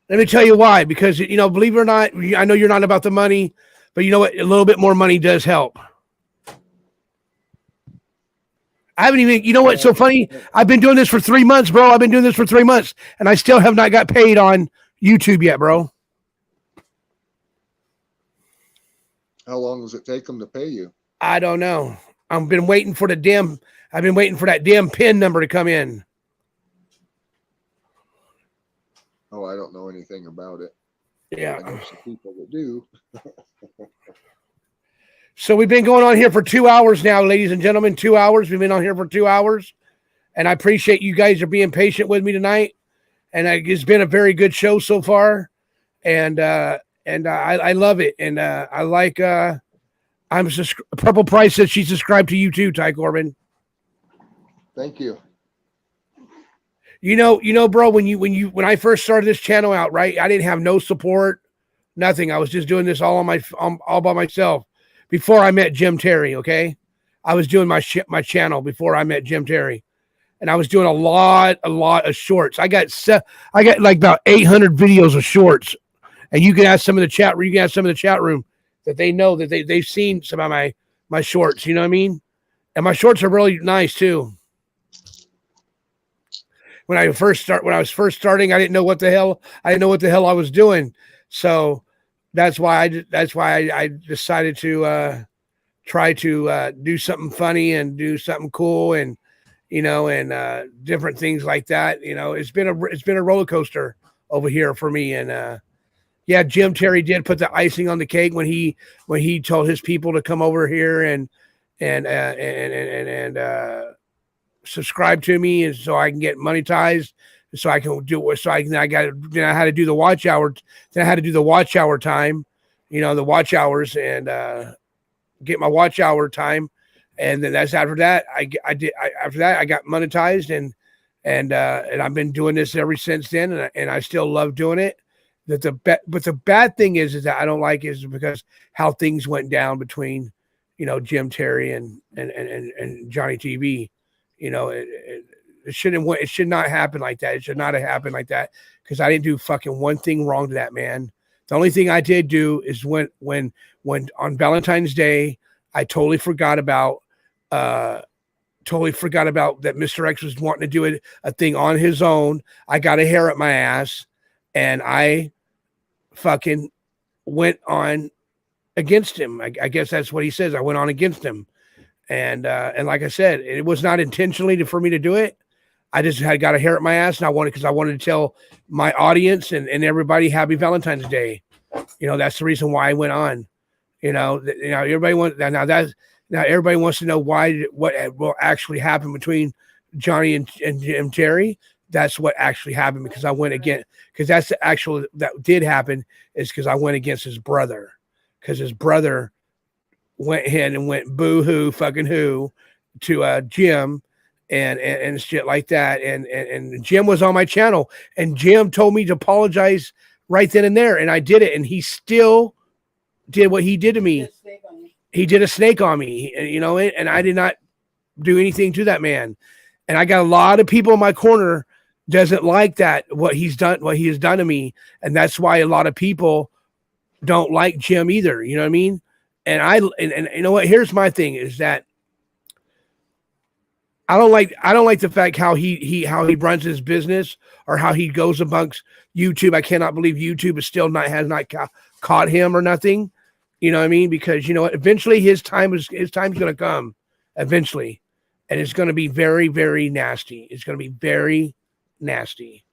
Let me tell you why. Because, you know, believe it or not, I know you're not about the money, but you know what? A little bit more money does help. I haven't even, you know what's so funny? I've been doing this for 3 months, bro. I've been doing this for 3 months, and I still have not got paid on YouTube yet, bro.
How long does it take them to pay you?
I don't know. I've been waiting for that damn PIN number to come in.
Oh, I don't know anything about it.
Yeah.
I know some people that do.
So we've been going on here for 2 hours now, ladies and gentlemen. 2 hours. We've been on here for 2 hours. And I appreciate you guys are being patient with me tonight. And it's been a very good show so far. And I love it. And I like Purple Price says she's subscribed to you too, Ty Corbin.
Thank you.
Bro, when I first started this channel out, right, I didn't have no support, nothing. I was just doing this all all by myself before I met Jim Terry. Okay, I was doing my channel before I met Jim Terry, and I was doing a lot of shorts. I got like about 800 videos of shorts, and you can ask some of the chat. You can ask some of the chat room that they know that they've seen some of my shorts. You know what I mean? And my shorts are really nice too. When I was first starting, I didn't know what the hell I was doing. So that's why I decided to try to do something funny and do something cool and different things like that. It's been a roller coaster over here for me. And yeah, Jim Terry did put the icing on the cake when he told his people to come over here and subscribe to me, and so I can get monetized, so I can do it. So I had to do the watch hour. Then I had to do the watch hour time, the watch hours, and get my watch hour time. And then that's after that I got monetized, and I've been doing this ever since then, and I still love doing it. But the bad thing is that I don't like is because how things went down between Jim Terry and Johnny TV. It should not happen like that. It should not have happened like that, because I didn't do fucking one thing wrong to that man. The only thing I did do is when on Valentine's Day, I totally forgot about that Mr. X was wanting to do a thing on his own. I got a hair up my ass, and I fucking went on against him. I guess that's what he says. I went on against him. And like I said, it was not intentionally for me to do it. I just had got a hair at my ass, and I wanted to tell my audience and everybody happy Valentine's Day. That's the reason why I went on. Everybody wants to know what will actually happen between Johnny and Jim Terry. That's what actually happened, because I went again, because that's that did happen, is because I went against his brother, because his brother went ahead and went boo-hoo fucking who to Jim and shit like that. And Jim was on my channel, and Jim told me to apologize right then and there. And I did it. And he still did what he did to me. He did a snake on me, and I did not do anything to that man. And I got a lot of people in my corner doesn't like that, what he has done to me. And that's why a lot of people don't like Jim either. You know what I mean? And you know what? Here's my thing: is that I don't like the fact how he runs his business, or how he goes amongst YouTube. I cannot believe YouTube has not caught him or nothing. You know what I mean? Because you know what? Eventually his time's going to come. Eventually, and it's going to be very, very nasty. It's going to be very nasty.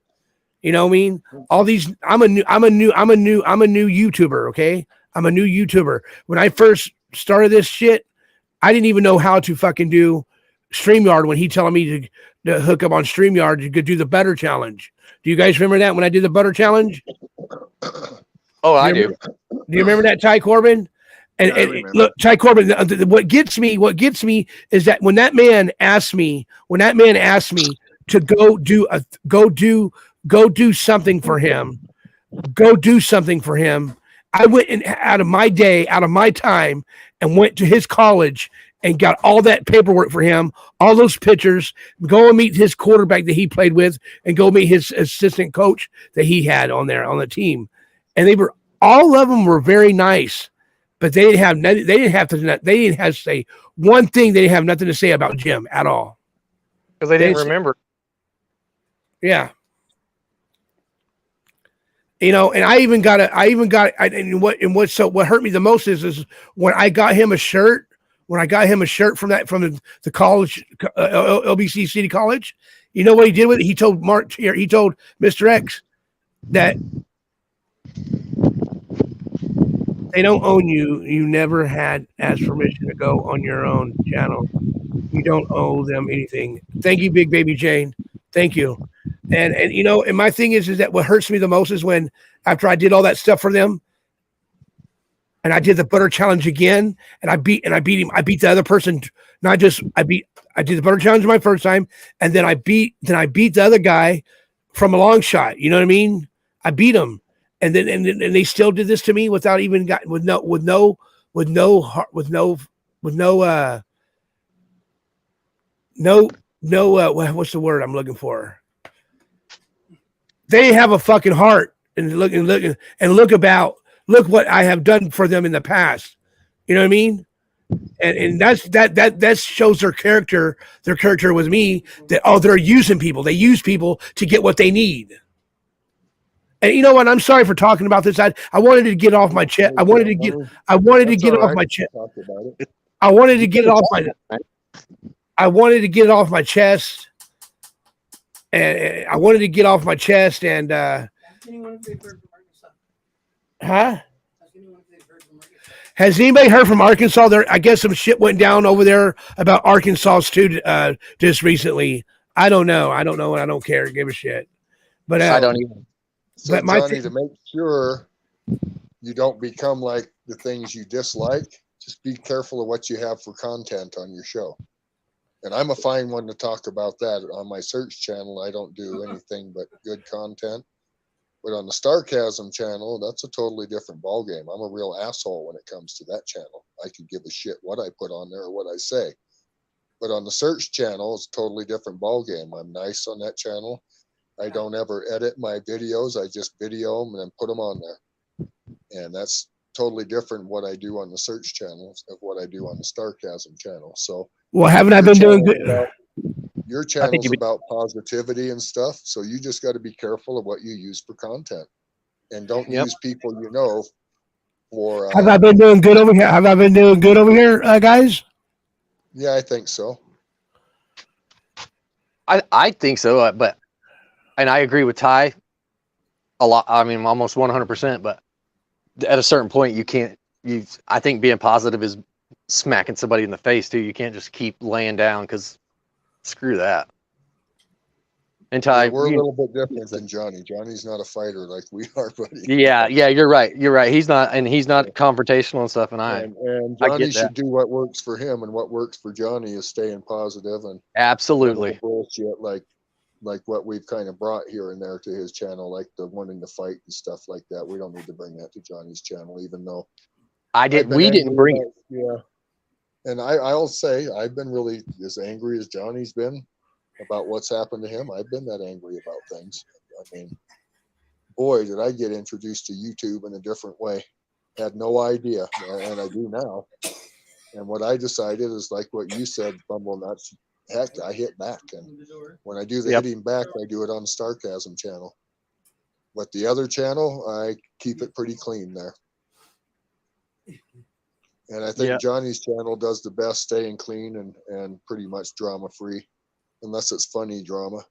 You know what I mean? All these. I'm a new YouTuber. Okay. I'm a new YouTuber. When I first started this shit, I didn't even know how to fucking do StreamYard when he telling me to hook up on StreamYard to do the butter challenge. Do you guys remember that when I did the butter challenge?
Oh, I do.
Do you remember that, Ty Corbin? And look, Ty Corbin, what gets me is that when that man asked me to go do something for him, I went out of my day, out of my time, and went to his college and got all that paperwork for him, all those pictures, go and meet his quarterback that he played with, and go meet his assistant coach that he had on the team. And all of them were very nice, but they didn't have to say one thing. They didn't have nothing to say about Jim at all.
Because they didn't remember.
Yeah. And what hurt me the most is when I got him a shirt, from the college, LBC City College. You know what he did with it? He told Mr. X that they don't own you. You never had asked permission to go on your own channel. You don't owe them anything. Thank you, Big Baby Jane. Thank you. And my thing is that what hurts me the most is when, after I did all that stuff for them, and I did the butter challenge again, and I beat him. I beat the other person. Not just I did the butter challenge my first time, and then I beat the other guy from a long shot. You know what I mean? I beat him, and then they still did this to me without even what's the word I'm looking for? They have a fucking heart, and look what I have done for them in the past. You know what I mean? And that shows their character with me, that they're using people. They use people to get what they need. And you know what? I'm sorry for talking about this. I wanted to get off my chest. I wanted to get off my chest. I wanted to get it off my chest. And I wanted to get off my chest and huh? Has anybody heard from Arkansas? There, I guess some shit went down over there about Arkansas too, just recently. I don't know, and I don't care. Give a shit. But
I don't even.
So, Johnny, to make sure you don't become like the things you dislike, just be careful of what you have for content on your show. And I'm a fine one to talk about that. On my search channel, I don't do anything but good content. But on the Starcasm channel, that's a totally different ballgame. I'm a real asshole when it comes to that channel. I could give a shit what I put on there or what I say. But on the search channel, it's a totally different ballgame. I'm nice on that channel. I don't ever edit my videos. I just video them and then put them on there. And that's totally different what I do on the search channels of what I do on the Starcasm channel. So,
well, haven't I been doing good?
Your channel's about positivity and stuff, so you just got to be careful of what you use for content, and don't use people you know for.
Have I been doing good over here? Guys?
Yeah, I think so.
I think so, but and I agree with Ty a lot. I mean, almost 100%. But at a certain point, you can't. I think being positive is smacking somebody in the face too. You can't just keep laying down because. Screw that. And Ty,
we're a little bit different than Johnny. Johnny's not a fighter like we are, buddy.
Yeah, you're right. He's not confrontational and stuff.
And Johnny should do what works for him, and what works for Johnny is staying positive and
absolutely
bullshit like what we've kind of brought here and there to his channel, like the wanting to fight and stuff like that. We don't need to bring that to Johnny's channel, even though we didn't bring it. Yeah. And I'll say I've been really as angry as Johnny's been about what's happened to him. I've been that angry about things. I mean, boy, did I get introduced to YouTube in a different way. Had no idea, and I do now. And what I decided is like what you said, Bumble Nuts. Heck, I hit back, and when I do the hitting back, I do it on the Starcasm channel. But the other channel, I keep it pretty clean there. And I think Johnny's channel does the best staying clean and pretty much drama free, unless it's funny drama.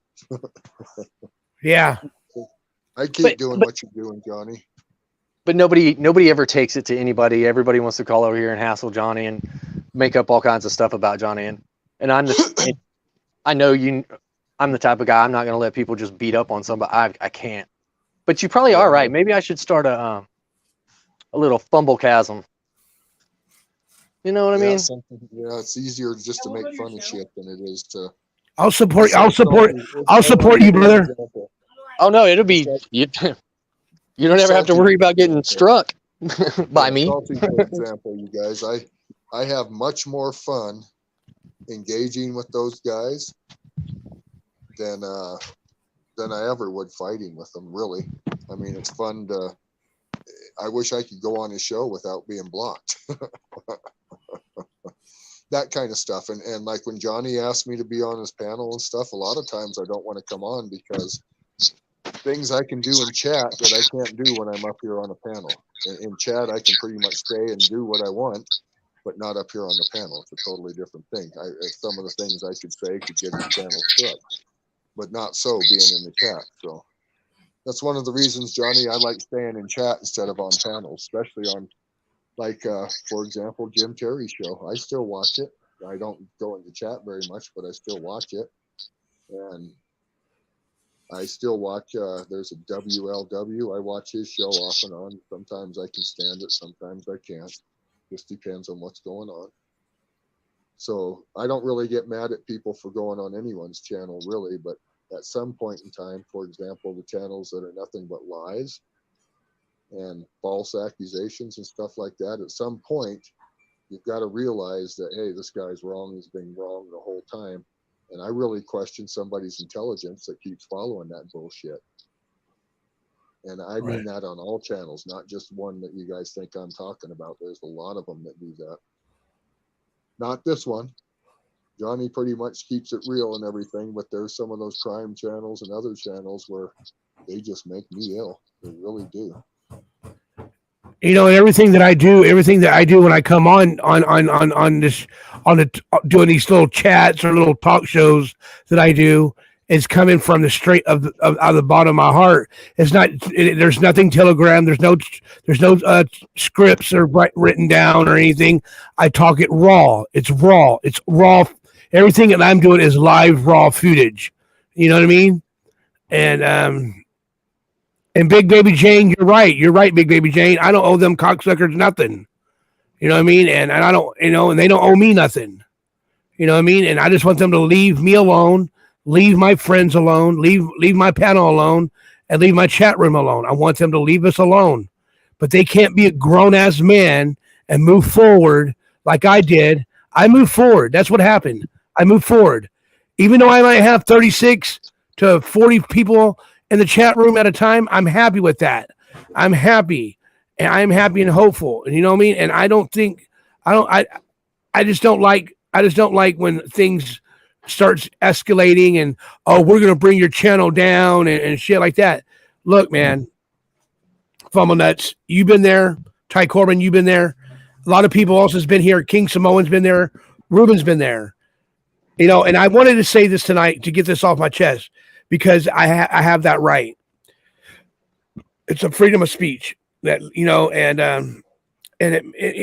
Yeah.
I keep doing what you're doing, Johnny.
But nobody ever takes it to anybody. Everybody wants to call over here and hassle Johnny and make up all kinds of stuff about Johnny. And I know I'm the type of guy, I'm not going to let people just beat up on somebody. I can't. But you probably are right. Maybe I should start a little fumblecasm. You know what I mean?
Yeah, it's easier just to make fun of shit than it is to.
I'll support you, brother.
Oh no, it'll be you. You don't ever have to worry about getting struck by me.
For example, you guys, I have much more fun engaging with those guys than I ever would fighting with them. Really, I mean, it's fun to. I wish I could go on his show without being blocked. That kind of stuff. And like when Johnny asked me to be on his panel and stuff, a lot of times I don't want to come on because things I can do in chat that I can't do when I'm up here on a panel. In chat, I can pretty much stay and do what I want, but not up here on the panel. It's a totally different thing. Some of the things I could say could get his channel struck, but not so being in the chat. So that's one of the reasons, Johnny, I like staying in chat instead of on panels, especially on, like, for example, Jim Terry's show. I still watch it. I don't go into chat very much, but I still watch it. And I still watch, there's a WLW. I watch his show off and on. Sometimes I can stand it, sometimes I can't. Just depends on what's going on. So I don't really get mad at people for going on anyone's channel, really. But at some point in time, for example, the channels that are nothing but lies and false accusations and stuff like that, at some point, you've got to realize that, hey, this guy's wrong. He's been wrong the whole time. And I really question somebody's intelligence that keeps following that bullshit. And I mean that on all channels, not just one that you guys think I'm talking about. There's a lot of them that do that. Not this one. Johnny pretty much keeps it real and everything, but there's some of those crime channels and other channels where they just make me ill. They really do.
You know, and everything that I do when I come on this doing these little chats or little talk shows that I do is coming from the straight out of the bottom of my heart. It's not. There's nothing telegram. There's no scripts or written down or anything. I talk it raw. It's raw. It's raw. Everything that I'm doing is live raw footage. You know what I mean? And Big Baby Jane, you're right. You're right, Big Baby Jane. I don't owe them cocksuckers nothing. You know what I mean? And I don't, and they don't owe me nothing. You know what I mean? And I just want them to leave me alone, leave my friends alone, leave my panel alone, and leave my chat room alone. I want them to leave us alone. But they can't be a grown-ass man and move forward like I did. I moved forward. That's what happened. I moved forward. Even though I might have 36 to 40 people in the chat room at a time, I'm happy with that. I'm happy, and I'm happy and hopeful. And you know what I mean? And I just don't like when things starts escalating and, oh, we're going to bring your channel down and shit like that. Look, man, Fumble Nuts, you've been there. Ty Corbin, you've been there. A lot of people else has been here. King Samoan's been there. Ruben's been there. You know, and I wanted to say this tonight to get this off my chest, because I have that right. It's a freedom of speech that, and you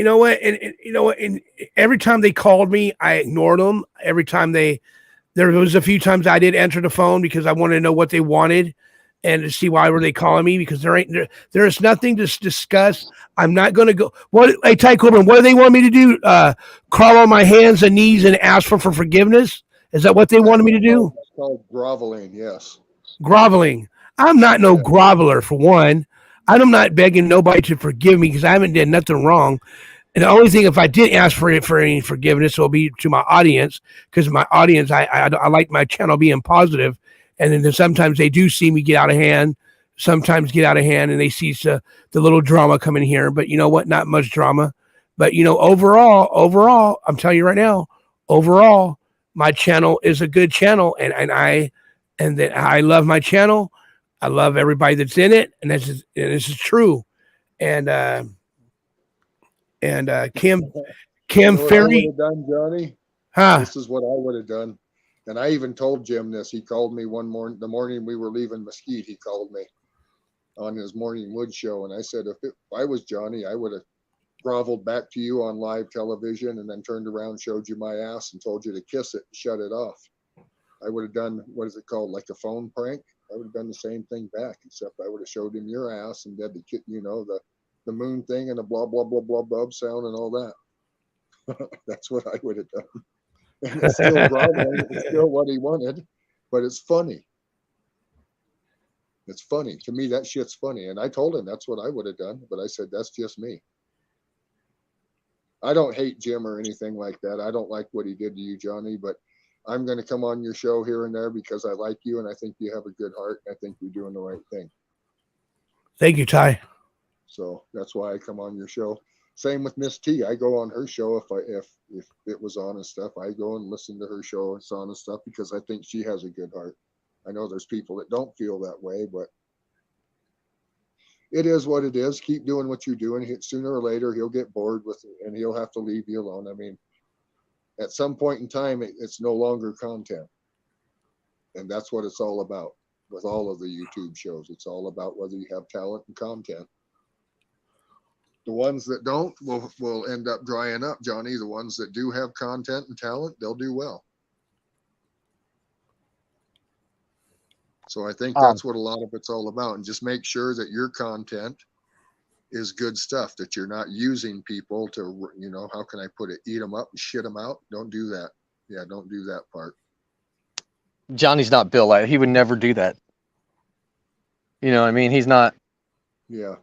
know what, and every time they called me, I ignored them. Every time there was a few times I did answer the phone because I wanted to know what they wanted and to see why were they calling me, because there is nothing to discuss. I'm not going to go. Hey, Ty Corbin, what do they want me to do? Crawl on my hands and knees and ask for forgiveness? Is that what they wanted me to do?
It's called groveling, yes.
Groveling. I'm not no groveler, for one. I'm not begging nobody to forgive me because I haven't done nothing wrong. And the only thing, if I did ask for any forgiveness, will be to my audience, because my audience, I like my channel being positive. And then sometimes they do see me get out of hand, and they see the little drama coming here. But you know what? Not much drama. But, overall, I'm telling you right now, overall, my channel is a good channel. And I love my channel. I love everybody that's in it. And this is true. And Kim Ferry.
Done, Johnny.
Huh?
This is what I would have done. And I even told Jim this. He called me one morning, the morning we were leaving Mesquite. He called me on his morning wood show. And I said, if I was Johnny, I would have groveled back to you on live television and then turned around, showed you my ass and told you to kiss it and shut it off. I would have done, what is it called? Like a phone prank. I would have done the same thing back, except I would have showed him your ass and did the moon thing and the blah, blah, blah, blah, blah sound and all that. That's what I would have done. And it's still groveling. It's still what he wanted, but it's funny. It's funny. To me, that shit's funny. And I told him that's what I would have done, but I said, that's just me. I don't hate Jim or anything like that. I don't like what he did to you, Johnny, but I'm going to come on your show here and there because I like you and I think you have a good heart. And I think you're doing the right thing.
Thank you, Ty.
So that's why I come on your show. Same with Miss T. I go on her show if it was on and stuff. I go and listen to her show. It's on and stuff because I think she has a good heart. I know there's people that don't feel that way, but it is what it is. Keep doing what you're doing. Sooner or later, he'll get bored with it and he'll have to leave you alone. I mean, at some point in time, it's no longer content. And that's what it's all about with all of the YouTube shows. It's all about whether you have talent and content. The ones that don't will end up drying up, Johnny. The ones that do have content and talent, they'll do well. So I think that's what a lot of it's all about. And just make sure that your content is good stuff, that you're not using people to, how can I put it? Eat them up and shit them out. Don't do that. Yeah, don't do that part.
Johnny's not built like, he would never do that. You know what I mean? He's not
Yeah.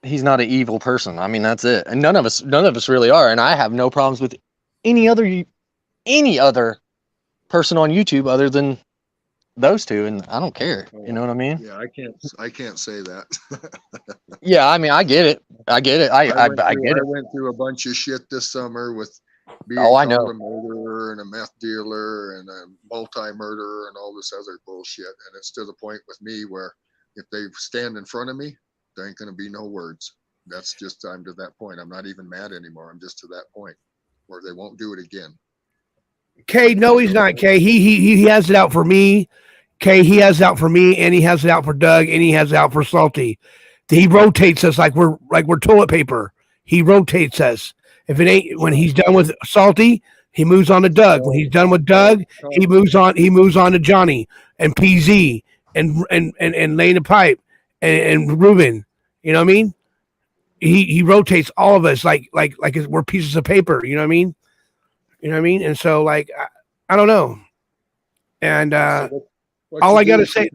He's not an evil person. I mean, that's it. And none of us really are. And I have no problems with any other person on YouTube other than those two, and I don't care. You know what I mean?
Yeah, I can't say that.
Yeah, I mean, I get it. I get it. I get it.
I went through a bunch of shit this summer with being
I
called
know.
a murderer and a meth dealer and a multi-murderer and all this other bullshit. And it's to the point with me where if they stand in front of me, there ain't gonna be no words. That's just, I'm to that point. I'm not even mad anymore. I'm just to that point where they won't do it again.
Kay, no, he's not. Kay, he has it out for me. Kay, he has it out for me, and he has it out for Doug, and he has it out for Salty. He rotates us like we're toilet paper. He rotates us. If it ain't, when he's done with Salty, he moves on to Doug. When he's done with Doug, he moves on to Johnny and PZ and laying the pipe and Ruben. You know what I mean? He rotates all of us like we're pieces of paper. You know what I mean? You know what I mean? And so like I don't know. And all I gotta say,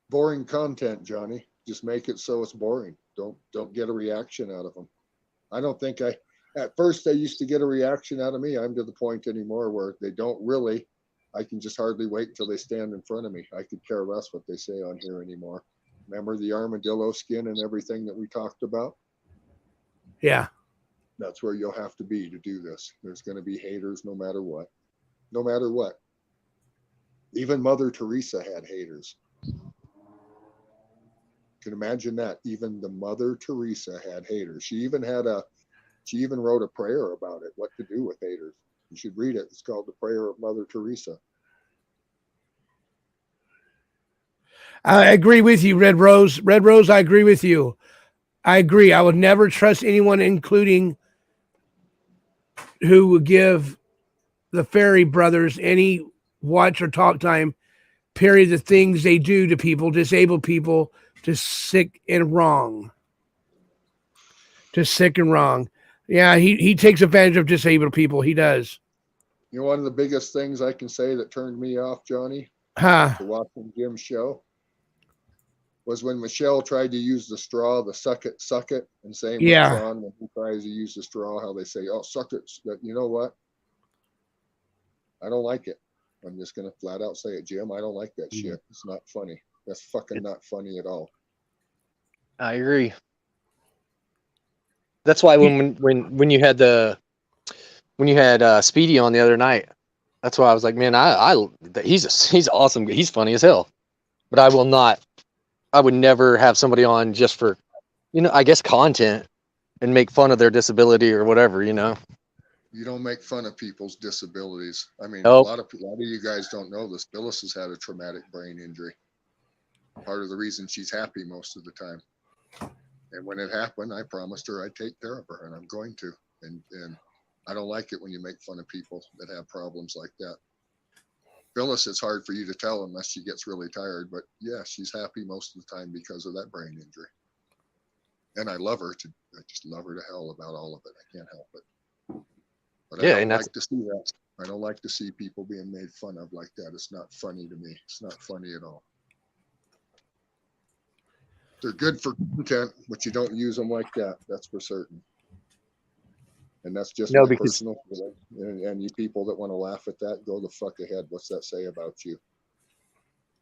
boring content, Johnny. Just make it so it's boring. Don't get a reaction out of them. I don't think at first they used to get a reaction out of me. I'm to the point anymore where they don't really. I can just hardly wait until they stand in front of me. I could care less what they say on here anymore. Remember the armadillo skin and everything that we talked about?
yeah.
That's where you'll have to be to do this. There's going to be haters no matter what. No matter what. Even Mother Teresa had haters. You can imagine that. Even the Mother Teresa had haters. She even wrote a prayer about it, what to do with haters. You should read it. It's called The Prayer of Mother Teresa.
I agree with you, Red Rose. Red Rose, I agree with you. I agree. I would never trust anyone, including who would give the Ferry brothers any watch or talk time, period, the things they do to people, disabled people, just sick and wrong. Just sick and wrong. Yeah, he takes advantage of disabled people. He does.
You know, one of the biggest things I can say that turned me off, Johnny,
Huh.
to watching Jim's show, was when Michelle tried to use the straw, the suck it, and same with Sean when he tries to use the straw, how they say, oh, suck it. You know what? I don't like it. I'm just going to flat out say it, Jim. I don't like that shit. It's not funny. That's fucking not funny at all.
I agree. That's why when you had Speedy on the other night, that's why I was like, man, he's awesome. He's funny as hell. But I would never have somebody on just for, I guess content and make fun of their disability or whatever,
You don't make fun of people's disabilities. I mean,
Nope.
a lot of you guys don't know this. Phyllis has had a traumatic brain injury. Part of the reason she's happy most of the time. And when it happened, I promised her I'd take care of her, and I'm going to. And I don't like it when you make fun of people that have problems like that. Phyllis, it's hard for you to tell unless she gets really tired, but yeah, she's happy most of the time because of that brain injury. And I just love her to hell about all of it. I can't help it. But I don't like to see that. I don't like to see people being made fun of like that. It's not funny to me. It's not funny at all. They're good for content, but you don't use them like that. That's for certain. And that's just my personal feeling. And you people that want to laugh at that, go the fuck ahead. What's that say about you?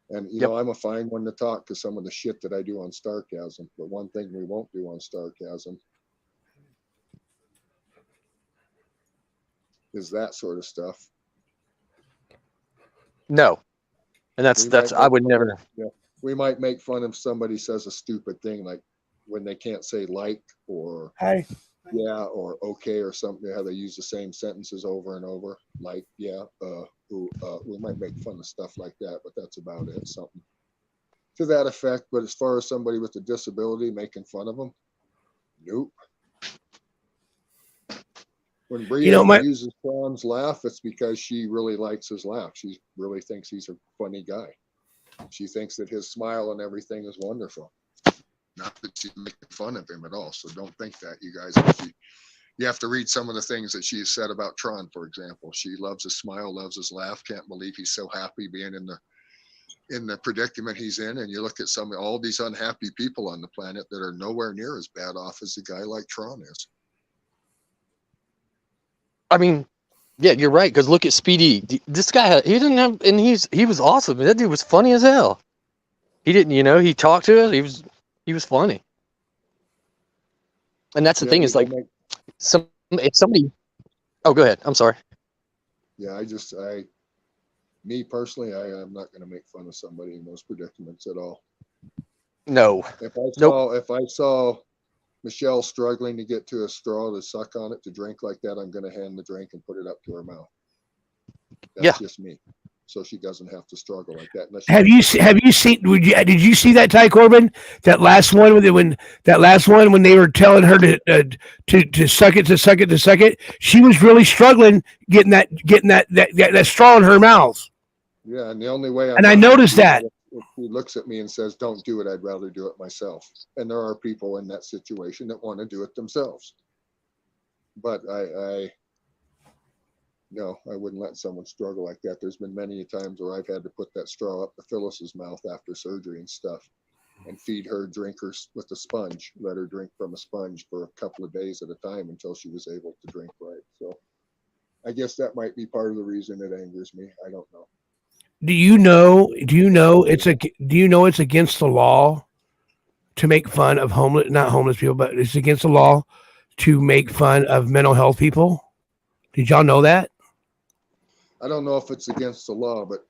And you know, I'm a fine one to talk to some of the shit that I do on Starcasm. But one thing we won't do on Starcasm is that sort of stuff.
No. And that's I would never.
Yeah. We might make fun if somebody says a stupid thing, like when they can't say like or yeah or okay or something, how they use the same sentences over and over, like yeah, we might make fun of stuff like that, but that's about it. Something to that effect. But as far as somebody with a disability, making fun of them, nope. When Brianna uses Sean's laugh, it's because she really likes his laugh. She really thinks he's a funny guy. She thinks that his smile and everything is wonderful. Not that she's making fun of him at all. So don't think that, you guys. You have to read some of the things that she said about Tron, for example. She loves his smile, loves his laugh. Can't believe he's so happy being in the predicament he's in. And you look at all these unhappy people on the planet that are nowhere near as bad off as a guy like Tron is.
I mean, yeah, you're right. Because look at Speedy. This guy, he didn't have, and he was awesome. That dude was funny as hell. He didn't, he talked to us. He was funny. And that's the thing is like, if somebody, oh, go ahead. I'm sorry.
Yeah, me personally, I'm not going to make fun of somebody in those predicaments at all.
No.
If I saw Michelle struggling to get to a straw to suck on it to drink like that, I'm going to hand the drink and put it up to her mouth. That's just me. So she doesn't have to struggle like that.
Have you seen? Did you see that, Ty Corbin? That last one when they were telling her to suck it. She was really struggling getting that straw in her mouth.
Yeah, and the only way
I noticed that
if she looks at me and says, "Don't do it," I'd rather do it myself. And there are people in that situation that want to do it themselves. But no, I wouldn't let someone struggle like that. There's been many times where I've had to put that straw up to Phyllis's mouth after surgery and stuff and feed her drinkers with a sponge, let her drink from a sponge for a couple of days at a time until she was able to drink right. So I guess that might be part of the reason it angers me. I don't know.
Do you know it's against the law to make fun of not homeless people, but it's against the law to make fun of mental health people? Did y'all know that?
I don't know if it's against the law, but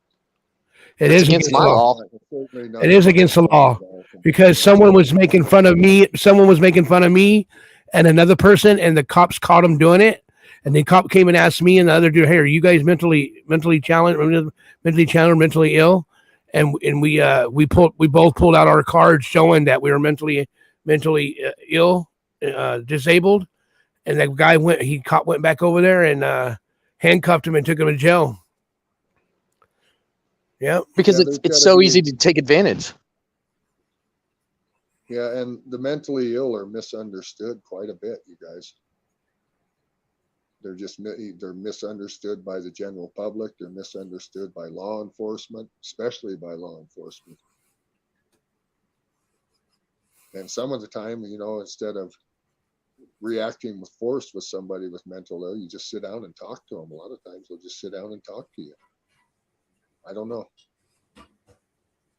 it is against my law. It is against the law because someone was making fun of me. Someone was making fun of me and another person, and the cops caught him doing it. And the cop came and asked me and the other dude, "Hey, are you guys mentally challenged, mentally ill?" And we both pulled out our cards showing that we were mentally ill, disabled. And that guy went back over there and handcuffed him and took him to jail. Yeah,
because it's so easy to take advantage.
Yeah, and the mentally ill are misunderstood quite a bit, you guys. They're misunderstood by the general public. They're misunderstood by law enforcement, especially by law enforcement. And some of the time, instead of reacting with force with somebody with mental ill, you just sit down and talk to them. A lot of times they'll just sit down and talk to you. I don't know.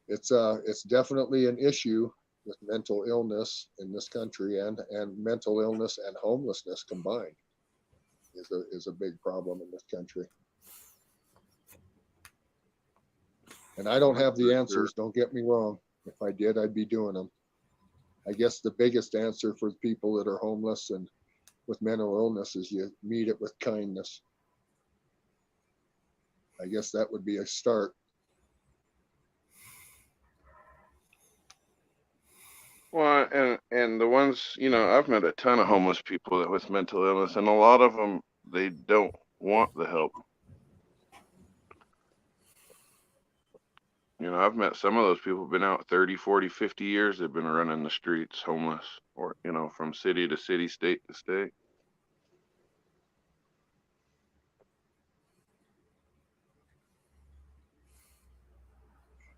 It's definitely an issue with mental illness in this country, and mental illness and homelessness combined is a big problem in this country. And I don't have the answers, don't get me wrong. If I did, I'd be doing them. I guess the biggest answer for people that are homeless and with mental illness is you meet it with kindness. I guess that would be a start.
Well, and the ones, I've met a ton of homeless people that with mental illness, and a lot of them, they don't want the help. I've met some of those people been out 30, 40, 50 years. They've been running the streets homeless, or, from city to city, state to state.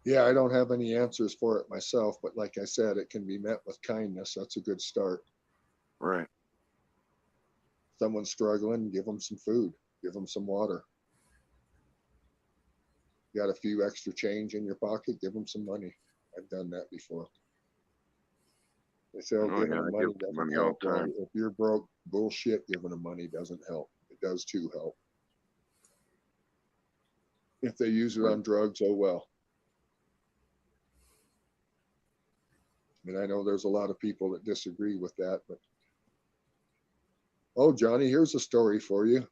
Yeah, I don't have any answers for it myself, but like I said, it can be met with kindness. That's a good start.
Right.
Someone's struggling, give them some food, give them some water. You got a few extra change in your pocket, give them some money. I've done that before. They say, giving them money doesn't help. Well, if you're broke, bullshit, giving them money doesn't help. It does too help. If they use it on drugs, oh well. I mean, I know there's a lot of people that disagree with that, but oh, Johnny, here's a story for you.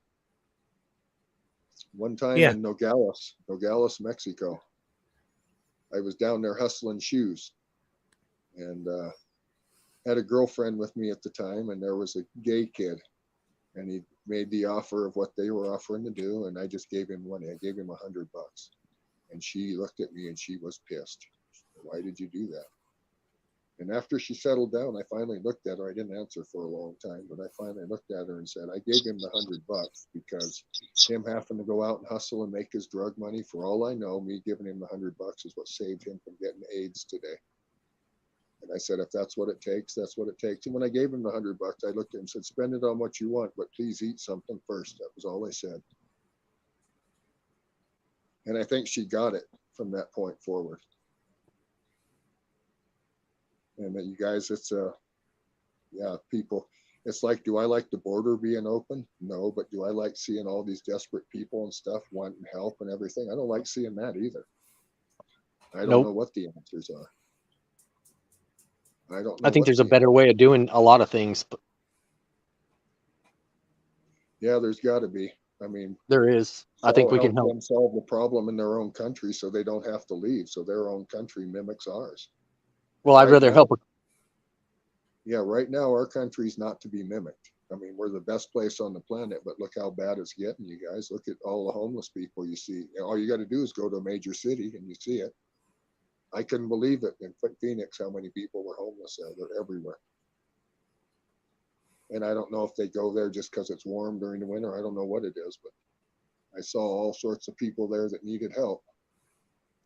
One time in Nogales, Mexico, I was down there hustling shoes, and had a girlfriend with me at the time, and there was a gay kid, and he made the offer of what they were offering to do, and I just gave him money. I gave him $100. And she looked at me and she was pissed. Why did you do that? And after she settled down, I finally looked at her. I didn't answer for a long time, but I finally looked at her and said, I gave him the $100 because him having to go out and hustle and make his drug money, for all I know, me giving him the $100 is what saved him from getting AIDS today. And I said, if that's what it takes, that's what it takes. And when I gave him the $100, I looked at him and said, spend it on what you want, but please eat something first. That was all I said. And I think she got it from that point forward. And that you guys, it's yeah, people, it's like, do I like the border being open? No, but do I like seeing all these desperate people and stuff wanting help and everything? I don't like seeing that either. I don't know what the answers are. I don't know.
I think there's a better way of doing a lot of things. But
yeah, there's got to be. I mean,
there is. I think we can help
them solve the problem in their own country so they don't have to leave. So their own country mimics ours.
Well, I'd rather help.
Yeah, right now our country's not to be mimicked. I mean, we're the best place on the planet, but look how bad it's getting, you guys. Look at all the homeless people you see. All you got to do is go to a major city and you see it. I couldn't believe it in Phoenix how many people were homeless there. They're everywhere. And I don't know if they go there just because it's warm during the winter. I don't know what it is, but I saw all sorts of people there that needed help.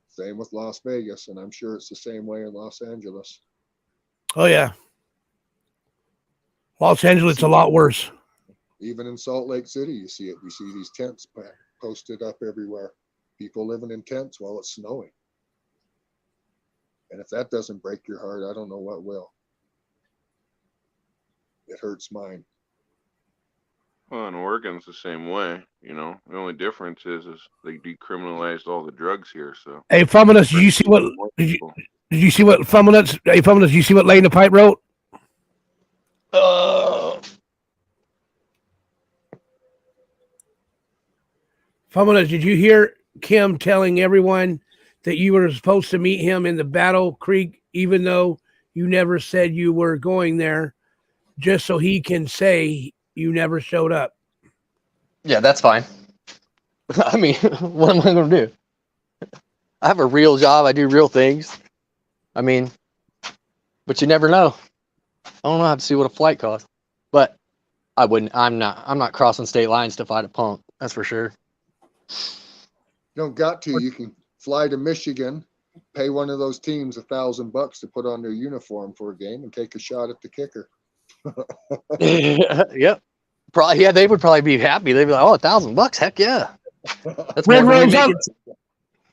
Same with Las Vegas, and I'm sure it's the same way in Los Angeles.
Oh, yeah. Los Angeles, it's a lot worse.
Even in Salt Lake City, you see it. You see these tents posted up everywhere. People living in tents while it's snowing. And if that doesn't break your heart, I don't know what will. It hurts mine.
Well, in Oregon's the same way, you know. The only difference is they decriminalized all the drugs here. So,
hey, Fumbleness, did you see what? Did you see what Fumbleness? Hey, Fumbleness, did you see what Lane the Pipe wrote? Fumbleness, did you hear Kim telling everyone that you were supposed to meet him in the Battle Creek, even though you never said you were going there, just so he can say you never showed up?
Yeah, that's fine. I mean, what am I going to do? I have a real job. I do real things. I mean, but you never know. I don't know how to see what a flight costs, but I wouldn't. I'm not crossing state lines to fight a punk. That's for sure.
You don't got to. You can fly to Michigan, pay one of those teams $1,000 to put on their uniform for a game and take a shot at the kicker.
Yep. Probably, yeah, they would probably be happy. They'd be like, "Oh, $1,000, heck yeah!" That's
Red
more than we
Rose,
make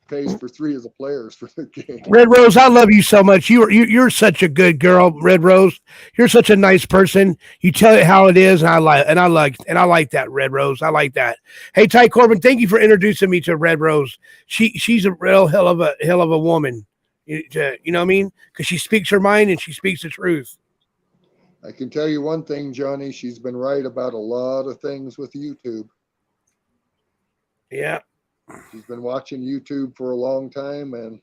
pays for 3 of the players for the game.
Red Rose, I love you so much. You're such a good girl, Red Rose. You're such a nice person. You tell it how it is, and I like that, Red Rose. I like that. Hey, Ty Corbin, thank you for introducing me to Red Rose. She's a real hell of a woman. You know what I mean? Because she speaks her mind and she speaks the truth.
I can tell you one thing, Johnny. She's been right about a lot of things with YouTube.
Yeah.
She's been watching YouTube for a long time, and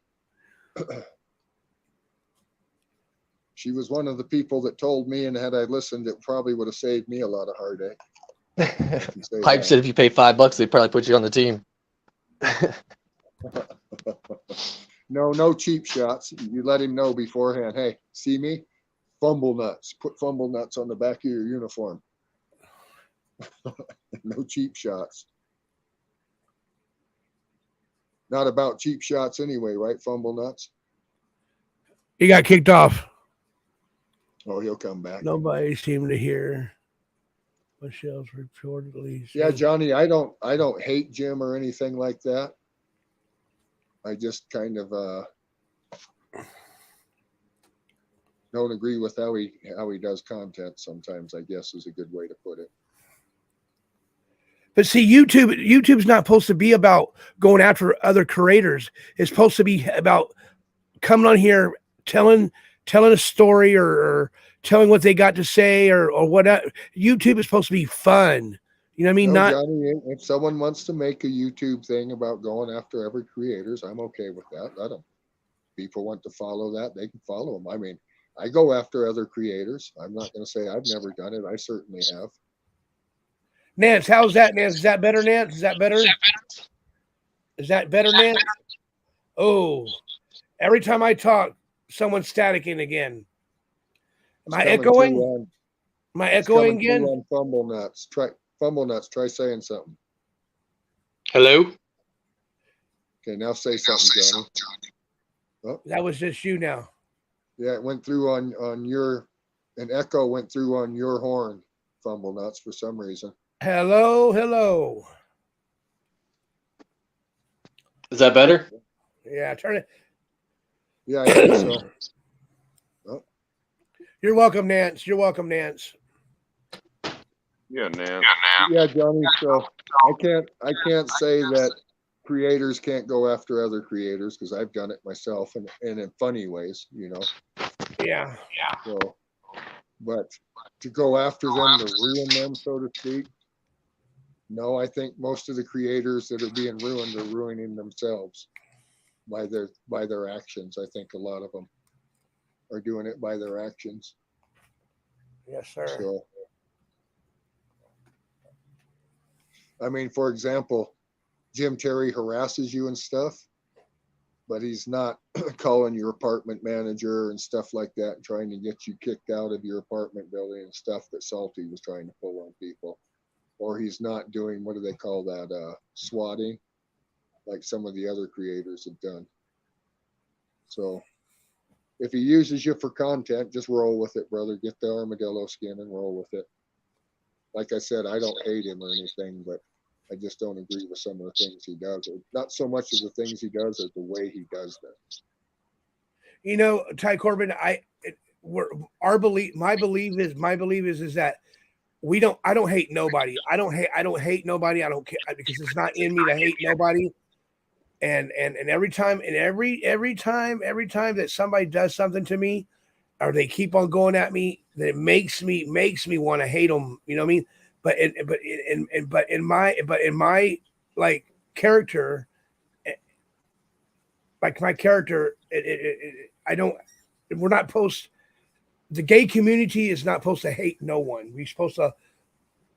she was one of the people that told me, and had I listened, it probably would have saved me a lot of heartache.
Pipe said if you pay $5, they'd probably put you on the team.
No cheap shots. You let him know beforehand. Hey, see me? Fumble nuts. Put fumble nuts on the back of your uniform. No cheap shots. Not about cheap shots anyway, right? Fumble nuts.
He got kicked off.
Oh, he'll come back.
Nobody seemed to hear. Michelle's reportedly.
Yeah, Johnny, I don't hate Jim or anything like that. I just kind of don't agree with how he does content sometimes, I guess is a good way to put it.
But see, YouTube's not supposed to be about going after other creators. It's supposed to be about coming on here, telling a story or telling what they got to say or whatever. YouTube is supposed to be fun. You know what I mean?
No, Johnny, if someone wants to make a YouTube thing about going after other creators, I'm okay with that. Let them. People want to follow that, they can follow them. I mean, I go after other creators. I'm not going to say I've never done it. I certainly have.
Nance, how's that, Nance? Is that better, Nance? Is that better? Is that better, Nance? Oh, every time I talk, someone's staticking again. Am I
Coming
echoing?
through on,
Am I
it's
echoing
coming through
again?
on Fumble Nuts. Fumble Nuts, try saying something.
Hello?
Okay, now say something, Johnny. Oh,
That was just you now.
yeah, it went through on your, an echo went through on your horn, Fumble Nuts, for some reason.
Hello, hello.
Is that better?
Yeah, turn it.
Yeah, I think so. Oh,
You're welcome, Nance. You're welcome, Nance.
Yeah, Nan.
yeah, Johnny. So I can't say that creators can't go after other creators because I've done it myself and in funny ways, you know.
Yeah.
So, but to go after them, to ruin them, so to speak. No, I think most of the creators that are being ruined are ruining themselves by their actions. I think a lot of them are doing it by their actions.
Yes, sir.
So, I mean, for example, Jim Terry harasses you and stuff, but he's not calling your apartment manager and stuff like that, and trying to get you kicked out of your apartment building and stuff that Salty was trying to pull on people. Or he's not doing, what do they call that, swatting, like some of the other creators have done. So if he uses you for content, just roll with it, brother. Get the armadillo skin and roll with it. Like I said, I don't hate him or anything, but I just don't agree with some of the things he does. Or not so much of the things he does as the way he does them.
You know, Ty Corbin, my belief is that I don't hate nobody. I don't hate nobody. I don't care because it's not in me to hate nobody. And every time that somebody does something to me or they keep on going at me, that it makes me want to hate them. You know what I mean? But in my like character, like my character, I don't. We're not supposed. The gay community is not supposed to hate no one. We're supposed to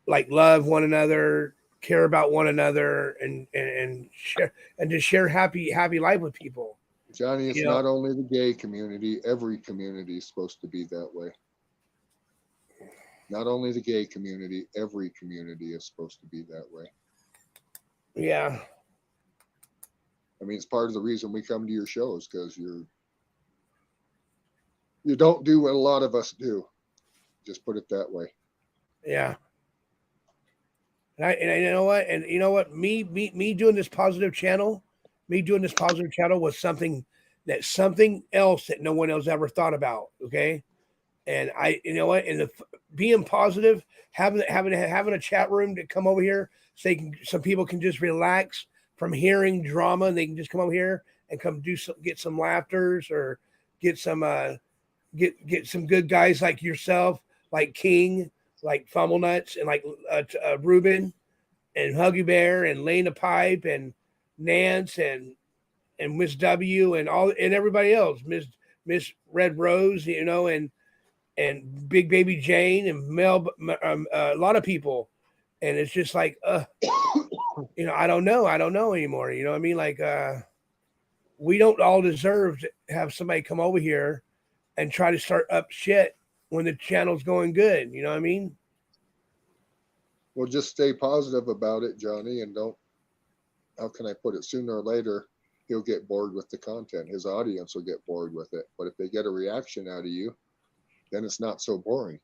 like love one another, care about one another, and share and just share happy life with people.
Johnny, it's
You know,
not only the gay community, every community is supposed to be that way. Not only the gay community, every community is supposed to be that way.
yeah.
I mean, it's part of the reason we come to your shows because you don't do what a lot of us do. Just put it that way.
Yeah. And you know what? And you know what? Me doing this positive channel, was something else that no one else ever thought about. Okay. And you know what? And being positive, having a chat room to come over here so some people can just relax from hearing drama and they can just come over here and come get some laughters or get some get some good guys like yourself, like King, like Fumble Nuts, and like Ruben and Huggy Bear and Lena Pipe and Nance and Miss W and everybody else, Miss Red Rose, you know, and Big Baby Jane and Mel, a lot of people, and it's just like, you know, I don't know anymore. You know what I mean? Like, we don't all deserve to have somebody come over here and try to start up shit when the channel's going good. You know what I mean?
Well, just stay positive about it, Johnny, and don't, how can I put it? Sooner or later, he'll get bored with the content. His audience will get bored with it. But if they get a reaction out of you, then it's not so boring.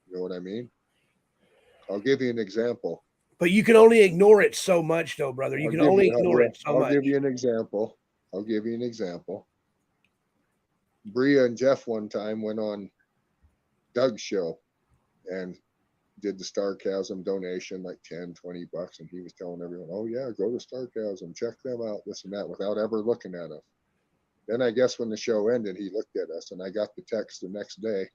You know what I mean? I'll give you an example.
But you can only ignore it so much, though, brother. You can only ignore it so much.
I'll give you an example. Bria and Jeff one time went on Doug's show and did the Starcasm donation, like 10, 20 bucks. And he was telling everyone, oh yeah, go to Starcasm, check them out, this and that, without ever looking at us. Then I guess when the show ended, he looked at us and I got the text the next day.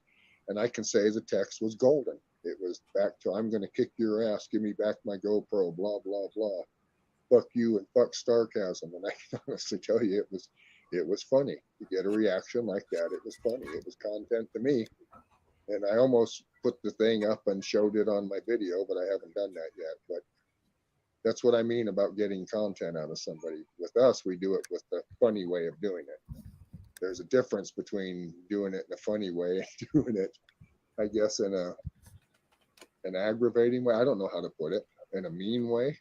And I can say the text was golden. It was back to, I'm going to kick your ass. Give me back my GoPro, blah, blah, blah. Fuck you and fuck Starcasm. And I can honestly tell you, it was funny to get a reaction like that. It was funny. It was content to me. And I almost put the thing up and showed it on my video, but I haven't done that yet. But That's what I mean about getting content out of somebody. With us, we do it with the funny way of doing it. There's a difference between doing it in a funny way and doing it, I guess, in an aggravating way. I don't know how to put it, in a mean way.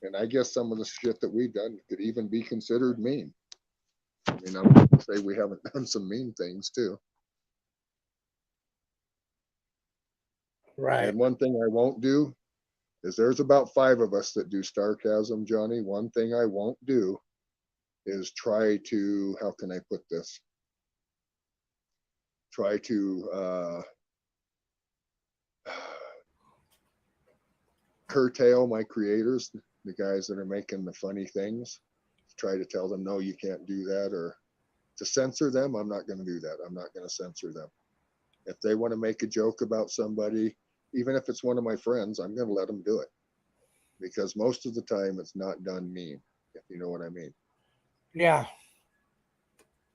And I guess some of the shit that we've done could even be considered mean. I mean, I would say we haven't done some mean things too.
Right.
And one thing I won't do is there's about 5 of us that do sarcasm, Johnny. One thing I won't do is try to, how can I put this? Try to curtail my creators, the guys that are making the funny things. Try to tell them, no, you can't do that, or to censor them. I'm not going to do that. I'm not going to censor them. If they want to make a joke about somebody, even if it's one of my friends, I'm going to let them do it, because most of the time it's not done mean, if you know what I mean.
Yeah.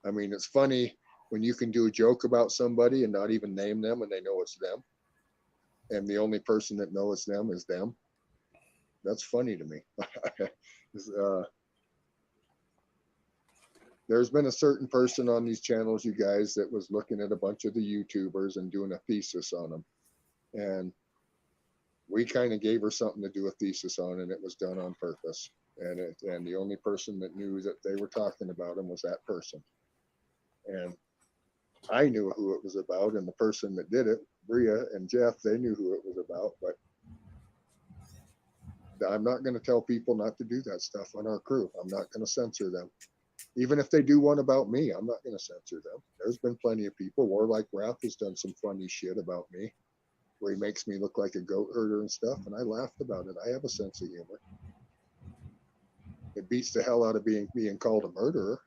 I mean, it's funny when you can do a joke about somebody and not even name them and they know it's them. And the only person that knows it's them is them. That's funny to me. There's been a certain person on these channels, you guys, that was looking at a bunch of the YouTubers and doing a thesis on them. And we kind of gave her something to do a thesis on, and it was done on purpose. And the only person that knew that they were talking about him was that person. And I knew who it was about, and the person that did it, Bria and Jeff, they knew who it was about. But I'm not going to tell people not to do that stuff on our crew. I'm not going to censor them. Even if they do one about me, I'm not going to censor them. There's been plenty of people. Warlike Wrath has done some funny shit about me, where he makes me look like a goat herder and stuff, and I laughed about it. I have a sense of humor. It beats the hell out of being called a murderer.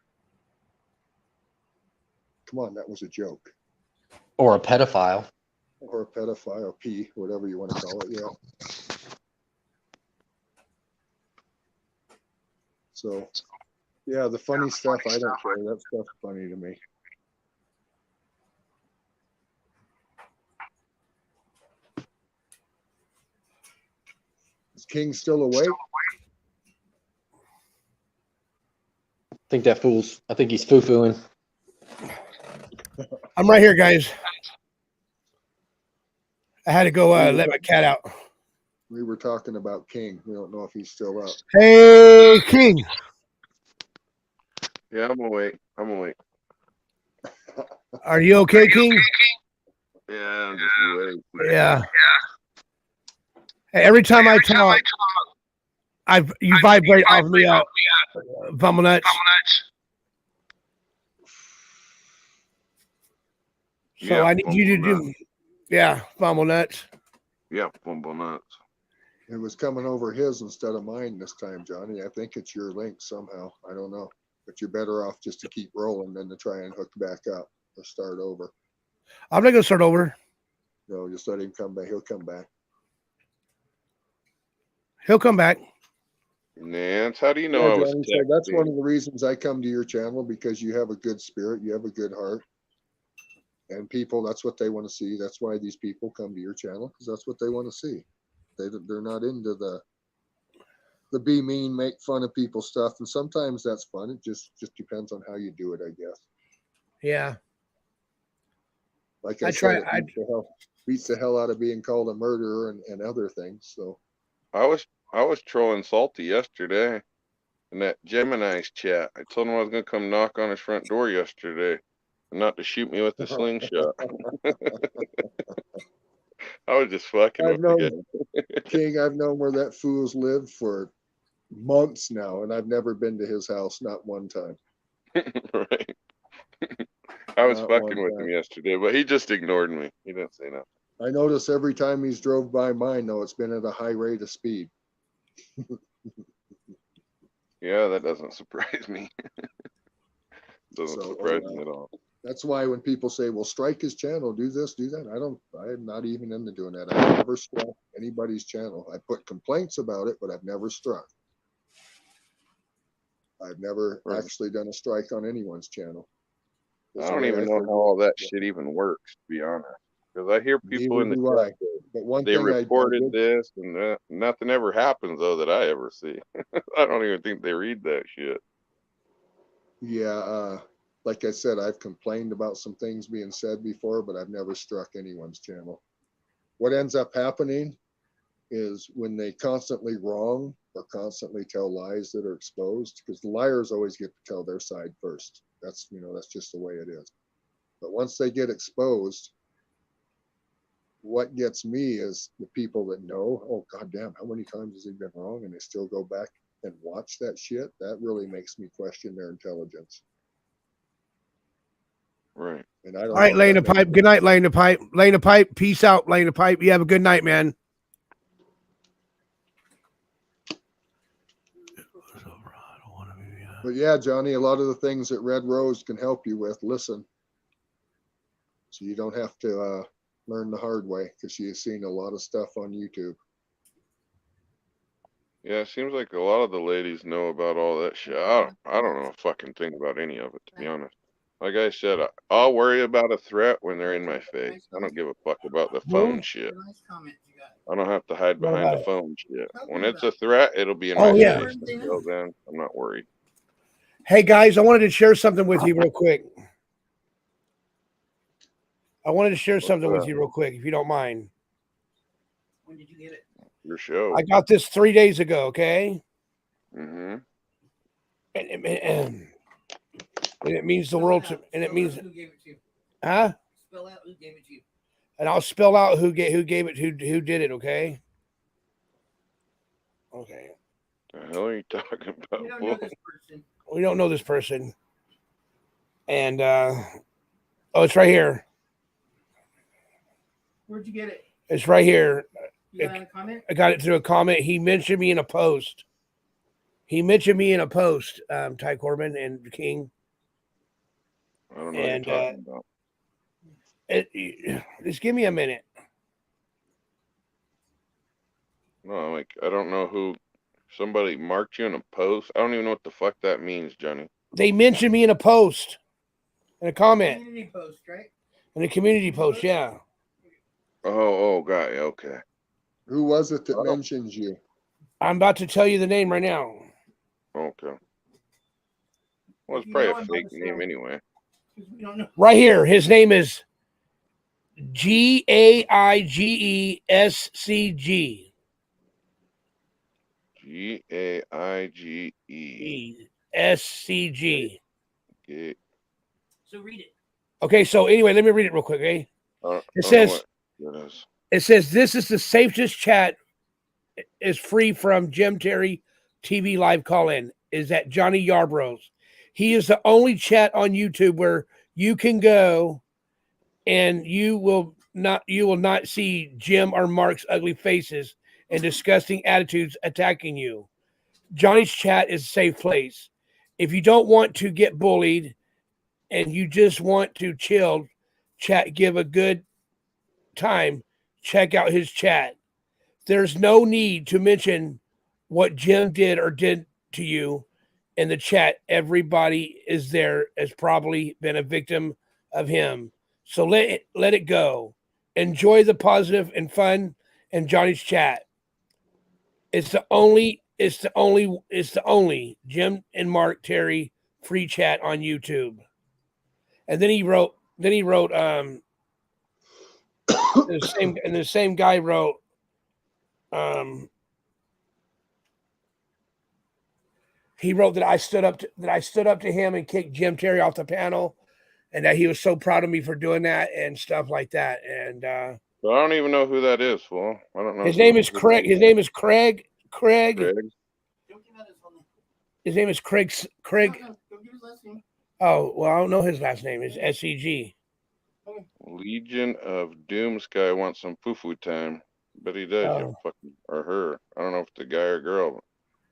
Come on, that was a joke.
Or a pedophile.
Or a pedophile, P, whatever you want to call it, yeah. So, yeah, the funny stuff, I don't care. That stuff's funny to me. Is King still awake?
I think he's foo-fooing.
I'm right here, guys. I had to go let my cat out.
We were talking about King. We don't know if he's still up.
Hey, King.
Yeah, I'm awake. I'm awake.
Are you okay, King?
Yeah, I'm just awake.
Yeah. Hey, every time I talk, you vibrate off me out, Vumble Nuts. So
Yeah,
I need you to do, yeah, Vumble Nuts.
Yeah, Bumble Nuts.
It was coming over his instead of mine this time, Johnny. I think it's your link somehow. I don't know. But you're better off just to keep rolling than to try and hook back up or start over.
I'm not going to start over.
No, just let him come back. He'll come back.
He'll come back.
Nance, how do you know
Yeah,
I was
Johnny, so that's one of the reasons I come to your channel, because you have a good spirit. You have a good heart. And people, that's what they want to see. That's why these people come to your channel, because that's what they want to see. They're not into the be mean, make fun of people stuff. And sometimes that's fun. It just depends on how you do it, I guess.
Yeah.
Like I said, it beats the hell out of being called a murderer and other things. So
I was trolling Salty yesterday in that Gemini's chat. I told him I was gonna come knock on his front door yesterday, and not to shoot me with a slingshot. I was just fucking with the guy.
King, I've known where that fool's lived for months now, and I've never been to his house, not one time.
Right. I was fucking with him yesterday, but he just ignored me. He didn't say nothing.
I notice every time he's drove by mine, though, it's been at a high rate of speed.
Yeah, that doesn't surprise me. Doesn't surprise me at all.
That's why when people say, well, strike his channel, do this, do that. I'm not even into doing that. I've never struck anybody's channel. I put complaints about it, but I've never struck. I've never actually done a strike on anyone's channel.
I don't even know how all that shit even works, to be honest. Because I hear people in the chat
But one
they
thing I
reported
did,
this, and nothing ever happens though that I ever see. I don't even think they read that shit.
yeah, like I said, I've complained about some things being said before, but I've never struck anyone's channel. What ends up happening is when they constantly wrong or constantly tell lies that are exposed, because the liars always get to tell their side first. That's, you know, that's just the way it is. But once they get exposed, what gets me is the people that know, oh goddamn, how many times has he been wrong, and they still go back and watch that shit. That really makes me question their intelligence.
Right.
And I don't
All right,
know if
Lane
that
of
makes
Pipe.
sense.
Good night, Lane of Pipe. Lane of Pipe. Peace out, Lane of Pipe. You have a good night, man.
But yeah, Johnny, a lot of the things that Red Rose can help you with, listen. So you don't have to learn the hard way, because she's seen a lot of stuff on YouTube.
Yeah, it seems like a lot of the ladies know about all that shit. I don't know a fucking thing about any of it, to be honest. Like I said, I'll worry about a threat when they're in my face. I don't give a fuck about the phone shit.
Nice comment you got.
I don't have to hide
What
behind the
about it?
phone shit. When it's a threat, it'll be in
Oh,
my
yeah.
face. Until then, I'm not worried.
Hey, guys, I wanted to share something with you real quick. If you don't mind.
When did you get it?
Your show.
I got this 3 days ago, okay?
Mm-hmm.
And it means the world to, and it means,
Who gave it to you?
huh?
Spell out who gave it to you.
And I'll spell out who gave it, who did it, okay? Okay.
The hell are you talking about?
We don't know this person.
We don't know this person. And oh, it's right here.
Where'd you get it?
It's right here.
You got it in a comment?
I got it through a comment. He mentioned me in a post. Ty Corbin and King.
I don't know
And
what you're talking about.
Just give me a minute.
No, like, I don't know who. Somebody marked you in a post. I don't even know what the fuck that means, Johnny.
They mentioned me in a post, in a comment,
Community post, right?
in a community post. Yeah.
Oh, got you. Okay.
Who was it that mentions you?
I'm about to tell you the name right now.
Okay. Well, it's
You
probably
know
a
him,
fake
let us
name
know.
anyway.
'Cause we don't know.
Right here. His name is GAIGESCG.
GAIGE.
SCG.
So read it.
Okay, so anyway, let me read it real quick, okay? It says, this is the safest chat is free from Jim Terry TV live call-in. Is that Johnny Yarbrough? He is the only chat on YouTube where you can go and you will not see Jim or Mark's ugly faces and disgusting attitudes attacking you. Johnny's chat is a safe place. If you don't want to get bullied and you just want to chill, chat, give a good time, check out his chat. There's no need to mention what Jim did or did to you in the chat. Everybody is there has probably been a victim of him. So let it go. Enjoy the positive and fun in Johnny's chat. It's the only Jim and Mark Terry free chat on YouTube. And then he wrote the same guy wrote he wrote that I stood up to him and kicked Jim Terry off the panel, and that he was so proud of me for doing that and stuff like that. And
So I don't even know who that is, fool. I don't know.
His name is Craig. His name is Craig.
Don't give out his whole name.
His name is Craig.
No, don't give his last name.
Oh, well, I don't know his last name. It's SCG.
Legion of Doomsky wants some foo-foo time. But he does, you fucking, or her. I don't know if it's a guy or girl.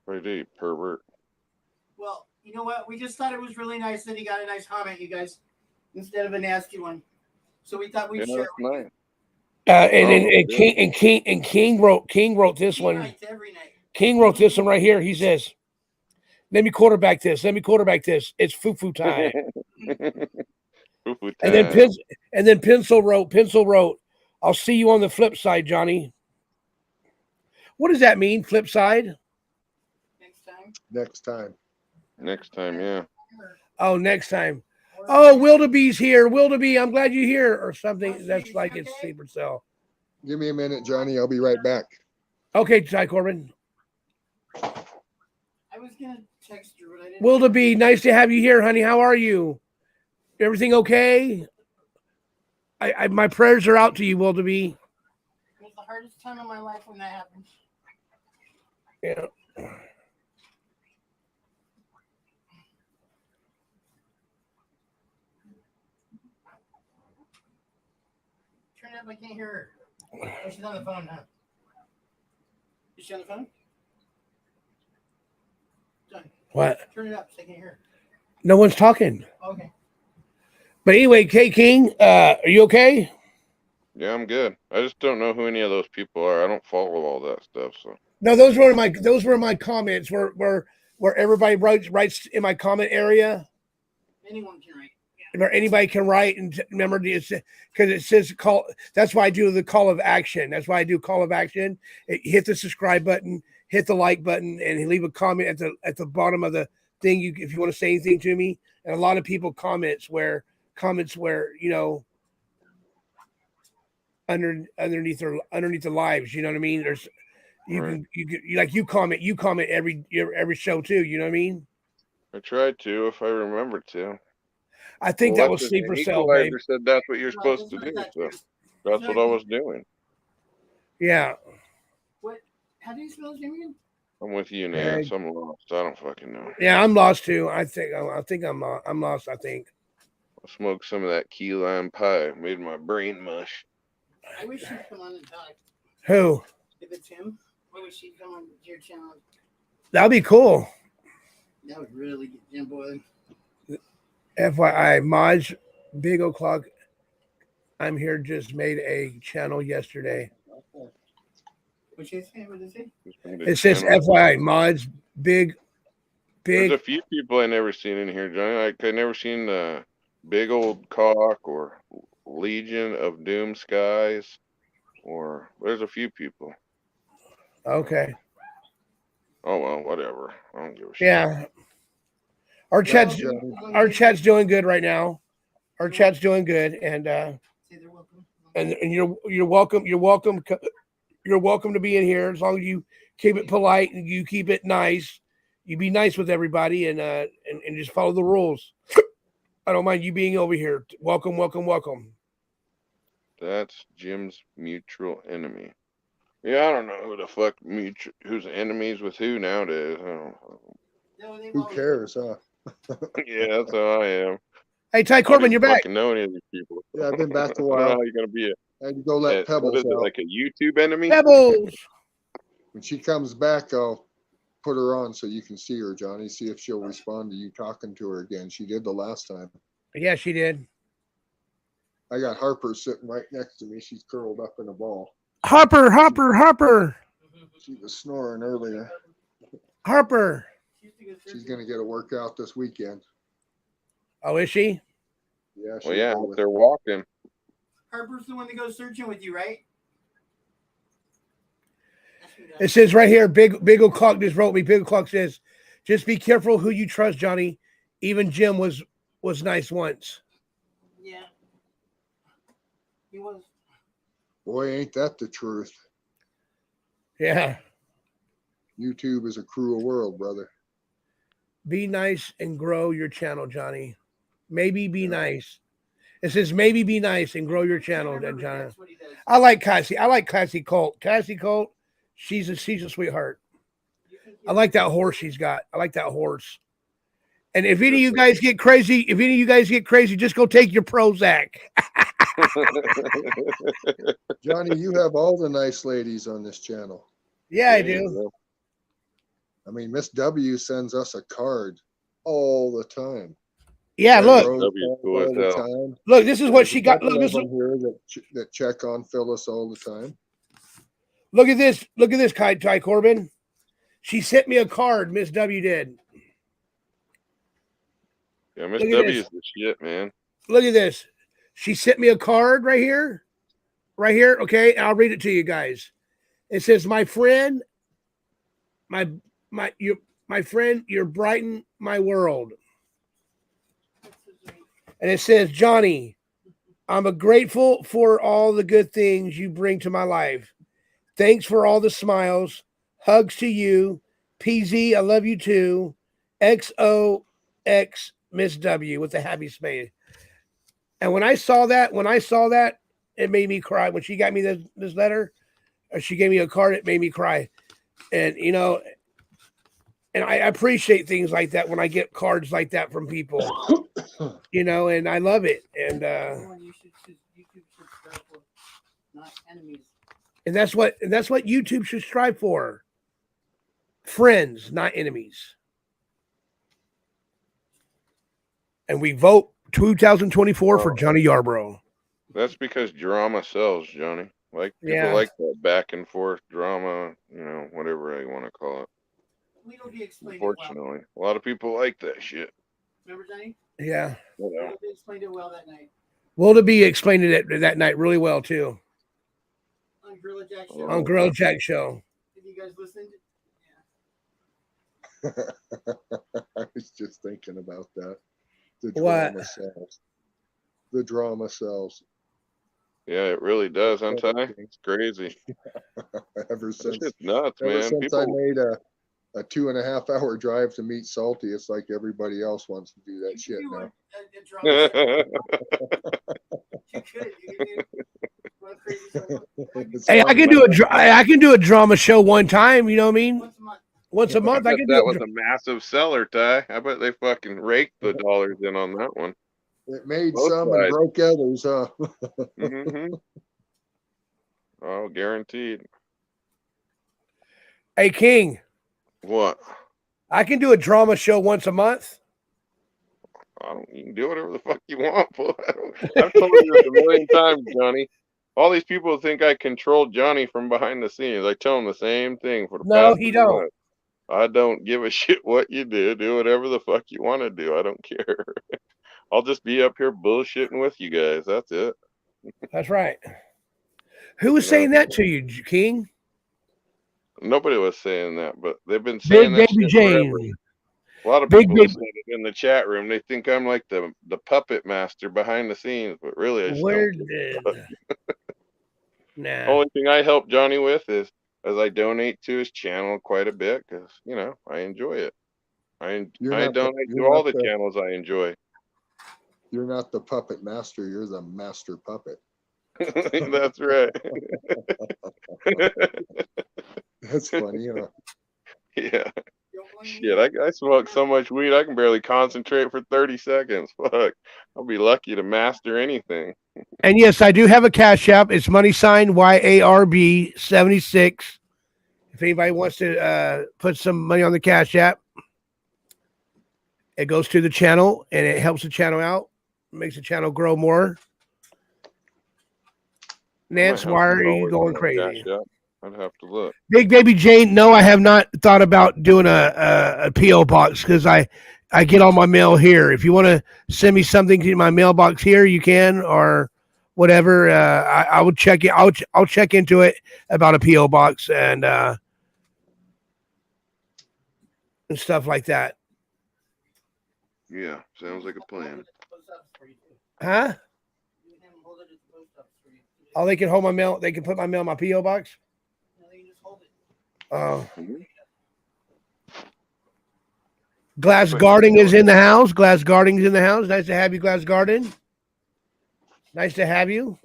What do you pervert?
Well, you know what? We just thought it was really nice that he got a nice comment, you guys, instead of a nasty one. So we thought we'd share it.
Nice.
King wrote this one.
Every night.
King wrote this one right here. He says, "Let me quarterback this. It's foo-foo time."
Foo-foo time.
And then Pencil wrote, I'll see you on the flip side, Johnny. What does that mean, flip side?
Next time.
Next time.
Next time, yeah.
Oh, next time. Oh, Wildebee's here. Wildebeest, I'm glad you're here, or something.
Oh,
That's
sweet,
like
okay?
it's sleeper cell.
Give me a minute, Johnny. I'll be right back.
Okay, Ty Corbin.
I was gonna text you, but I didn't.
Wildebeest, nice to have you here, honey. How are you? Everything okay? My prayers are out to you, Wildebeest.
It was the hardest time of my life when that happened.
Yeah.
Turn it up. I can't hear her. Oh, she's on the phone now. Is she on the phone? Done.
What?
Turn it up so I can hear her.
No one's talking.
Okay.
But anyway, K King, are you okay?
Yeah, I'm good. I just don't know who any of those people are. I don't follow all that stuff, so.
No, those were my comments. Where everybody writes in my comment area.
Anyone can write.
Or anybody can write, and remember, because it says call. That's why I do the call of action. That's why I do call of action. Hit the subscribe button, hit the like button, and leave a comment at the bottom of the thing. If you want to say anything to me, and a lot of people comments where you know underneath the lives. You know what I mean? There's you comment every show too. You know what I mean?
I tried to if I remember to.
I think that was
Electric
sleeper
and
cell, babe.
Equalizer said that's what you're
Well,
supposed to
that's
do,
what I
so
thought.
that's what I was doing.
Yeah.
What? How do you spell his name again?
I'm with you,
Yeah.
Nance. I'm lost. I don't fucking know.
Yeah, I'm lost too. I think I'm lost. I think.
I smoked some of that key lime pie. Made my brain mush.
I wish he'd come on and talk.
Who?
If it's him, I wish he'd come on your channel.
That'd be cool.
That would really get Jim boiling.
FYI, Maj, Big O'Clock. I'm here. Just made a channel yesterday.
What's he say? What does it say?
It says FYI, Maj, Big.
There's a few people I never seen in here, Johnny. Like I never seen the Big Old Cock or Legion of Doom Skies, or there's a few people.
Okay.
Oh well, whatever. I don't give a shit.
Yeah. Our chat's doing good right now. Our chat's doing good, and
Say they're welcome.
and you're welcome. You're welcome to be in here as long as you keep it polite and you keep it nice. You be nice with everybody and just follow the rules. I don't mind you being over here. Welcome.
That's Jim's mutual enemy. Yeah, I don't know who the fuck who's enemies with who nowadays. I don't
No, they've
Who
always-
cares, huh?
Yeah, that's how I am.
Hey, Ty Corbin, you're back.
I don't know any of these people.
Yeah, I've been back a
I don't know
while.
how you're gonna be
I had to go let
what
Pebbles
is it,
out.
like a YouTube enemy?
Pebbles.
When she comes back, I'll put her on so you can see her, Johnny. See if she'll respond to you talking to her again. She did the last time.
Yeah, she did.
I got Harper sitting right next to me. She's curled up in a ball.
Harper.
She was snoring earlier.
Harper.
She's going to get a workout this weekend.
Oh, is she?
Yeah.
Well, yeah, if they're walking.
Harper's the one that goes searching with you, right?
It says right here, Big O'Clock just wrote me. Big O'Clock says, just be careful who you trust, Johnny. Even Jim was nice once.
Yeah. He was.
Boy, ain't that the truth.
Yeah.
YouTube is a cruel world, brother.
Be nice and grow your channel, Johnny. Maybe be nice. It says maybe be nice and grow your channel, then, Johnny.
That's what he does.
I like Cassie. I like Cassie Colt. Cassie Colt, she's a sweetheart. I like that horse she's got. I like that horse. And if any of you guys get crazy, just go take your Prozac.
Johnny, you have all the nice ladies on this channel.
Yeah, I do.
I mean, Miss W sends us a card all the time.
Yeah, look.
All the time.
Look, this is what
There's
she
a
got.
couple
Look,
of them here that check on Phyllis all the time.
look at this. Look at this, Ty Corbin. She sent me a card, Miss W did.
Yeah, Miss
Look at
W is
this.
the shit, man.
Look at this. She sent me a card right here. right here. Okay, I'll read it to you guys. It says, "My friend, my you, my friend, you're brighten my world." And it says, "Johnny, I'm grateful for all the good things you bring to my life. Thanks for all the smiles. Hugs to you. PZ, I love you too. XOX Miss W," with the happy face. And when I saw that, it made me cry. When she got me this letter, or she gave me a card, it made me cry. And and I appreciate things like that when I get cards like that from people. And I love it. And
You should YouTube should strive for not enemies.
and that's what YouTube should strive for. Friends, not enemies. And we vote 2024 for Johnny Yarbrough.
That's because drama sells, Johnny. Like people like that back and forth drama, whatever you want to call it.
We don't be explained
Unfortunately, a lot of people like that shit.
Remember, Johnny?
Yeah.
Willoughby explained it well that night.
Willoughby explained it that night really well too.
On Gorilla Jack show.
On Gorilla Jack show.
Did you guys listen?
I was just thinking about that. The
What?
drama sells. The drama sells.
Yeah, it really does, huh, Ty? It's crazy.
Ever since
it's nuts,
ever
man.
since I made a 2.5 hour drive to meet Salty, it's like everybody else wants to do that shit now.
Hey, I can do a drama show one time. You know what I mean? Once a month. I can do
that was a massive seller, Ty. I bet they fucking raked the dollars in on that one.
It made
Both
some
sides.
and broke others, huh?
Mm-hmm. Oh, guaranteed.
Hey, King.
What?
I can do a drama show once a month.
You can do whatever the fuck you want, boy. I've told you this a million times, Johnny. All these people think I control Johnny from behind the scenes. I tell them the same thing for the past 2 months. I don't give a shit what you do. Do whatever the fuck you want to do. I don't care. I'll just be up here bullshitting with you guys. That's it.
That's right. Who was saying that to you, King?
Nobody was saying that, but they've been saying
Big
that
Baby
shit
Jane.
forever. A lot of people have said it in the chat room. They think I'm like the puppet master behind the scenes, but really I just don't.
Nah.
Only thing I help Johnny with is as I donate to his channel quite a bit because I enjoy it. I donate to all the channels I enjoy.
You're not the puppet master. You're the master puppet.
That's right.
That's funny, huh?
Yeah. Shit, I smoke so much weed I can barely concentrate for 30 seconds. Fuck. I'll be lucky to master anything.
And yes, I do have a Cash App. It's $YARB 76. If anybody wants to put some money on the Cash App, it goes to the channel and it helps the channel out. It makes the channel grow more. Nance, why are you going crazy?
I'd have to look.
Big Baby Jane, no, I have not thought about doing a P.O. box because I get all my mail here. If you want to send me something to my mailbox here, you can, or whatever. I will check it. I'll check into it about a P.O. box and stuff like that.
Yeah, sounds like a plan.
Huh? Oh, they can hold my mail. They can put my mail in my P.O. box? Oh. Glass Garden is in the house. Glass Garden is in the house. Nice to have you, Glass Garden. Nice to have you.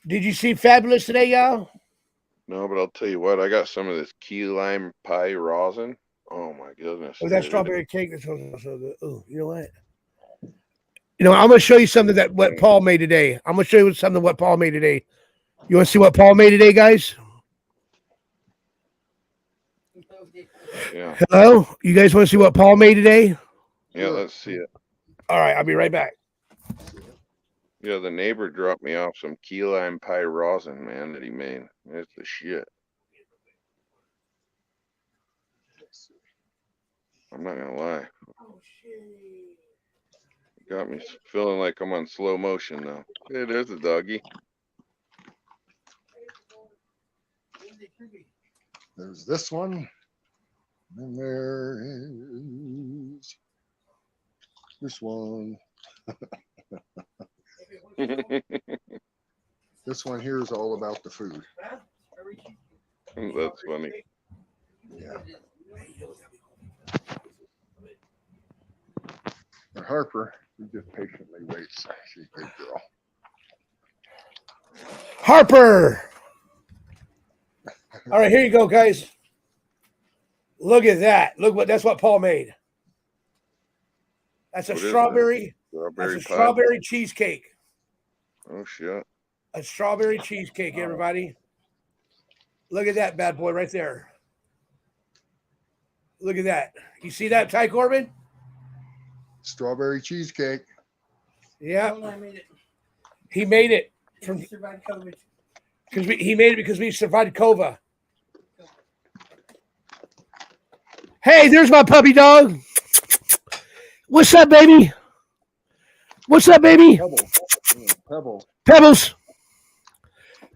Did you see Fabulous today, y'all?
No, but I'll tell you what. I got some of this key lime pie rosin. Oh, my goodness.
Oh, that strawberry cake is so good. Oh, you know what? I'm going to show you something what Paul made today. I'm going to show you something what Paul made today. You want to see what Paul made today, guys?
Yeah.
Hello? You guys want to see what Paul made today?
Yeah, let's see it.
All right, I'll be right back.
Yeah, the neighbor dropped me off some key lime pie rosin, man, that he made. It's the shit. I'm not going to lie. Got me feeling like I'm on slow motion now. Hey, there's a doggy.
There's this one. And there is this one. This one here is all about the food.
That's funny.
Yeah. And Harper, he just patiently waits. She's a good girl.
Harper. All right, here you go, guys. Look at that. That's what Paul made. That's a
What is
strawberry.
Strawberry
That's a
pie?
strawberry cheesecake.
Oh shit.
A strawberry cheesecake, everybody. Look at that bad boy right there. Look at that. You see that, Ty Corbin?
Strawberry cheesecake.
Yeah.
I made it.
He made it from
Survived COVID.
because he made it because we survived COVID. Hey, there's my puppy dog. What's up, baby? What's up, baby?
Pebbles. Pebbles.
Pebbles.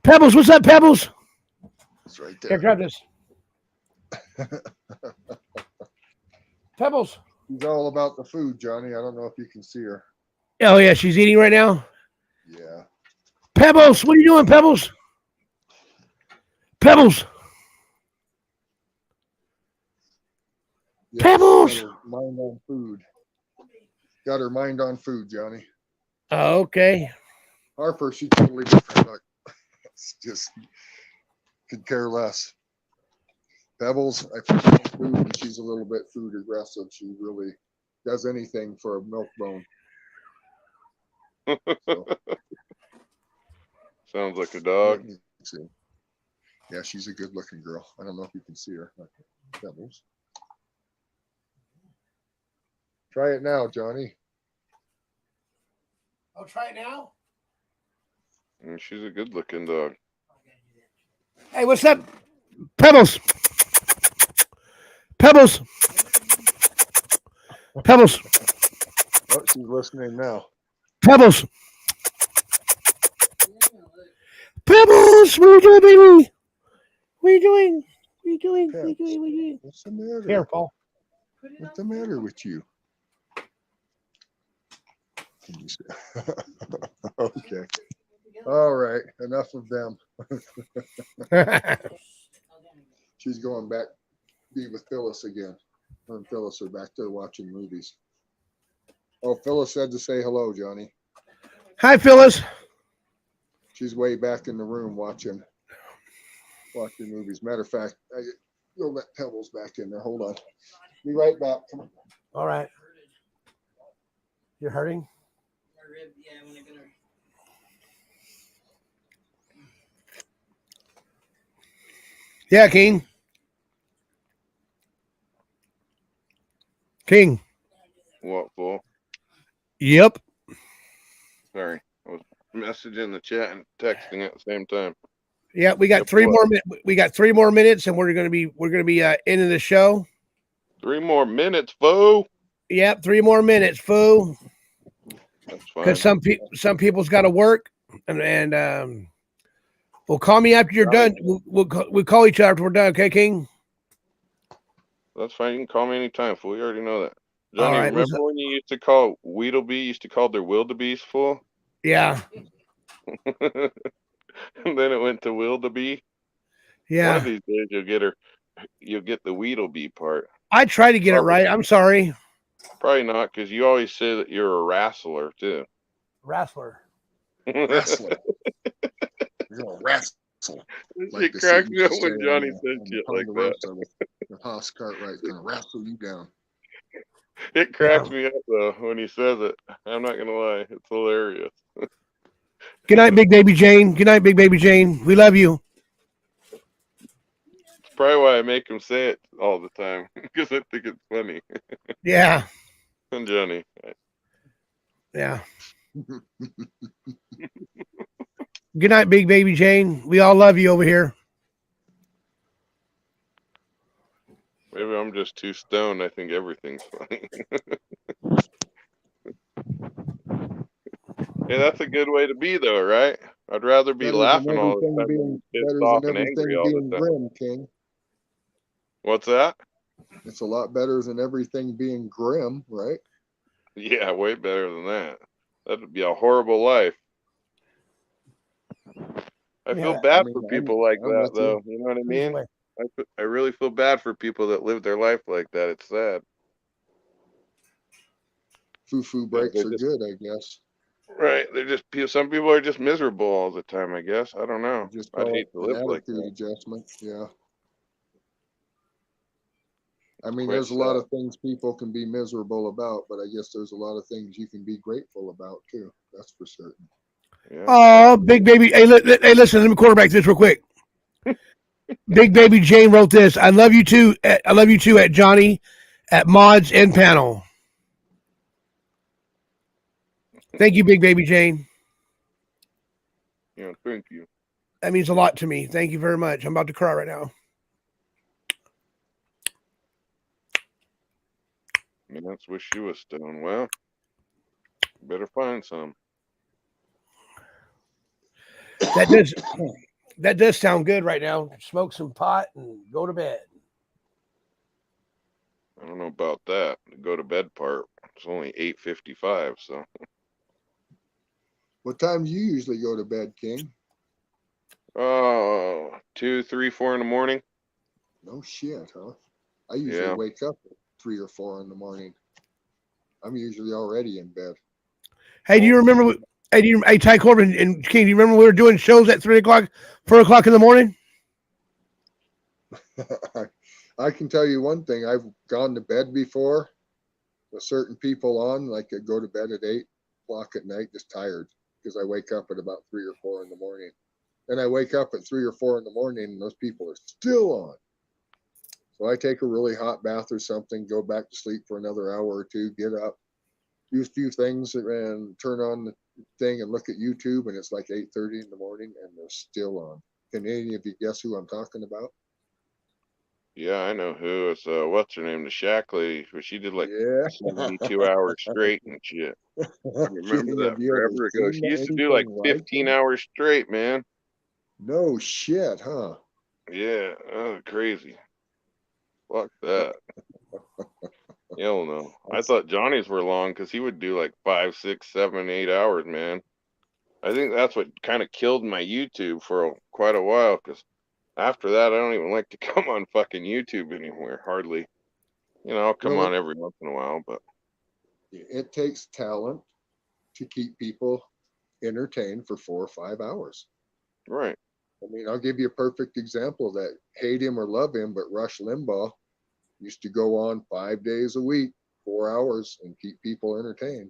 Pebbles, what's up, Pebbles?
It's right
Here,
there.
grab this. Pebbles.
She's all about the food, Johnny. I don't know if you can see her.
Oh, yeah, she's eating right now.
Yeah.
Pebbles, what are you doing, Pebbles? Pebbles.
Yeah,
Pebbles.
got her mind on food. Got her mind on food, Johnny.
Oh, okay.
Harper, she's totally different. Look, it's just could care less. Pebbles, I put her on food, and she's a little bit food aggressive. She really does anything for a milk bone. So,
Sounds like a dog.
let me see. Yeah, she's a good-looking girl. I don't know if you can see her. Pebbles. Try it now, Johnny.
I'll try it now.
And she's a good looking dog.
Hey, what's up? Pebbles. Pebbles. Pebbles.
Oh, she's listening now.
Pebbles. Pebbles. What are you doing, baby? What are you doing? What are you doing? What are you doing? What are you doing?
What's the matter?
Here, Paul.
What's the matter with you? Okay. All right. Enough of them. She's going back be with Phyllis again. Her and Phyllis are back there watching movies. Oh, Phyllis said to say hello, Johnny.
Hi, Phyllis.
She's way back in the room watching movies. Matter of fact, you'll let Pebbles back in there. Hold on. Be right back. Come on.
All right. You're hurting?
Yeah, when I get her.
Yeah, King. King.
What for?
Yep.
Sorry. I was messaging the chat and texting at the same time.
Yeah, we got
Yep,
three
what?
more minutes. We got 3 more minutes, and we're gonna be ending the show.
3 more minutes, fool.
Yep, 3 more minutes, fool.
That's fine.
Because some people's got to work, and well, call me after you're done. We'll call each other after we're done. Okay, King.
That's fine. You can call me anytime, fool. You already know that.
All
Johnny,
right,
remember when you used to call Weedleby, used to call their wildebeest, fool?
Yeah,
And then it went to wildebeest. One
yeah.
of these days you'll get the Weedleby part.
I try to get it right. I'm sorry.
Probably not, because you always say that you're a wrestler too.
Wrestler.
Wrestling. You're gonna wrestle.
It cracks me up when Johnny says shit like that.
The Haas Cartwright's gonna wrestle you down.
It cracks me up though when he says it. I'm not gonna lie, it's hilarious.
Good night, Big Baby Jane. Good night, Big Baby Jane. We love you.
It's probably why I make him say it all the time, because I think it's funny.
Yeah,
And Johnny.
yeah. Good night, Big Baby Jane. We all love you over here.
Maybe I'm just too stoned. I think everything's funny. Hey, that's a good way to be, though, right? I'd rather be laughing all the time than pissed off and angry all the time.
Grim, King.
What's that?
It's a lot better than everything being grim, right?
Yeah, way better than that. That'd be a horrible life. I feel bad for people like
I'm
that,
with
though.
you.
You know what I mean? I really feel bad for people that live their life like that. It's sad.
Foo-foo
Yeah,
breaks are good, I guess.
right. They're just some people are just miserable all the time. I guess I don't know.
Just
I'd
call
hate
it
to
an
live like
attitude
that.
adjustment. Yeah. I mean,
Quite
there's a lot
sad.
of things people can be miserable about, but I guess there's a lot of things you can be grateful about too. That's for certain.
Yeah.
Oh, big baby. Hey, hey, listen, let me quarterback this real quick. Big baby Jane wrote this. I love you too. I love you too at Johnny, at Mods and Panel. Thank you, big baby Jane.
Yeah. Thank you.
That means a lot to me. Thank you very much. I'm about to cry right now.
And that's what she was doing. Well, better find some.
That does sound good right now. Smoke some pot and go to bed.
I don't know about that. The go to bed part. It's only 8:55, so.
What time do you usually go to bed, King?
Oh, 2, 3, 4 in the morning.
No shit, huh? I usually wake up at 3 or 4 in the morning. I'm usually already in bed.
Hey, do you remember? Hey, Ty Corbin and King, do you remember we were doing shows at 3 o'clock, 4 o'clock in the morning?
I can tell you one thing. I've gone to bed before with certain people on, like I go to bed at 8 o'clock at night, just tired because I wake up at about 3 or 4 in the morning. Then I wake up at 3 or 4 in the morning and those people are still on. So I take a really hot bath or something, go back to sleep for another hour or two, get up, do a few things and turn on the thing and look at YouTube, and it's like 8:30 in the morning and they're still on. Can any of you guess who I'm talking about?
Yeah, I know who. It's what's her name, the Shack lady, but she did like
Yeah.
72 hours straight and shit. I remember
King,
that
have you ever
forever ago.
seen
She used to do like
anything like
15
that?
hours straight, man.
No shit, huh?
Yeah, crazy. Fuck that. Hell no. I thought Johnny's were long because he would do like 5, 6, 7, 8 hours, man. I think that's what kind of killed my YouTube for quite a while because after that, I don't even like to come on fucking YouTube anywhere, hardly. You know, I'll come
Well,
on every once in a while, but.
it takes talent to keep people entertained for 4 or 5 hours.
Right.
I mean, I'll give you a perfect example of that. Hate him or love him, but Rush Limbaugh used to go on 5 days a week, 4 hours, and keep people entertained.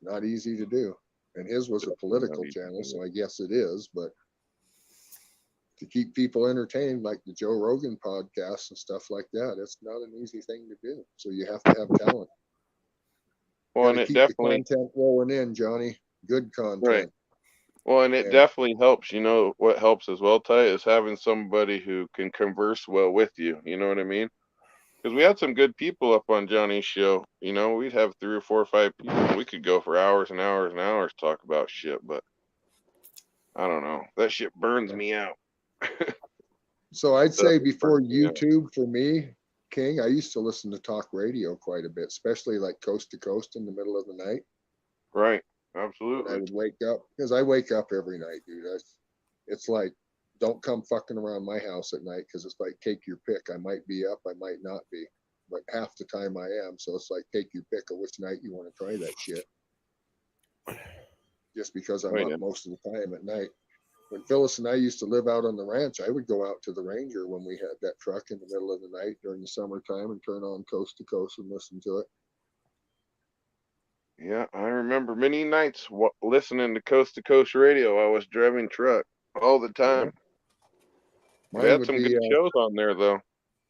It's not easy to do. And his was a political channel, so I guess it is, but to keep people entertained, like the Joe Rogan podcast and stuff like that, it's not an easy thing to do. So you have to have talent.
Well,
Got
and
to
it
keep the
definitely,
content rolling in, Johnny. Good content.
right. Well, and it
Yeah.
definitely helps. You know what helps as well, Ty, is having somebody who can converse well with you. You know what I mean? Because we had some good people up on Johnny's show. You know, we'd have 3 or 4 or 5 people, and we could go for hours and hours and hours talk about shit. But I don't know. That shit burns me out.
So I'd say
Definitely
before
burns me out.
YouTube for me, King, I used to listen to talk radio quite a bit, especially like coast to coast in the middle of the night.
Right.
And I
Absolutely.
would wake up because I wake up every night, dude. It's like, don't come fucking around my house at night because it's like, take your pick. I might be up, I might not be, but half the time I am. So it's like, take your pick of which night you want to try that shit. Just because I'm up most of the time at night. When Phyllis and I used to live out on the ranch, I would go out to the Ranger when we had that truck in the middle of the night during the summertime and turn on coast to coast and listen to it.
Yeah, I remember many nights listening to coast radio. I was driving truck all the time. They
Mine
had
would
some
be,
good shows on there, though.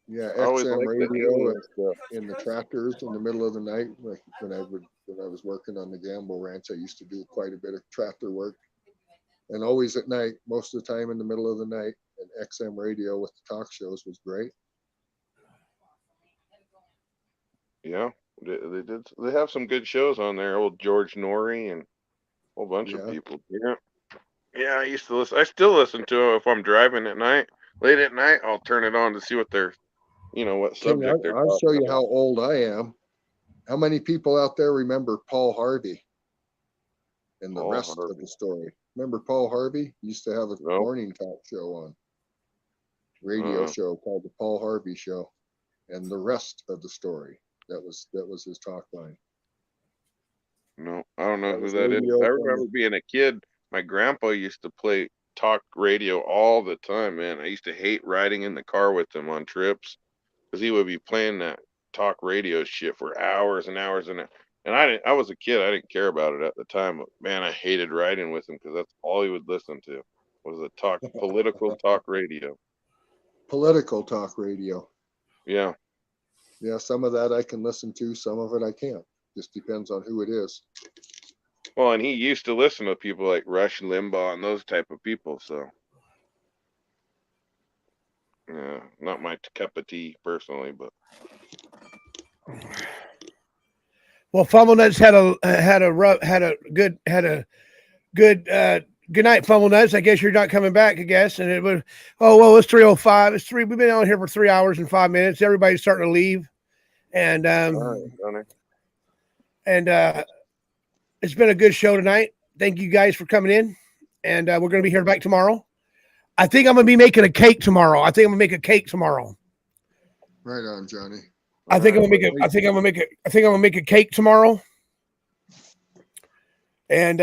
yeah,
I always
XM
liked the
radio
alien stuff.
in the tractors in the middle of the night. Like when I was working on the Gamble Ranch, I used to do quite a bit of tractor work, and always at night, most of the time in the middle of the night. And XM radio with the talk shows was great.
Yeah, they did. They have some good shows on there. Old George Norrie and Whole bunch of
Yeah.
people. Yeah. Yeah, I used to listen. I still listen to it if I'm driving at night. Late at night, I'll turn it on to see what they're, what
King,
subject they're
I'll show
talking
you how
about.
old I am. How many people out there remember Paul Harvey and the
Paul
rest of
Harvey.
the story? Remember Paul Harvey? He used to have a
Nope.
morning talk show on radio show called the Paul Harvey Show, and the rest of the story. That was his talk line.
No, I don't know
That
who
was
that is.
radio
I
from
remember being a kid. My grandpa used to play talk radio all the time, man. I used to hate riding in the car with him on trips because he would be playing that talk radio shit for hours and hours and I was a kid. I didn't care about it at the time, but man, I hated riding with him because that's all he would listen to was a political talk radio.
political talk radio.
Yeah.
Yeah, some of that I can listen to, some of it I can't. Just depends on who it is.
Well, and he used to listen to people like Rush Limbaugh and those type of people, so yeah, not my cup of tea personally, but
Well, Fumble Nuts had a good good night, Fumble Nuts. I guess you're not coming back, I guess. And it was it's 3:05. It's 3. We've been on here for 3 hours and 5 minutes. Everybody's starting to leave. And
all right,
it's been a good show tonight. Thank you guys for coming in. And we're going to be here back tomorrow. I think I'm going to be making a cake tomorrow. I think I'm going to make a cake tomorrow.
Right on, Johnny.
I think I'm going to make a cake tomorrow. And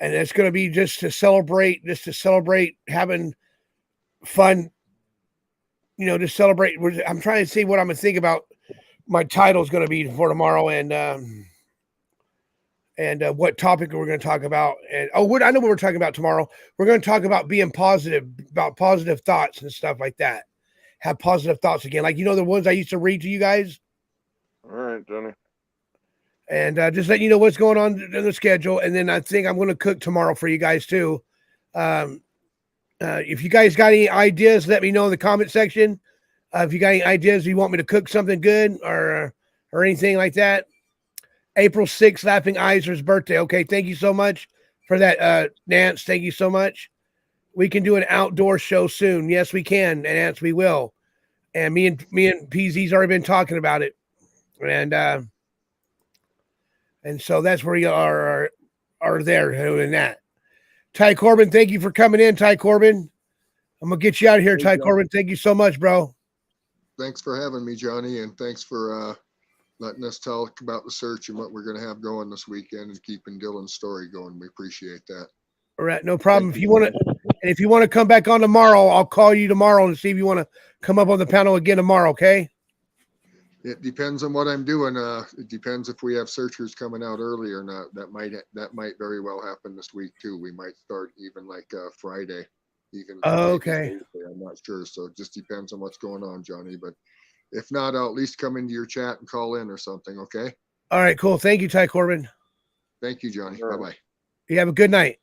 it's going to be just to celebrate having fun, to celebrate. I'm trying to see what I'm going to think about my title is going to be for tomorrow and what topic we're going to talk about. And I know what we're talking about tomorrow. We're going to talk about being positive, about positive thoughts and stuff like that. Have positive thoughts again. Like, the ones I used to read to you guys.
all right, Johnny.
And just let you know what's going on in the schedule. And then I think I'm going to cook tomorrow for you guys too. If you guys got any ideas, let me know in the comment section. If you got any ideas, you want me to cook something good or anything like that. April 6th, Laughing Iser's birthday. Okay, thank you so much for that, Nance. Thank you so much. We can do an outdoor show soon. Yes, we can, and Nance, we will. And me and PZ's already been talking about it. And so that's where you are there doing that. Ty Corbin, thank you for coming in, Ty Corbin. I'm going to get you out of here, Ty Corbin. Thank you so much, bro.
Thanks for having me, Johnny, and thanks for letting us talk about the search and what we're going to have going this weekend and keeping Dylan's story going. We appreciate that.
All right, no problem. If you want to come back on tomorrow, I'll call you tomorrow and see if you want to come up on the panel again tomorrow, okay?
It depends on what I'm doing. It depends if we have searchers coming out early or not. That might very well happen this week too. We might start even like Friday, even.
Okay.
Thursday. I'm not sure. So it just depends on what's going on, Johnny. But if not, I'll at least come into your chat and call in or something. Okay.
All right, cool. Thank you, Ty Corbin.
Thank you, Johnny. Bye bye.
You have a good night.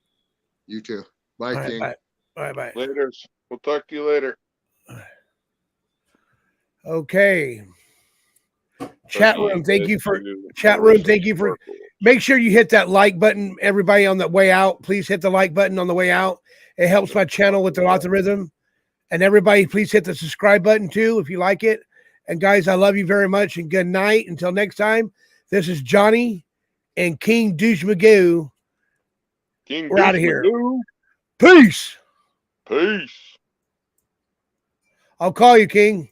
You too. Bye,
All
King.
Right, bye. All right, bye.
Later. We'll talk to you later.
Okay. Chat room, thank you for make sure you hit that like button, everybody on the way out. Please hit the like button on the way out. It helps my channel with the algorithm. And everybody, please hit the subscribe button too if you like it. And guys, I love you very much and good night. Until next time, this is Johnny and King Douche Magoo. We're out of here. Peace.
Peace.
I'll call you, King.